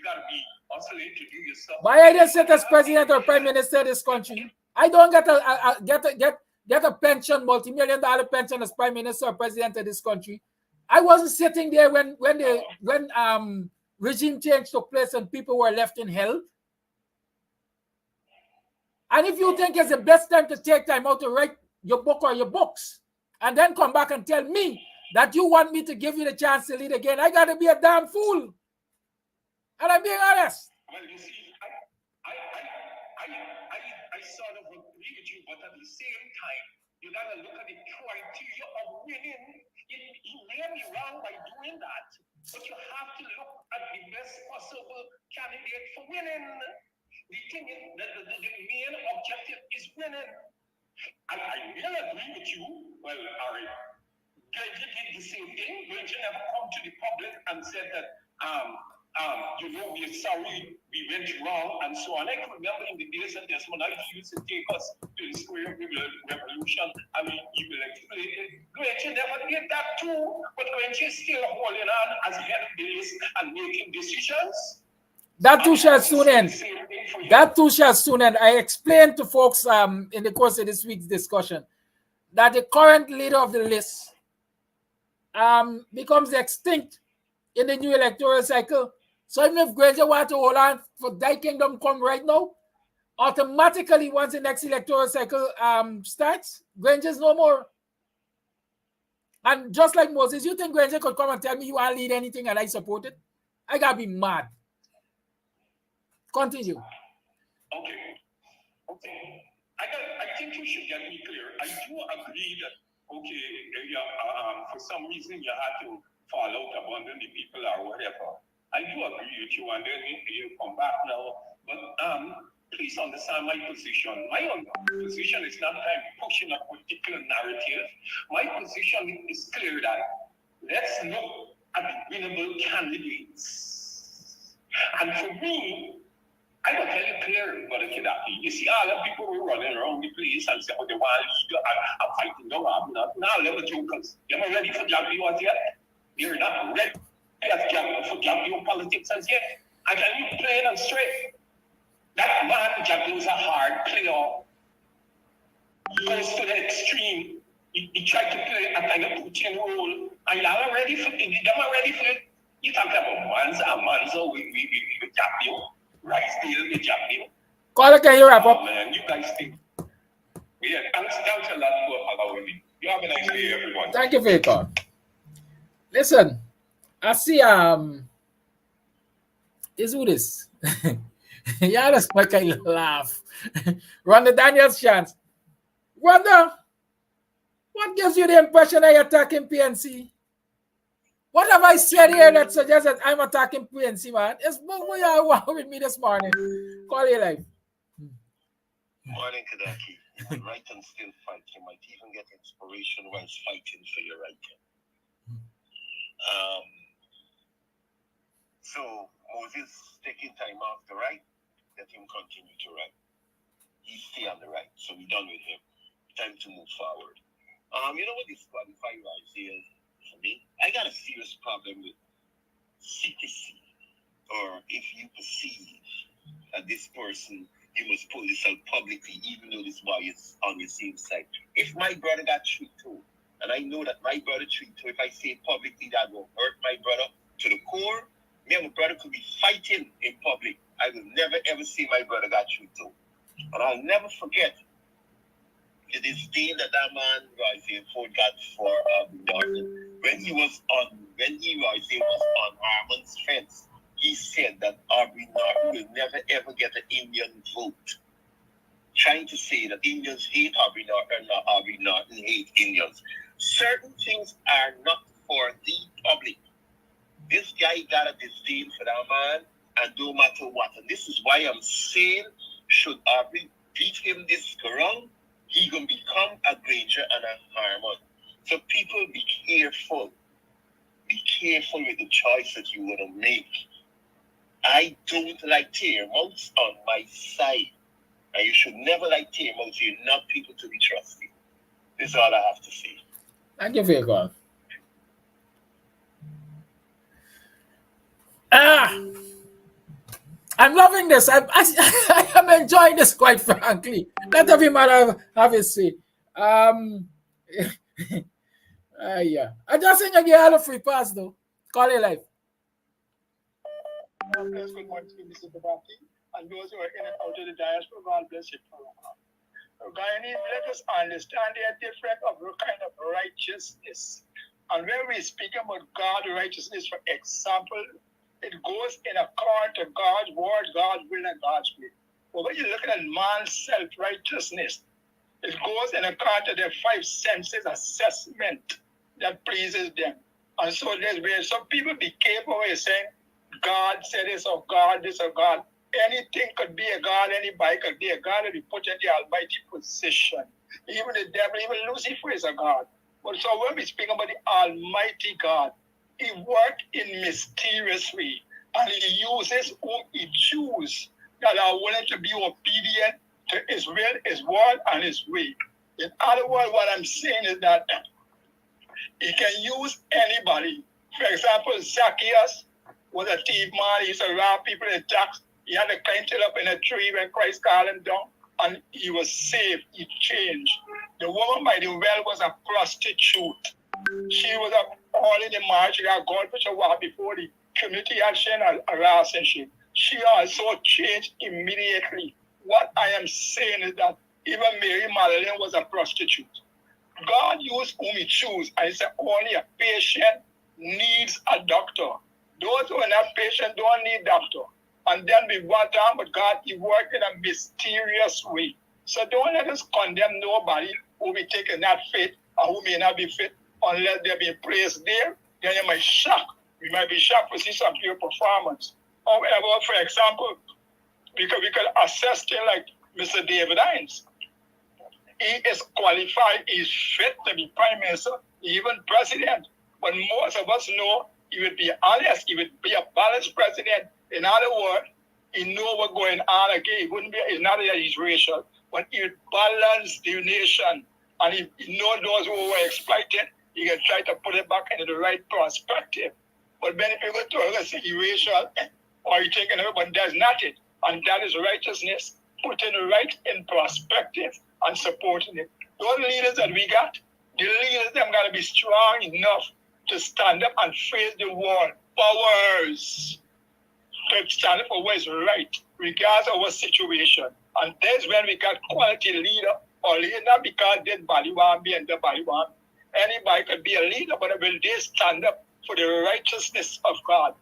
got to be hustling to do your stuff. But I didn't sit as president or prime minister of this country. I don't get a pension, multi-million-dollar pension as prime minister or president of this country. I wasn't sitting there when regime change took place and people were left in hell. And if you think it's the best time to take time out to write your book or your books, and then come back and tell me that you want me to give you the chance to lead again, I got to be a damn fool. And I'm being honest. Well, you see, I sort of agree with you, but at the same time, you got to look at the criteria of winning. He may be wrong by doing that, but you have to look at the best possible candidate for winning. The thing is that the main objective is winning. And I really agree with you. Well, all right. Guyana did the same thing. Guyana never come to the public and said that, we're sorry, we went wrong, and so on. I can remember in the days that Desmond he used to take us to the square revolution, and he will explain it. Guyana never did that too, but Guyana is still holding on as head of the list and making decisions. That too shall soon end. That too shall soon end. I explained to folks in the course of this week's discussion that the current leader of the list becomes extinct in the new electoral cycle. So even if Granger wants to hold on for Thy Kingdom come right now, automatically once the next electoral cycle starts, Granger's no more. And just like Moses, you think Granger could come and tell me you want to lead anything and I support it? I gotta be mad. Continue. Okay. I think you should get me clear. I do agree that for some reason you had to fall out, abandon the people or whatever. I do agree with you, and then you come back now. But please understand my position. My own position is not that I'm pushing a particular narrative. My position is clear that let's look at the winnable candidates. And for me, I will tell you clearly, Brother Kidaki. You see, all the people who are running around the place and say, oh, they want to I'm fighting the army. Now, let me jokers. You're not ready for Japanese yet. You're not ready for Japanese politics as yet. I tell you plain and straight. That man, Japanese, is a hard player. He goes to the extreme. He tried to play a kind of Putin role. And y'all are ready for it. Them are ready for it. You talk about Manzo, we Japanese. Right, still the Japanese. Caller, can you wrap up? Man, you guys think. Yeah, thanks a lot for allowing me. You have a nice day, everyone. Thank you for your call. Listen, I see is who this? Yeah, that's my kind of laugh. Rhonda Daniels chance. Rhonda, what gives you the impression I attacking PNC? What have I said here that suggests that I'm attacking PNC, man? It's what you want with me this morning. Call your life. Morning, Kadaki. You could write and still fight. You might even get inspiration whilst fighting for your writing. So Moses taking time off to write, let him continue to write. He stay on the right, so we're done with him. Time to move forward. You know what disqualify rights is for me? I got a serious problem with secrecy, or if you perceive that this person, you must pull this out publicly, even though this boy is on your same side. If my brother got treated too, and I know that my brother treated too, if I say it publicly, that will hurt my brother to the core. Me and my brother could be fighting in public. I will never ever say my brother got treated too. And I'll never forget the disdain that man Ford got for Norton. When he was on Harmon's fence, he said that Aubrey Norton will never ever get an Indian vote. Trying to say that Indians hate Aubrey Norton or Aubrey Norton hate Indians. Certain things are not for the public. This guy got a disdain for that man, and no matter what. And this is why I'm saying, should Aubrey beat him this round, he gonna become a Granger and a Harmon. So people, be careful. Be careful with the choice that you want to make. I don't like tear-mouths on my side. And you should never like tear-mouths. You're not people to be trusted. This is all I have to say. Thank you for your call. I'm loving this. I am enjoying this, quite frankly. Let every man have his say. Yeah. I just think I get a free pass, though. Call it life. Good morning to Mr. Babaki and those who are in and out of the diaspora. God bless you. Guyanese, let us understand they are different of the kind of righteousness. And when we speak about God's righteousness, for example, it goes in according to God's word, God's will, and God's way. But when you're looking at man's self-righteousness, it goes in according to the five senses assessment that pleases them. And so there's where some people be capable of saying, God said this or God, this or God. Anything could be a God, anybody could be a God if you put in the almighty position. Even the devil, even Lucifer is a God. But so when we speak about the almighty God, he works in mysterious way, and he uses whom he chooses that are willing to be obedient to his will, his word, and his way. In other words, what I'm saying is that he can use anybody. For example, Zacchaeus was a thief man. He used to rob people in tax. He had to climb up in a tree when Christ called him down, and he was saved. He changed. The woman by the well was a prostitute. She was all in the marriage. She got God for a while before the community had seen a relationship. She also changed immediately. What I am saying is that even Mary Magdalene was a prostitute. God used whom he chose. I said only a patient needs a doctor. Those who are not patient don't need doctor. And then we went on, but God, he worked in a mysterious way. So don't let us condemn nobody who we take is not fit or who may not be fit unless they're being placed there. Then you might shock. We might be shocked to see some pure performance. However, for example, we could assess things like Mr. David Hines. He is qualified, he's fit to be prime minister, even president. But most of us know he would be honest, he would be a balanced president. In other words, He know what's going on again. It wouldn't be, it's not that he's racial, but he balance the nation. And he know those who were exploited, he can try to put it back into the right perspective. But many people try to say he's racial, or he thinking everybody does not it. And that is righteousness, putting it right in perspective and supporting it. Those leaders that we got, the leaders them gotta be strong enough to stand up and face the world powers. To stand up for what is right, regardless of what situation. And that's when we got quality leader or leader, not because this body want be and the body want. Anybody could be a leader, but will they stand up for the righteousness of God?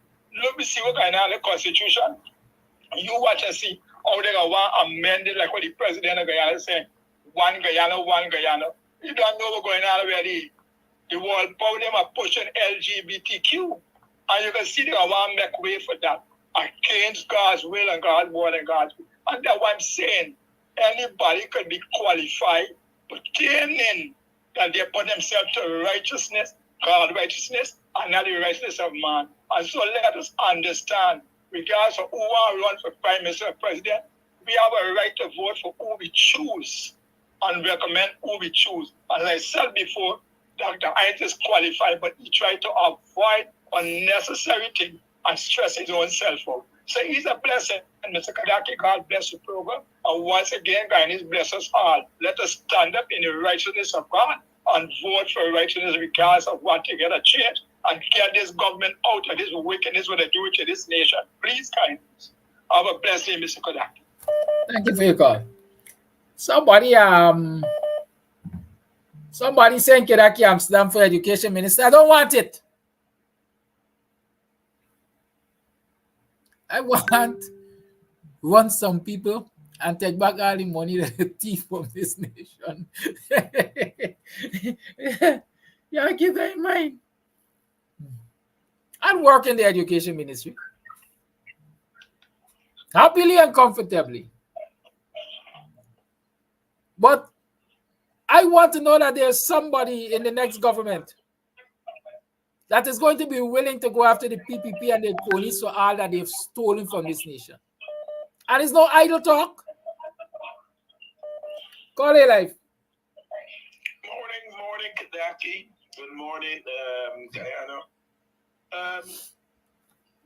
Let me see what kind of the Constitution. You watch and see how they want to amend it, like what the president of Guyana is saying. One Guyana, one Guyana. You don't know what's going on already. The world power them are pushing LGBTQ. And you can see they want to make way for that. Against God's will and God's word and God's will. And that's what I'm saying. Anybody could be qualified, pertaining that they put themselves to righteousness, God's righteousness, and not the righteousness of man. And so let us understand, regardless of who are run for prime minister or president, we have a right to vote for who we choose and recommend who we choose. And like I said before, Dr. Hines is qualified, but he tried to avoid unnecessary things and stress his own self out. So he's a blessing. And Mr. Kadaki, God bless the program. And once again, Guyanese bless us all. Let us stand up in the righteousness of God and vote for righteousness regardless of what to get a change and get this government out of this wickedness what they do to this nation. Please, kindness. Have a blessed day, Mr. Kadaki. Thank you for your call. Somebody saying Karaoke Amsterdam for education minister. I don't want it. I want some people and take back all the money that they thief from this nation. Yeah, keep that in mind. And work in the education ministry. Happily and comfortably. But I want to know that there's somebody in the next government that is going to be willing to go after the PPP and the police for all that they've stolen from this nation. And it's no idle talk. Call it life. Morning, Kadaki. Good morning, Guyana.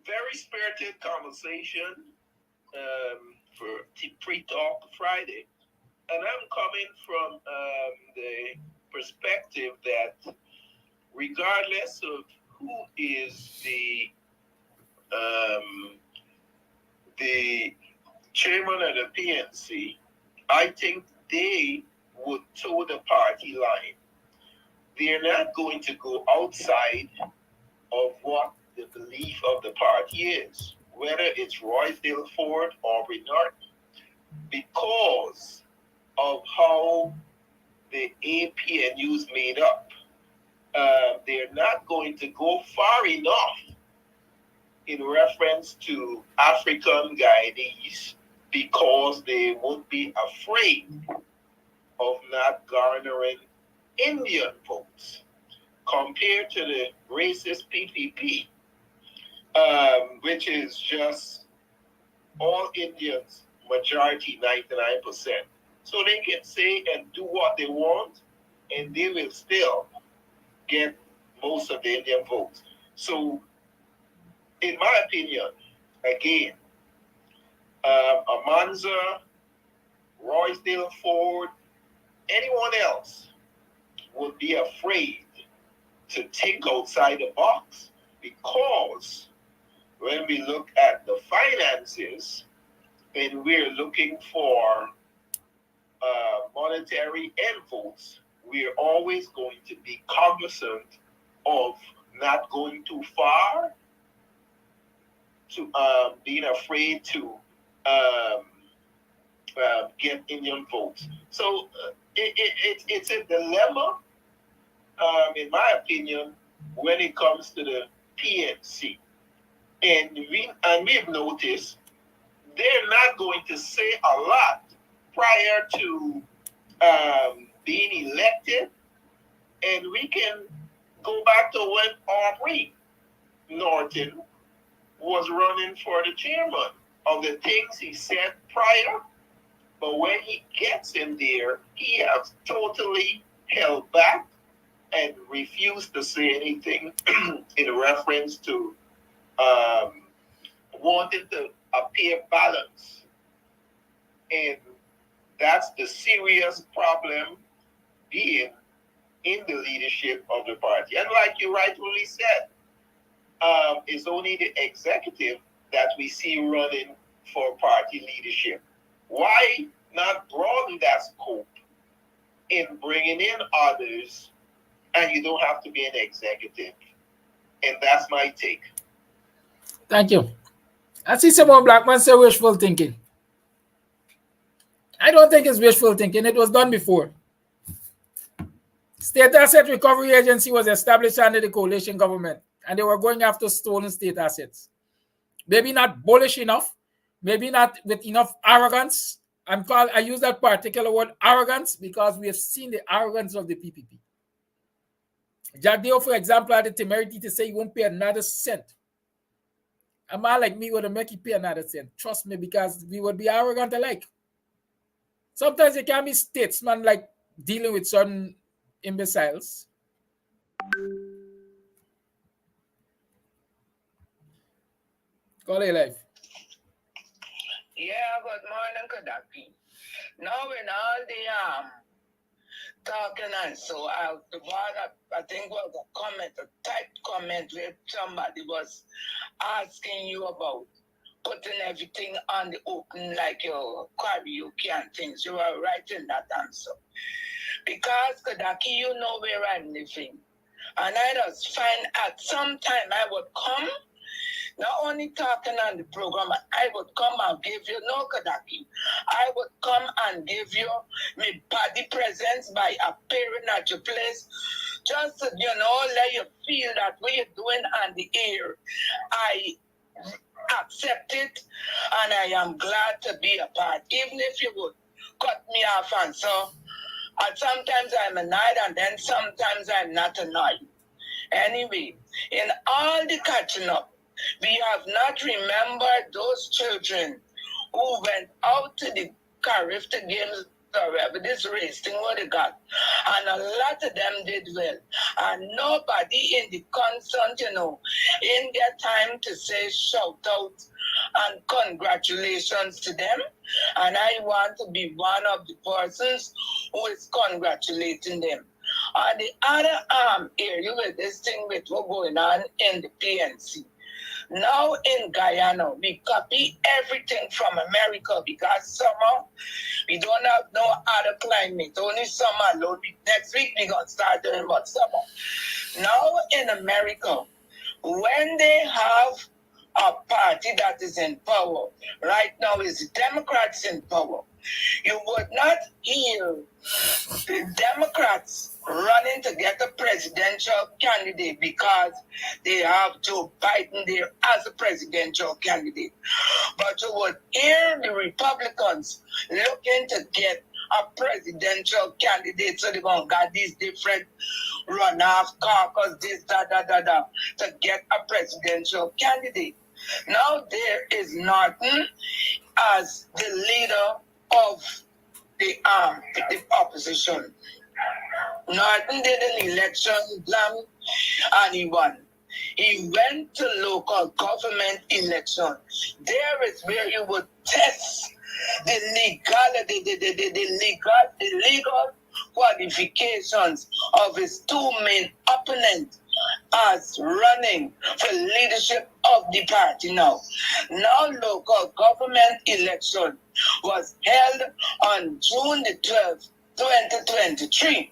Very spirited conversation for FREETALK Friday. And I'm coming from the perspective that regardless of who is the chairman of the PNC, I think they would toe the party line. They're not going to go outside of what the belief of the party is, whether it's Roysdale Ford or Norton, because of how the APNU is made up. They're not going to go far enough in reference to African Guyanese because they would be afraid of not garnering Indian votes compared to the racist PPP, which is just all Indians, majority 99%. So they can say and do what they want, and they will still get most of the Indian votes. So, in my opinion, again, Amanza, Roysdale Ford, anyone else would be afraid to think outside the box, because when we look at the finances and we're looking for monetary end votes, we're always going to be cognizant of not going too far, to being afraid to get Indian votes. So it's a dilemma, in my opinion, when it comes to the PNC. And we've noticed they're not going to say a lot prior to being elected. And we can go back to when Aubrey Norton was running for the chairman of the things he said prior, but when he gets in there, he has totally held back and refused to say anything in reference to wanting to appear balanced. And that's the serious problem being in the leadership of the party. And like you rightfully said, it's only the executive that we see running for party leadership. Why not broaden that scope in bringing in others, and you don't have to be an executive? And that's my take. Thank you. I see some more black men say wishful thinking. I don't think it's wishful thinking. It was done before. State Asset Recovery Agency was established under the coalition government, and they were going after stolen state assets. Maybe not bullish enough, maybe not with enough arrogance. I use that particular word, arrogance, because we have seen the arrogance of the PPP. Jack Deo, for example, had the temerity to say he won't pay another cent. A man like me would make you pay another cent. Trust me, because we would be arrogant alike. Sometimes it can be statesman like dealing with certain imbeciles. Call it life. Yeah, good morning, Kadaki. Now in all the talking and so I think was a comment, a typed comment where somebody was asking you about putting everything on the open like your karaoke and things. You were writing that answer. Because Kadaki, you know where I'm living. And I just find at some time I would come, not only talking on the program, I would come and give you, no Kadaki, I would come and give you my body presence by appearing at your place, just to, let you feel that what you're doing on the air. I accept it, and I am glad to be a part, even if you would cut me off. And so, sometimes I'm annoyed, and then sometimes I'm not annoyed. Anyway, in all the catching up, we have not remembered those children who went out to the Karaoke games or whatever, this race thing what they got. And a lot of them did well. And nobody in the concert, in their time to say shout out and congratulations to them. And I want to be one of the persons who is congratulating them. On the other area with this thing with what's going on in the PNC. Now in Guyana, we copy everything from America because summer, we don't have no other climate, only summer alone. Next week, we're going to start doing about summer. Now in America, when they have a party that is in power, right now is the Democrats in power, you would not hear the Democrats running to get a presidential candidate because they have Joe Biden there as a presidential candidate. But you would hear the Republicans looking to get a presidential candidate, so they're going to get these different runoff caucus, this, to get a presidential candidate. Now there is Norton as the leader of the opposition. Norton did an election and he won. He went to local government election. There is where you would test the legal qualifications of his two main opponents as running for leadership of the party now. Now local government election was held on June the 12th, 2023.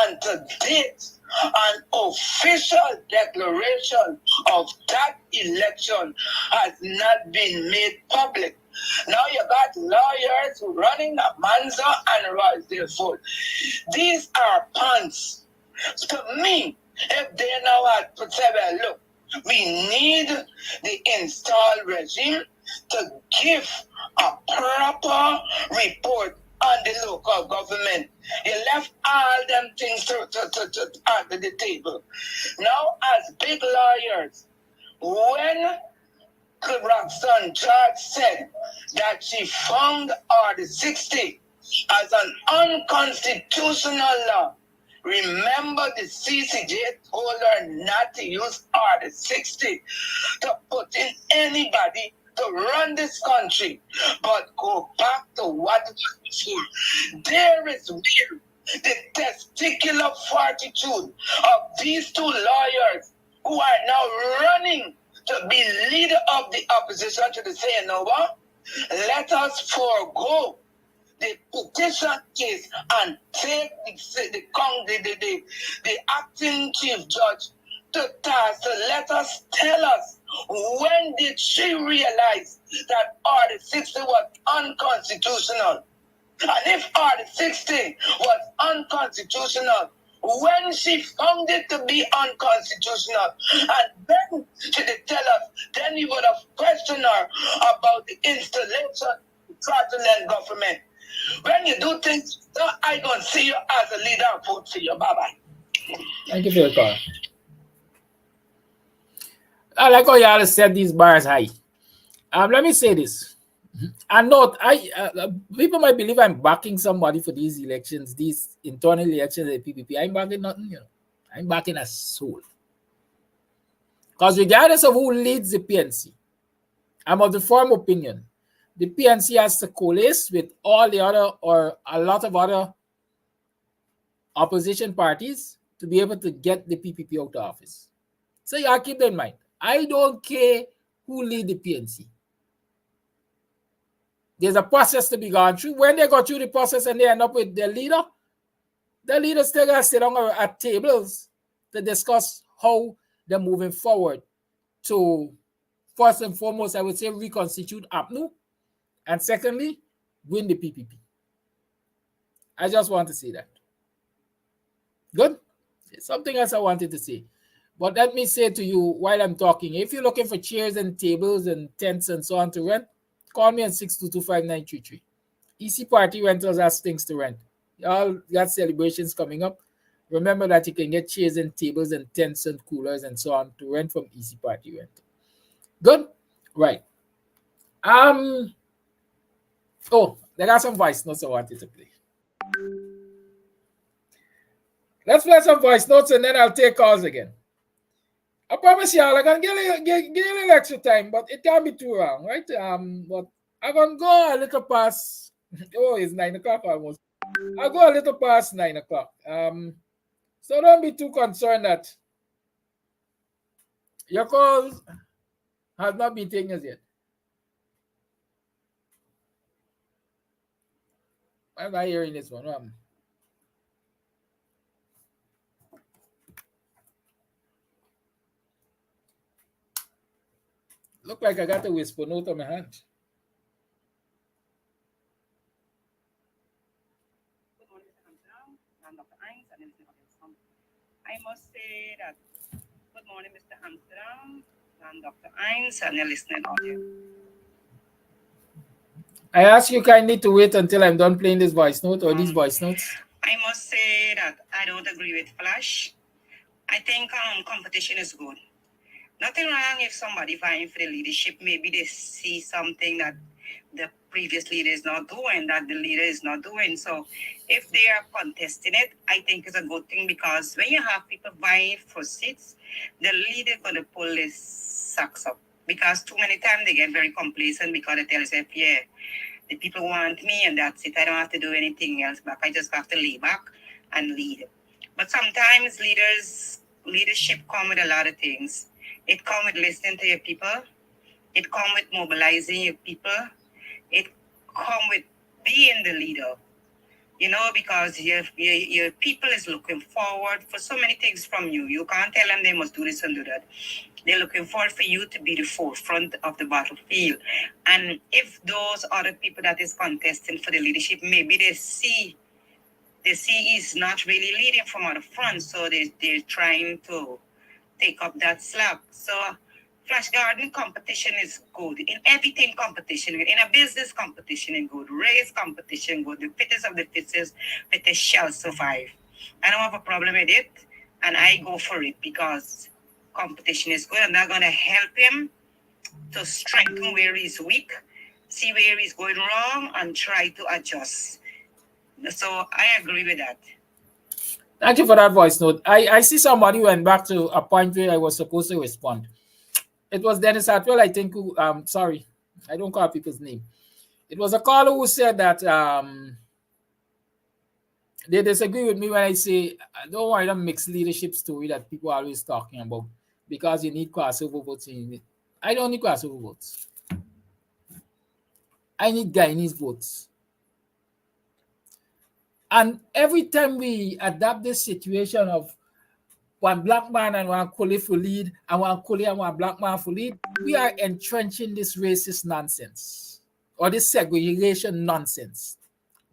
And to date, an official declaration of that election has not been made public. Now you got lawyers running a Manza and Rosedale. These are punts. To me, if they now had to say, well, look, we need the installed regime to give a proper report on the local government. You left all them things under the table. Now, as big lawyers, when Roxanne George said that she found Order 60 as an unconstitutional law. Remember, the CCJ told her not to use Order 60 to put in anybody to run this country, but go back to what it was before. There is where the testicular fortitude of these two lawyers who are now running to be leader of the opposition to the saying, no, what? Let us forego the petition case and take the acting chief judge to task to let us tell us when did she realize that Order 60 was unconstitutional. And if Order 60 was unconstitutional, when she found it to be unconstitutional, and then she did tell us, then you would have questioned her about the installation of the fraudulent government. When you do things, so I don't see you as a leader. I vote for you. Bye-bye. Thank you for your call. I like how y'all set these bars high. Let me say this. And note, people might believe I'm backing somebody for these elections, these internal elections at PPP. I'm backing nothing, you know. I'm backing a soul. Because regardless of who leads the PNC, I'm of the firm opinion the PNC has to coalesce with all the other or a lot of other opposition parties to be able to get the PPP out of office. So y'all keep that in mind. I don't care who lead the PNC. There's a process to be gone through. When they go through the process and they end up with their leader, the leader still got to sit down at tables to discuss how they're moving forward to, first and foremost, I would say reconstitute APNU, and secondly, win the PPP. I just want to say that. Good? Something else I wanted to say. But let me say to you while I'm talking, if you're looking for chairs and tables and tents and so on to rent, call me on 6225933. EC Party Rentals has things to rent. Y'all got celebrations coming up. Remember that you can get chairs and tables and tents and coolers and so on to rent from EC Party Rental. Good? Right. Oh, there are some voice notes I wanted to play. Let's play some voice notes and then I'll take calls again. I promise y'all I'm gonna get a little extra time, but it can't be too long, right? But I'm gonna go a little past. Oh, it's 9 o'clock almost. I'll go a little past 9 o'clock. So don't be too concerned that your calls has not been taken as yet. Why am I hearing this one? Look like I got a whisper note on my hand. Good morning, Mr. Amsterdam and Dr. Hines and I must say that good morning, Mr. Amsterdam and Dr. Hines and your listening audience. I ask you kindly to wait until I'm done playing this voice note or these voice notes. I must say that I don't agree with Flash. I think competition is good. Nothing wrong if somebody vying for the leadership, maybe they see something that the previous leader is not doing, that the leader is not doing. So if they are contesting it, I think it's a good thing, because when you have people vying for seats, the leader going to pull his socks up. Because too many times they get very complacent because they tell themselves, yeah, the people want me and that's it. I don't have to do anything else back. I just have to lay back and lead. But sometimes leadership come with a lot of things. It comes with listening to your people. It comes with mobilizing your people. It comes with being the leader. You know, because your people is looking forward for so many things from you. You can't tell them they must do this and do that. They're looking forward for you to be the forefront of the battlefield. And if those other people that is contesting for the leadership, maybe they see he's not really leading from out the front, so they're trying to take up that slack. So Flash Garden competition is good. In everything competition, in a business competition is good. Race competition good. The fittest of the fittest shall survive. I don't have a problem with it, and I go for it because competition is good, and that's going to help him to strengthen where he's weak, see where he's going wrong, and try to adjust. So I agree with that. Thank you for that voice note. I see somebody went back to a point where I was supposed to respond. It was Dennis Atwell, I think, who, sorry, I don't call people's name. It was a caller who said that they disagree with me when I say, don't worry, the mixed leadership story that people are always talking about, because you need crossover votes. I don't need crossover votes. I need Guyanese votes. And every time we adapt this situation of one black man and one Kole for lead, and one Kole and one black man for lead, we are entrenching this racist nonsense or this segregation nonsense.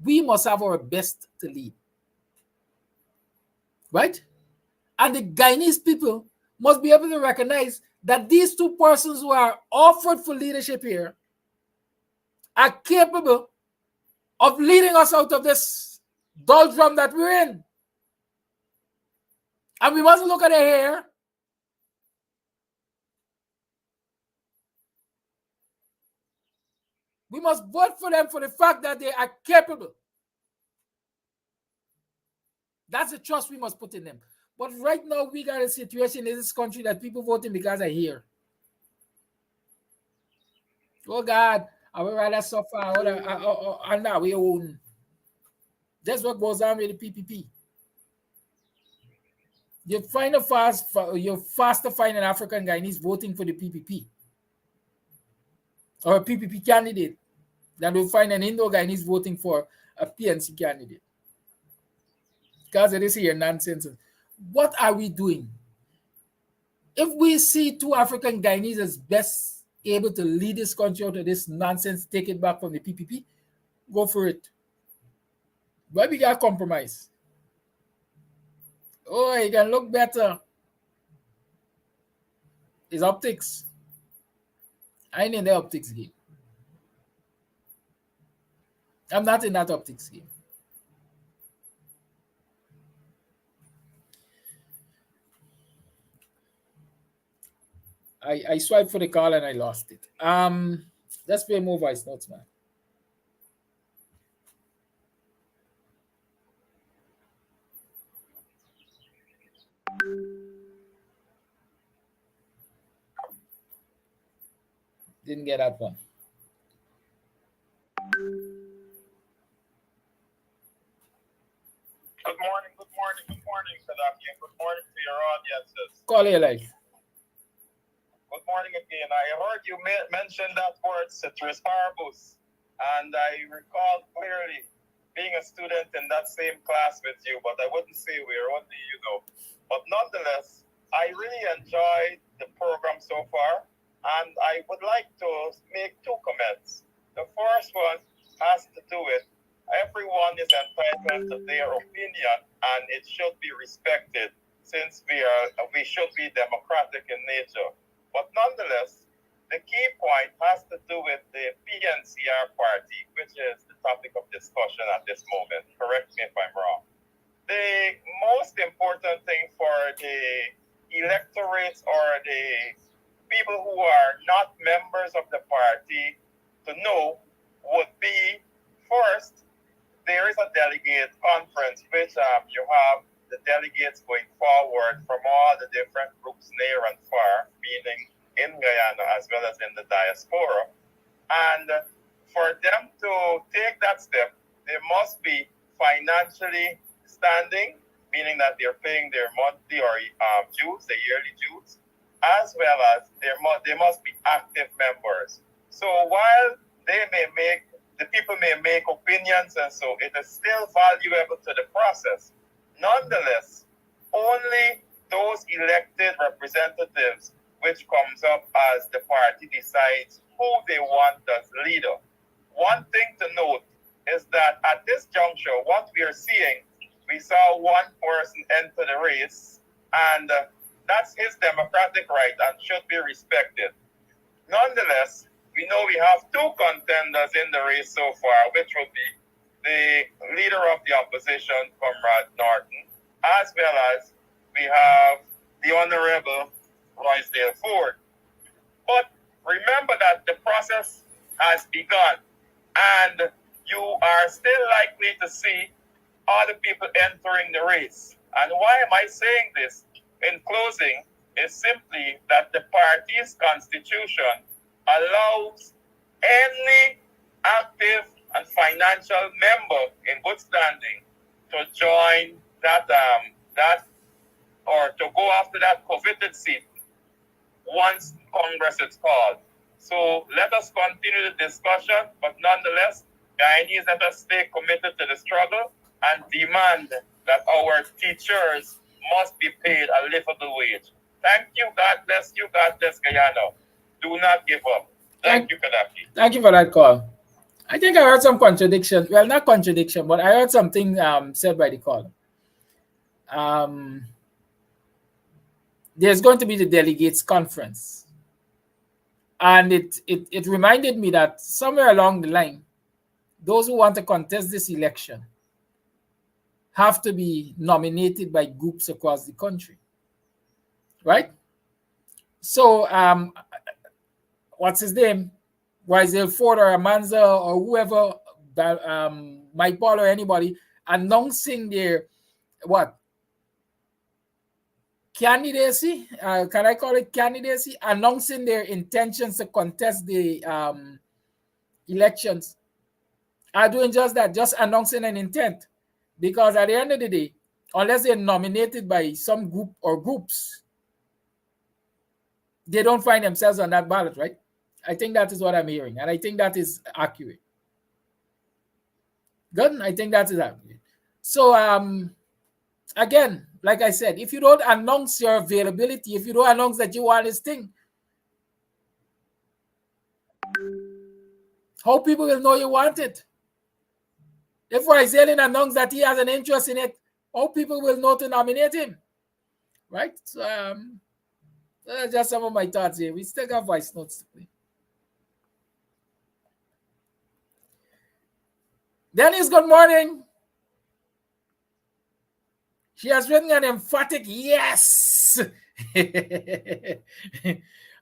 We must have our best to lead. Right? And the Guyanese people must be able to recognize that these two persons who are offered for leadership here are capable of leading us out of this doldrum that we're in. And we mustn't look at their hair. We must vote for them for the fact that they are capable. That's the trust we must put in them. But right now, we got a situation in this country that people voting because they're here. Oh God, I would rather suffer and now we own. That's what goes on with the PPP. You find you're faster finding African Guyanese voting for the PPP or a PPP candidate than you find an Indo-Guyanese voting for a PNC candidate. Because it is here nonsense. What are we doing? If we see two African Guyanese as best able to lead this country out of this nonsense, take it back from the PPP, go for it. But we got compromise. Oh, it can look better. It's optics. I ain't in the optics game. I'm not in that optics game. I swiped for the call and I lost it. Let's play more voice notes, man. Didn't get that one. Good morning, Karaoke, and good morning to your audiences. Call your life. Good morning again. I heard you mention that word ceteris paribus, and I recall clearly being a student in that same class with you, but I wouldn't say where, only you know. But nonetheless, I really enjoyed the program so far, and I would like to make two comments. The first one has to do with everyone is entitled to their opinion, and it should be respected since we should be democratic in nature. But nonetheless, the key point has to do with the PNCR party, which is the topic of discussion at this moment. Correct me if I'm wrong. The most important thing for the electorates or the people who are not members of the party to know would be, first, there is a delegate conference, which you have the delegates going forward from all the different groups near and far, meaning in Guyana as well as in the diaspora. And for them to take that step, they must be financially standing, meaning that they're paying their monthly or dues, the yearly dues, as well as they must be active members. So while the people may make opinions and so it is still valuable to the process. Nonetheless, only those elected representatives, which comes up as the party decides who they want as leader. One thing to note is that at this juncture, what we are seeing, we saw one person enter the race, and that's his democratic right and should be respected. Nonetheless, we know we have two contenders in the race so far, which would be the leader of the opposition, Comrade Norton, as well as we have the Honorable Roysdale Ford. But remember that the process has begun, and you are still likely to see other people entering the race. And why am I saying this? In closing, is simply that the party's constitution allows any active and financial member in good standing to join that or to go after that coveted seat once Congress is called. So let us continue the discussion, but nonetheless, Guyanese, let us stay committed to the struggle and demand that our teachers must be paid a livable wage. Thank you. God bless you. God bless Guyana. Do not give up. Thank you, Kadaki. Thank you for that call. I think I heard some contradiction. Well, not contradiction, but I heard something said by the caller. There's going to be the delegates conference. And it reminded me that somewhere along the line, those who want to contest this election have to be nominated by groups across the country. Right? So, what's his name? Waisel Ford or Amanza or whoever, Mike Paul or anybody, announcing their, candidacy, can I call it candidacy? Announcing their intentions to contest the elections are doing just that, just announcing an intent. Because at the end of the day, unless they're nominated by some group or groups, they don't find themselves on that ballot, right? I think that is what I'm hearing, and I think that is accurate. Good, I think that is accurate. So, again, like I said, if you don't announce your availability, if you don't announce that you want this thing, how people will know you want it? If Waisel announced that he has an interest in it, how people will know to nominate him? Right? So, just some of my thoughts here. We still got voice notes to play. Dennis, good morning. She has written an emphatic yes.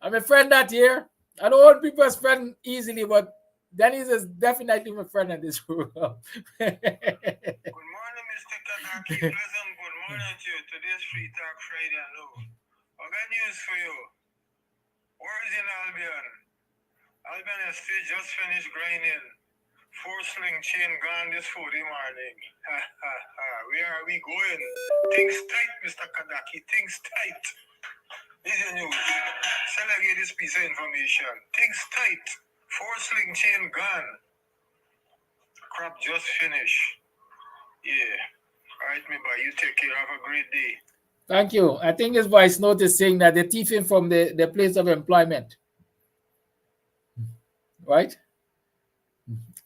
I'm a friend that here. I don't hold people as friend easily, but Dennis is definitely my friend in this room. Good morning, Mr. Kadaki. Pleasant good morning to you. Today's FREETALK Friday and low. I got news for you. Where is in Albion? Albion Estate just finished grinding. 4-sling chain gone this 40 morning. Where are we going? Things tight, Mr. Kadaki. Things tight. This is the news. Shall I get this piece of information? Things tight. 4-sling chain gone. Crop just finished. Yeah. All right, me boy. You take care. Have a great day. Thank you. I think his voice note is saying that they're thieving from the place of employment. Right?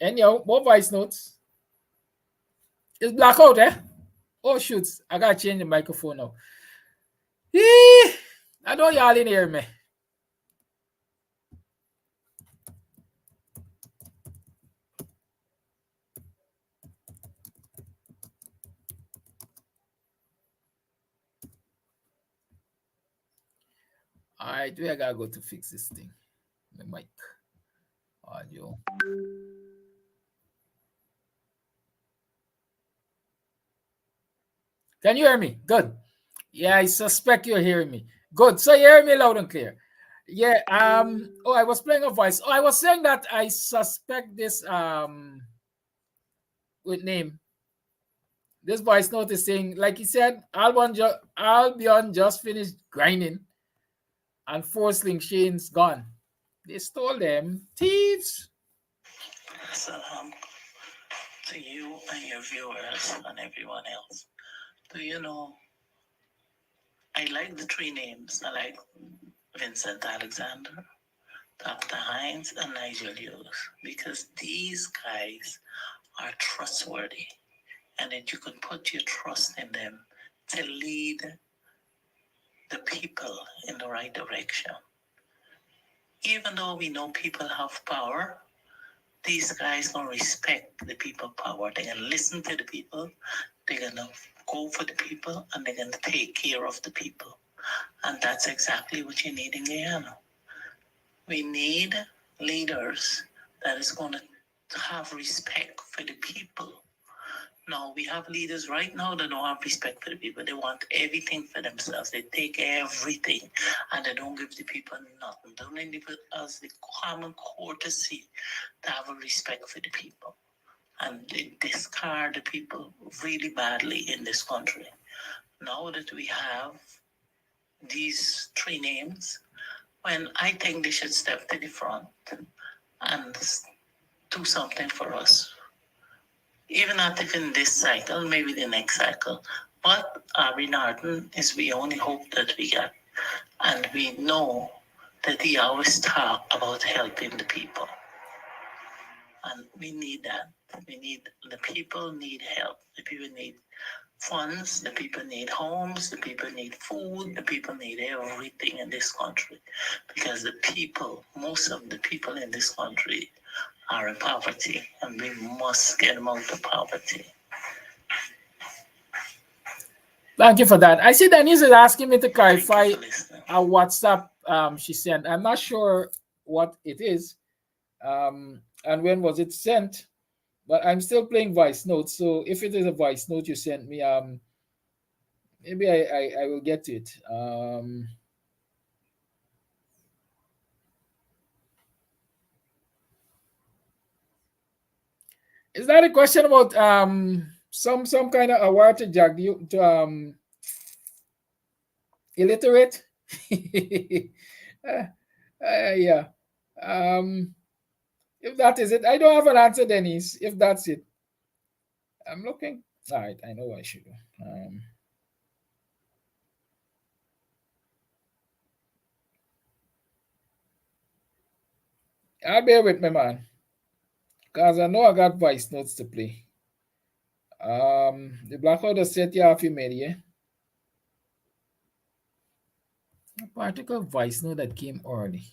Anyhow, more voice notes. It's blackout, eh? Oh, shoot. I got to change the microphone now. I know y'all in hear me. All right, we gotta go to fix this thing. The mic. Audio. Can you hear me? Good. Yeah, I suspect you're hearing me. Good. So you hear me loud and clear. Yeah. Oh, I was playing a voice. Oh, I was saying that I suspect this with name. This voice note is saying, like he said, Albion just finished grinding and 4-sling chains gone. They stole them. Thieves. Salam to you and your viewers and everyone else. Do you know, I like the 3 names. I like Vincent Alexander, Dr. Hines, and Nigel Hughes, because these guys are trustworthy and that you can put your trust in them to lead the people in the right direction. Even though we know people have power, these guys don't respect the people power. They're going to listen to the people, they're going to go for the people, and they're going to take care of the people. And that's exactly what you need in Guyana. We need leaders that is going to have respect for the people. Now, we have leaders right now that don't have respect for the people. They want everything for themselves. They take everything and they don't give the people nothing. They don't give us the common courtesy to have a respect for the people. And they discard the people really badly in this country. Now that we have these three names, when I think they should step to the front and do something for us. Even not even this cycle, maybe the next cycle. But Ari Norton is the only hope that we got. And we know that he always talk about helping the people. And we need that. The people need help. The people need funds, the people need homes, the people need food, the people need everything in this country. Because the people, most of the people in this country are in poverty, and we must get them out of poverty. Thank you for that. I see Denise is asking me to clarify a WhatsApp she sent. I'm not sure what it is and when was it sent, but I'm still playing voice notes. So if it is a voice note you sent me, maybe I will get it. Is that a question about some kind of award to illiterate? Yeah. If that is it, I don't have an answer, Denise. If that's it, I'm looking. All right, I know what I should do. I'll bear with me, man, because I know I got voice notes to play. The blackout has set you off, you made, yeah? A particular voice note that came early.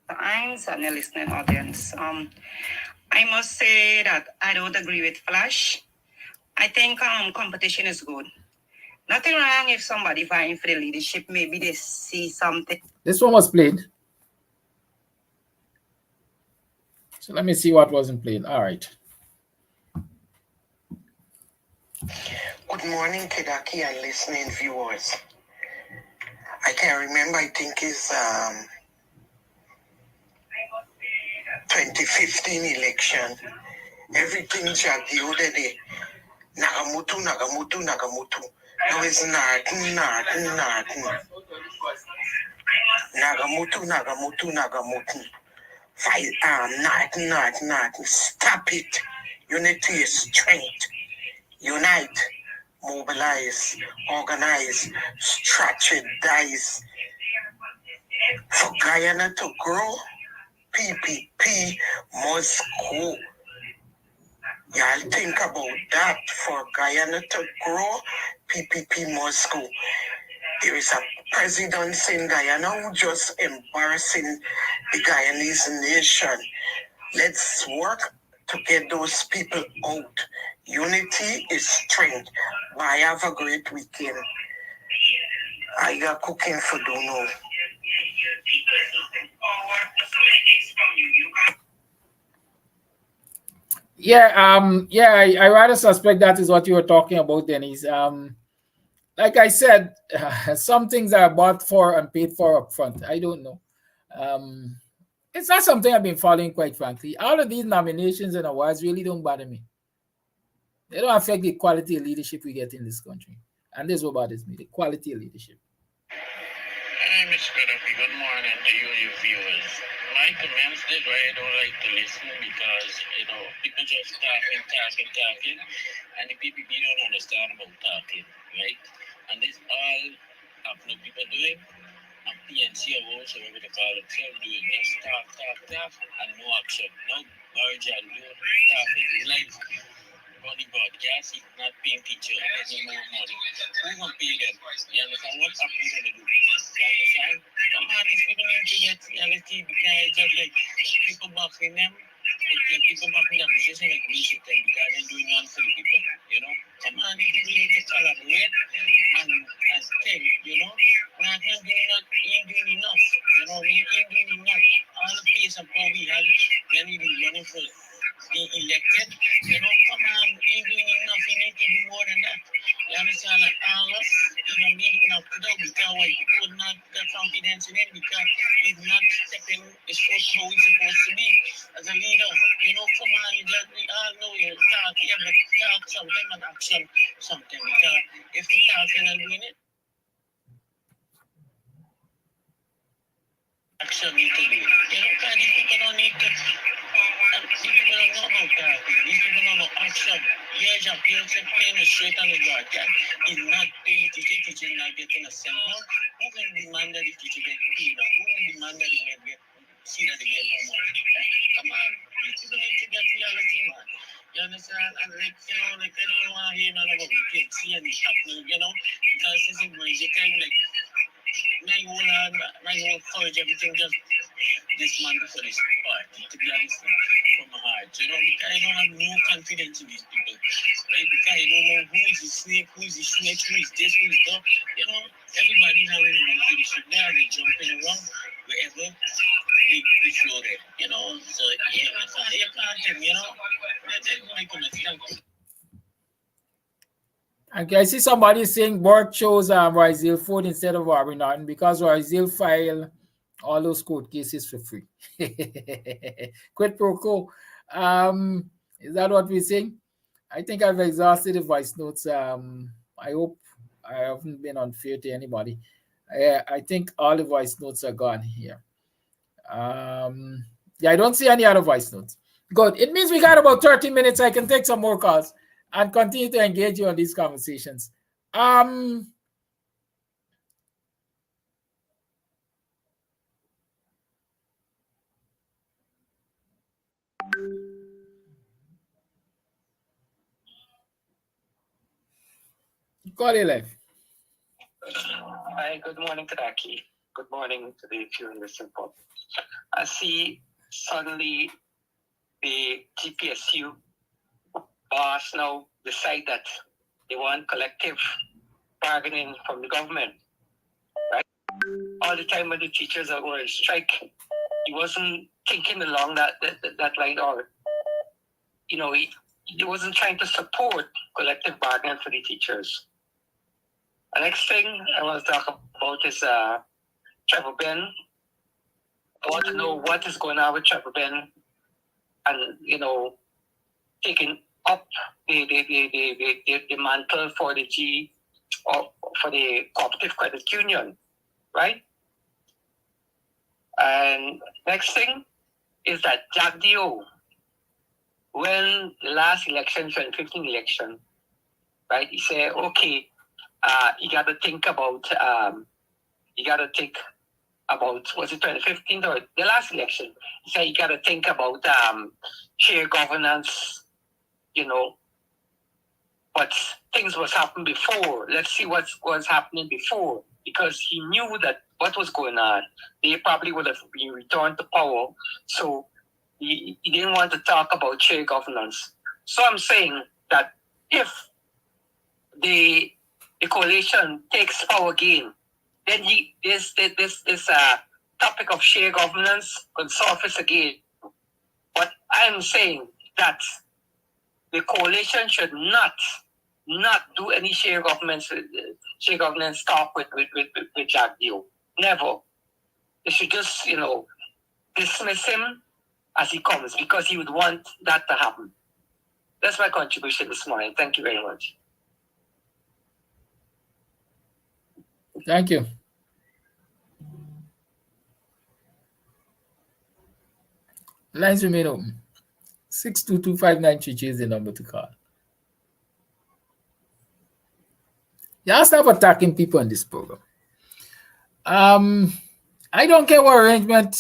Thanks, and the listening audience. I must say that I don't agree with Flash. I think competition is good. Nothing wrong if somebody vying for the leadership, maybe they see something. This one was played. So let me see what wasn't played. All right. Good morning, Kedaki and listening viewers. I can remember, I think it's 2015 election. Everything just the other day. Nagamutu. Now it's Norton. Nagamutu. Fight, Norton. Stop it. Unity is strength. Unite, mobilize, organize, strategize. For Guyana to grow, PPP must go. Y'all think about that. For Guyana to grow, PPP must go. There is a president in Guyana who just embarrassing the Guyanese nation. Let's work to get those people out. Unity is strength. Bye, have a great weekend. I got cooking for Dono. I rather suspect that is what you were talking about, Denise. Like I said, some things are bought for and paid for up front. I don't know. It's not something I've been following, quite frankly. All of these nominations and awards really don't bother me. They don't affect the quality of leadership we get in this country. And this is what bothers me, the quality of leadership. Hi, Mr. Karaoke. Good morning to you and your viewers. My comments is why I don't like to listen because, people just talking, and the PPP don't understand about talking, right? And this all happening people doing, PNC or whatever they call it, doing just talk, and no action. Now, Marjan, live on the broadcast, he's not paying teacher any more money. Who gonna pay them? You understand? What's happening gonna do? You understand? Come on, these people need to get reality because just like people backing them, like people backing them, it's just like we should them because they're doing none for the people, you know? Come on, these people need to collaborate and think, you know? Not doing not ain't doing enough, you know, we ain't doing enough. All the pace of how we had when we were running for being elected, you know, come on, ain't doing enough, you need to do more than that. You understand? Like all us, you know, need enough to do because white people would not get confidence in him because he's not stepping his foot how he's supposed to be as a leader. You know, come on, you just, we all know you talk here, but talk something and action something because if you're talking and doing it, action need to do it. You know, because these people don't need to. These people don't know about talking. These people know about action. Yeah, Jack, you're playing it straight on the guard. He's not paying teacher not getting a cent. Who can demand that the teacher get paid? Who can demand that they get see that they get more money? Come on, these people need to get reality, man. You understand? And like, you know, like I don't want to hear none about the PNC and the happening, you know, because it's a major kind like my whole college, everything just dismantled for this party, to be honest, from my heart. You know, because I don't have no confidence in these people. Right? Because I don't know who is the snake, who is this, who is that. You know, everybody having a monkey should there, they jumping around wherever they flow there. You know, so yeah, you can't tell me, you know. That's my comment. Okay, I see somebody saying Bork chose Rizal Ford instead of Robin Norton because Rizal filed all those court cases for free. Quid pro quo. Is that what we're saying? I think I've exhausted the voice notes. I hope I haven't been unfair to anybody. I think all the voice notes are gone here. Yeah, I don't see any other voice notes. Good. It means we got about 30 minutes. I can take some more calls and continue to engage you on these conversations. Call it live. Hi, good morning, Kadaki. Good morning to the viewing listen pod. I see suddenly the GPSU boss now decide that they want collective bargaining from the government, right? All the time when the teachers are going to strike, he wasn't thinking along that line, or you know, he wasn't trying to support collective bargaining for the teachers. The next thing I want to talk about is Trevor Ben. I want to know what is going on with Trevor Ben, and you know, taking up the mantle for the for the Cooperative Credit Union, right? And next thing is that Jack Dio, when the last election, 2015 election, right? He said, okay, you got to think about was it 2015 or the last election? He said you got to think about share governance, you know, but things was happening before. Let's see what was happening before, because he knew that what was going on. They probably would have been returned to power, so he didn't want to talk about share governance. So I'm saying that if the coalition takes power again, then this topic of share governance will surface again. But I'm saying that the coalition should not do any share governance talk with Jack Dio. Never. They should just, you know, dismiss him as he comes, because he would want that to happen. That's my contribution this morning. Thank you very much. Thank you. Lines remain open. 6225933 is the number to call. You stop attacking people in this program. I don't care what arrangement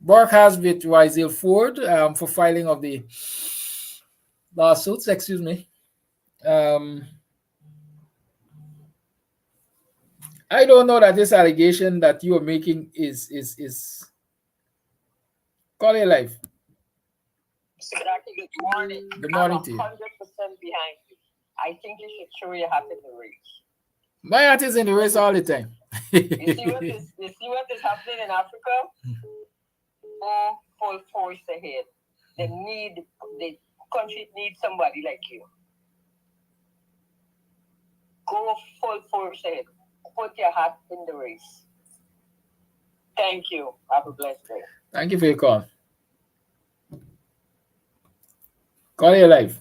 Work has with Rizal Ford for filing of the lawsuits. Excuse me. I don't know that this allegation that you are making is call it life. Good morning. Good morning to you. 100% behind you. I think you should show your hat in the race. My hat is in the race all the time. You see what is happening in Africa? Full force ahead. The country needs somebody like you. Go full force ahead. Put your hat in the race. Thank you. Have a blessed day. Thank you for your call. Call your life.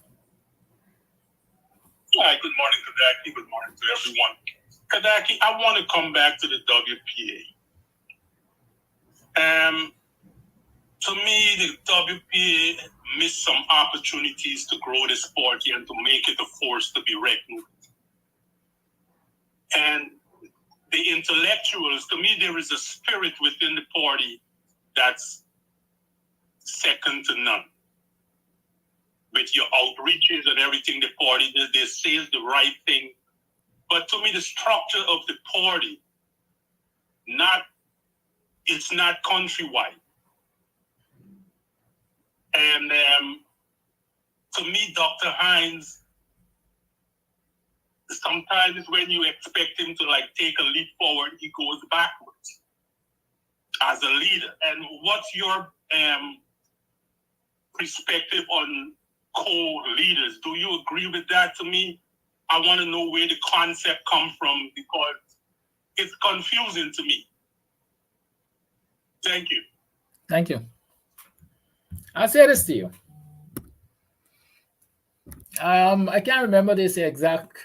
Hi, good morning, Kadaki. Good morning to everyone. Kadaki, I want to come back to the WPA. To me, the WPA missed some opportunities to grow this party and to make it a force to be reckoned with. And the intellectuals, to me, there is a spirit within the party that's second to none. With your outreaches and everything, the party, they say the right thing. But to me, the structure of the party, it's not countrywide. And to me, Dr. Hines, sometimes when you expect him to take a leap forward, he goes backwards as a leader. And what's your perspective on co-leaders? Do you agree with that? To me, I want to know where the concept comes from because it's confusing to me. Thank you. Thank you. I'll say this to you. I can't remember this exact.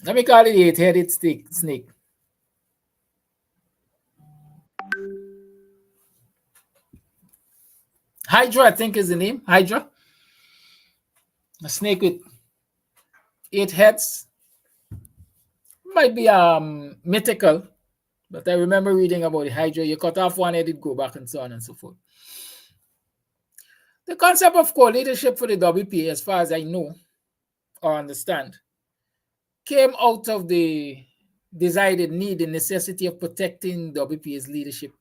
Let me call it the eight-headed snake. Hydra, I think is the name. Hydra. A snake with 8 heads. Might be mythical, but I remember reading about the Hydra. You cut off one head, it go back and so on and so forth. The concept of co-leadership for the WPA, as far as I know or understand, came out of the decided need, the necessity of protecting WPA's leadership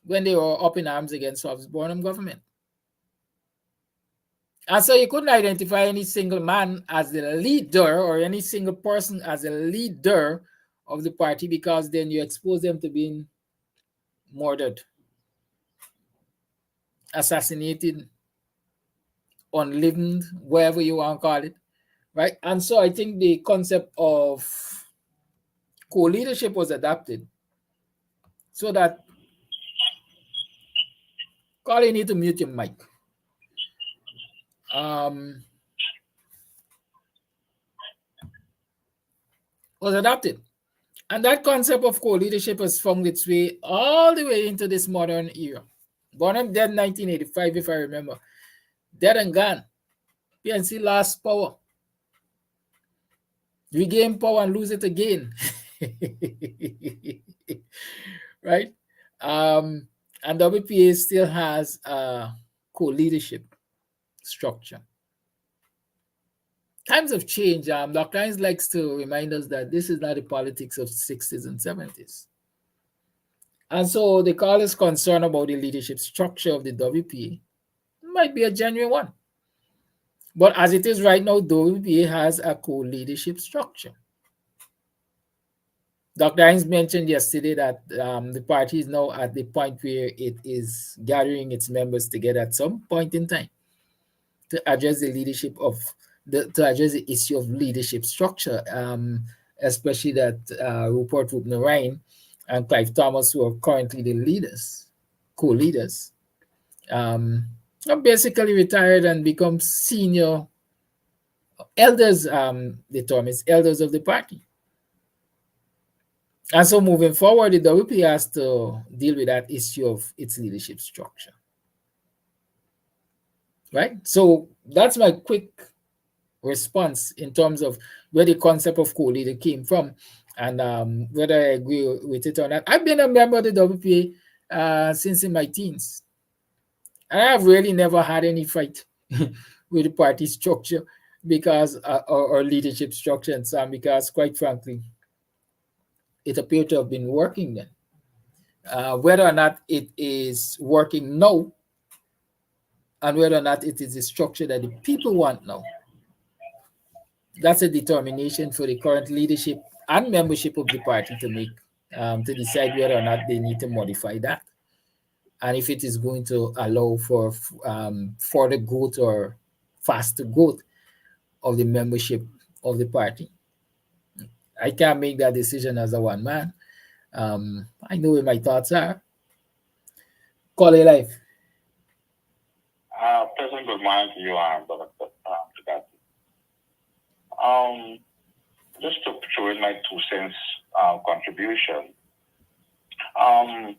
when they were up in arms against Burnham government. And so you couldn't identify any single man as the leader or any single person as a leader of the party because then you expose them to being murdered, assassinated, unlived, wherever you want to call it, right? And so I think the concept of co-leadership was adapted so that, Carl, you need to mute your mic. Was adapted. And that concept of co-leadership has found its way all the way into this modern era. Burnham dead in 1985, if I remember. Dead and gone. PNC lost power. Regain power and lose it again. Right? And WPA still has a co-leadership structure. Times have changed. Dr. Hines likes to remind us that this is not the politics of the 60s and 70s. And so the call is concerned about the leadership structure of the WPA. Might be a genuine one. But as it is right now, WPA has a co-leadership structure. Dr. Hines mentioned yesterday that the party is now at the point where it is gathering its members together at some point in time to address the leadership to address the issue of leadership structure, especially that Rupert Rubner-Ryan and Clive Thomas, who are currently the leaders, co-leaders, are basically retired and become senior elders, the term is elders of the party. And so moving forward, the WP has to deal with that issue of its leadership structure. Right? So that's my quick response in terms of where the concept of co-leader came from, and whether I agree with it or not. I've been a member of the WPA since in my teens, and I've really never had any fight with the party structure because or leadership structure and so on, because quite frankly, it appeared to have been working then. Whether or not it is working now, and whether or not it is the structure that the people want now, that's a determination for the current leadership and membership of the party to make, to decide whether or not they need to modify that, and if it is going to allow for further growth or faster growth of the membership of the party. I can't make that decision as a one man. I know where my thoughts are. Call it life. Pleasant good morning to you, Brother Kidaki. Just to throw in my 2 cents contribution. I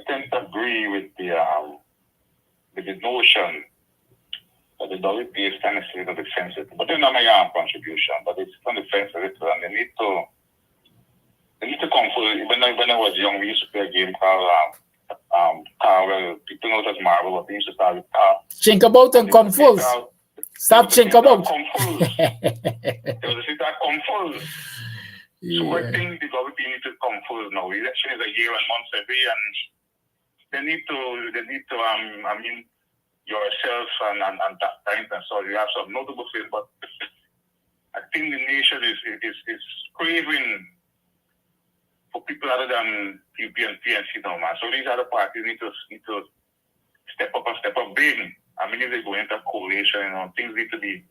tend to agree with the notion that the WPA is kind of a little bit sensitive, but it's not my contribution, but it's on the fence a little, and they need to come full. When I was young, we used to play a game called well, people know it as marble, but we used to start with Think about and come full. Stop think about. There was a thing that come full. So I think the WPA need to come full now. Election is a year and months away, and they need to I mean, yourself and that time and so you have some notable things, but I think the nation is craving for people other than PP and PNC now, man. So these other parties need to step up big. I mean, if they go into a coalition, things need to be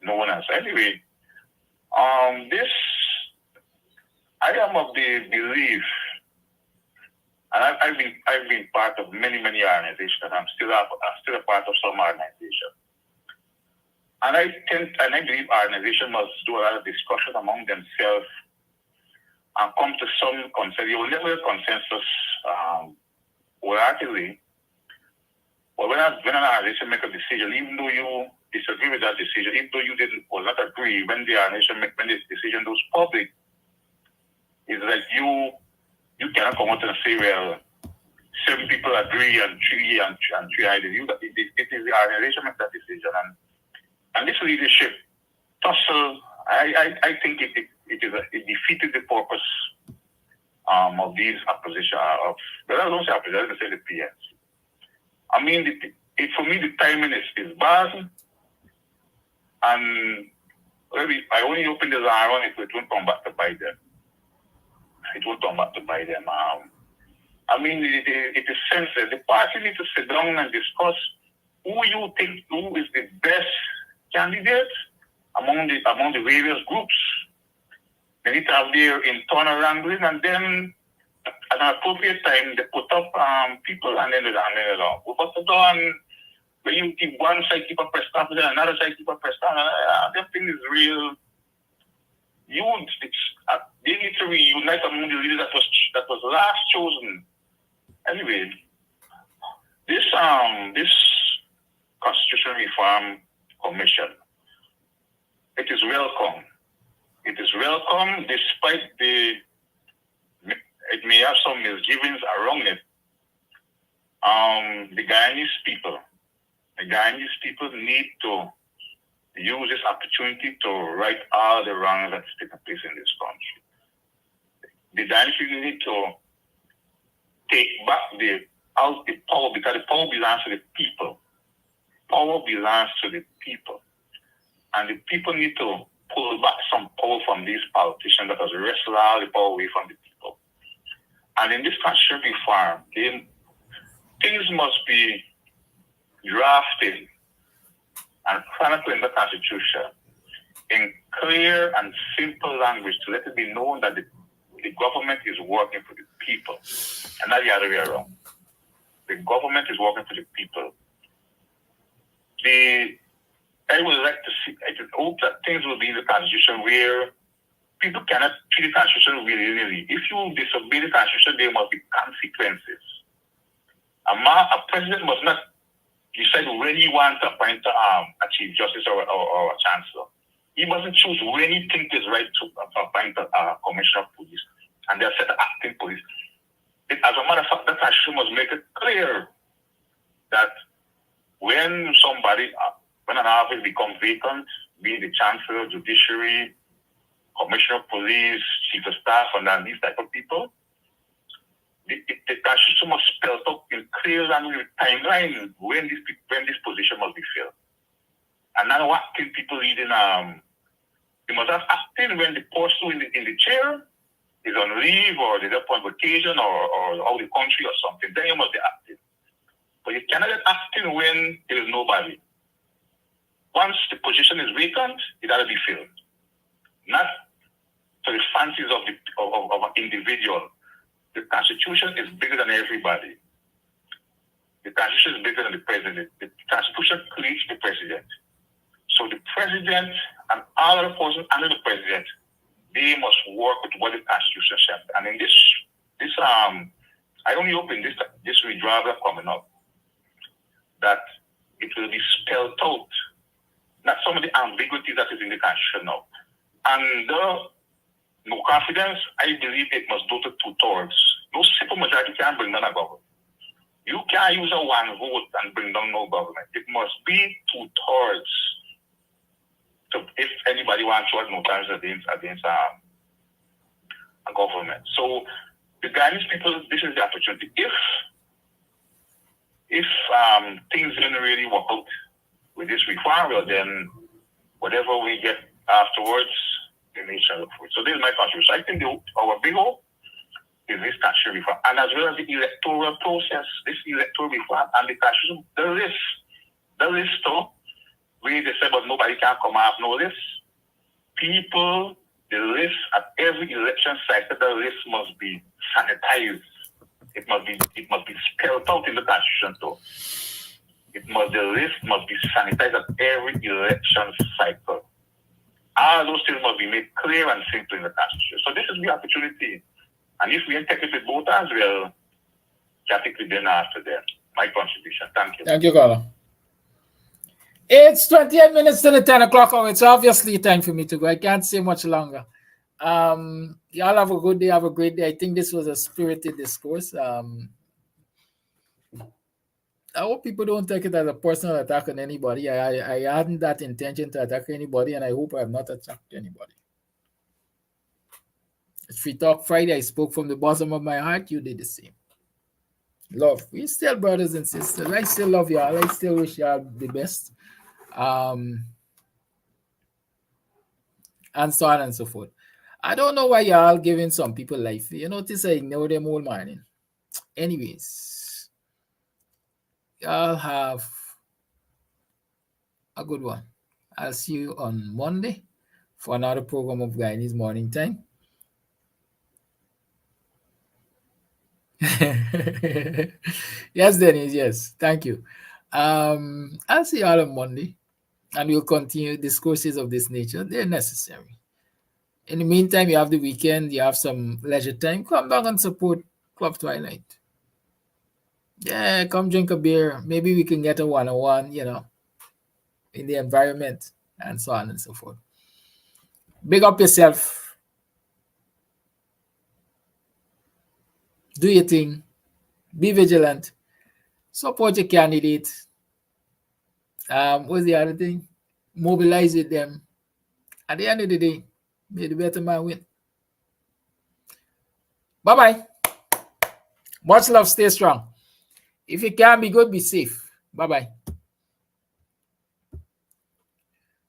known as. Anyway, I am of the belief, and I've been part of many organizations, and I'm still a part of some organizations. And I believe organizations must do a lot of discussion among themselves and come to some consensus. You will never have consensus wholeheartedly. But when an organization make a decision, even though you disagree with that decision, even though you was not agree, when the organization when the decision goes public, it's like you cannot come out and say, well, 7 people agree and 3 ideas. It is the organization make that decision, and this leadership tussle, I think it defeated the purpose of these opposition but I don't say opposition, I say the PNC. I mean, for me, the timing is bad, and maybe I only open this iron if it won't come back to bite them. It won't come back to bite them. I mean, it is sensitive. The party needs to sit down and discuss who you think who is the best candidate among the various groups. They need to have their internal wrangling, and then at an appropriate time, they put up people and then they along. But when you keep one side keep a press conference and another side keep a press conference, that thing is real. They need to reunite among the leaders that was last chosen. Anyway, this Constitution Reform Commission, it is welcome. It is welcome, despite it may have some misgivings around it. The Guyanese people need to use this opportunity to right all the wrongs that's taking place in this country. The Guyanese people need to take back the power, because the power belongs to the people. Power belongs to the people. And the people need to pull back some power from these politicians that has wrestled all the power away from the people. And in this Constitution Reform, things must be drafted and chronicled in the Constitution in clear and simple language to let it be known that the government is working for the people and not the other way around. The government is working for the people. I would like to see, I hope that things will be in the Constitution where people cannot treat the Constitution willy-nilly. If you disobey the Constitution, there must be consequences. A president must not decide when he wants to appoint a chief justice or a chancellor. He mustn't choose when he thinks it's right to appoint a commissioner of police, and they'll set the acting police. As a matter of fact, that actually must make it clear that when somebody, when an office becomes vacant, be it the chancellor, judiciary, commissioner of police, chief of staff, and then these type of people, the constitution must spell out in clear language timeline when this position must be filled. And now acting people leading, you must have acting when the person in the chair is on leave or they're up on vacation or out of the country or something. Then you must be acting. But you cannot get acting when there is nobody. Once the position is vacant, it has to be filled. Not to the fancies of an individual. The Constitution is bigger than everybody. The Constitution is bigger than the president. The Constitution creates the president. So the president and all other persons under the president, they must work with what the Constitution says. And in this I only hope in this withdrawal coming up that it will be spelled out, not some of the ambiguity that is in the Constitution now. And no confidence, I believe it must go to 2/3. No simple majority can bring down a government. You can't use a one vote and bring down no government. It must be 2/3. So if anybody wants to have no times against a government. So the Guyanese people, this is the opportunity. If things didn't really work out with this reform, well, then whatever we get afterwards, the nation look for it. So this is my contribution. I think our big hope is this constitutional reform, and as well as the electoral process, this electoral reform and the constitution, the list though, where they say, but nobody can come off no list. People, the list at every election cycle, the list must be sanitized. It must be spelled out in the constitution too. The list must be sanitized at every election cycle. All those things must be made clear and simple in the Constitution. So this is the opportunity. And if we take it with both hands, we'll take it then after that. My contribution. Thank you. Thank you, Carla. It's 28 minutes to the 10 o'clock hour. It's obviously time for me to go. I can't say much longer. Y'all have a good day. Have a great day. I think this was a spirited discourse. I hope people don't take it as a personal attack on anybody. I hadn't that intention to attack anybody, and I hope I have not attacked anybody. It's Free Talk Friday. I spoke from the bottom of my heart. You did the same. Love. We're still brothers and sisters. I still love y'all. I still wish y'all the best. And so on and so forth. I don't know why y'all giving some people life. You notice I ignore them all morning. Anyways, y'all have a good one. I'll see you on Monday for another program of Guyanese Morning Time. Yes, Dennis, yes. Thank you. I'll see y'all on Monday, and we'll continue discourses of this nature. They're necessary. In the meantime, you have the weekend, you have some leisure time. Come down and support Club Twilight. Yeah, come drink a beer. Maybe we can get a one-on-one, in the environment, and so on and so forth. Big up yourself. Do your thing. Be vigilant. Support your candidate. What's the other thing? Mobilize with them. At the end of the day, may the better man win. Bye-bye. Much love. Stay strong. If you can be good, be safe. Bye-bye.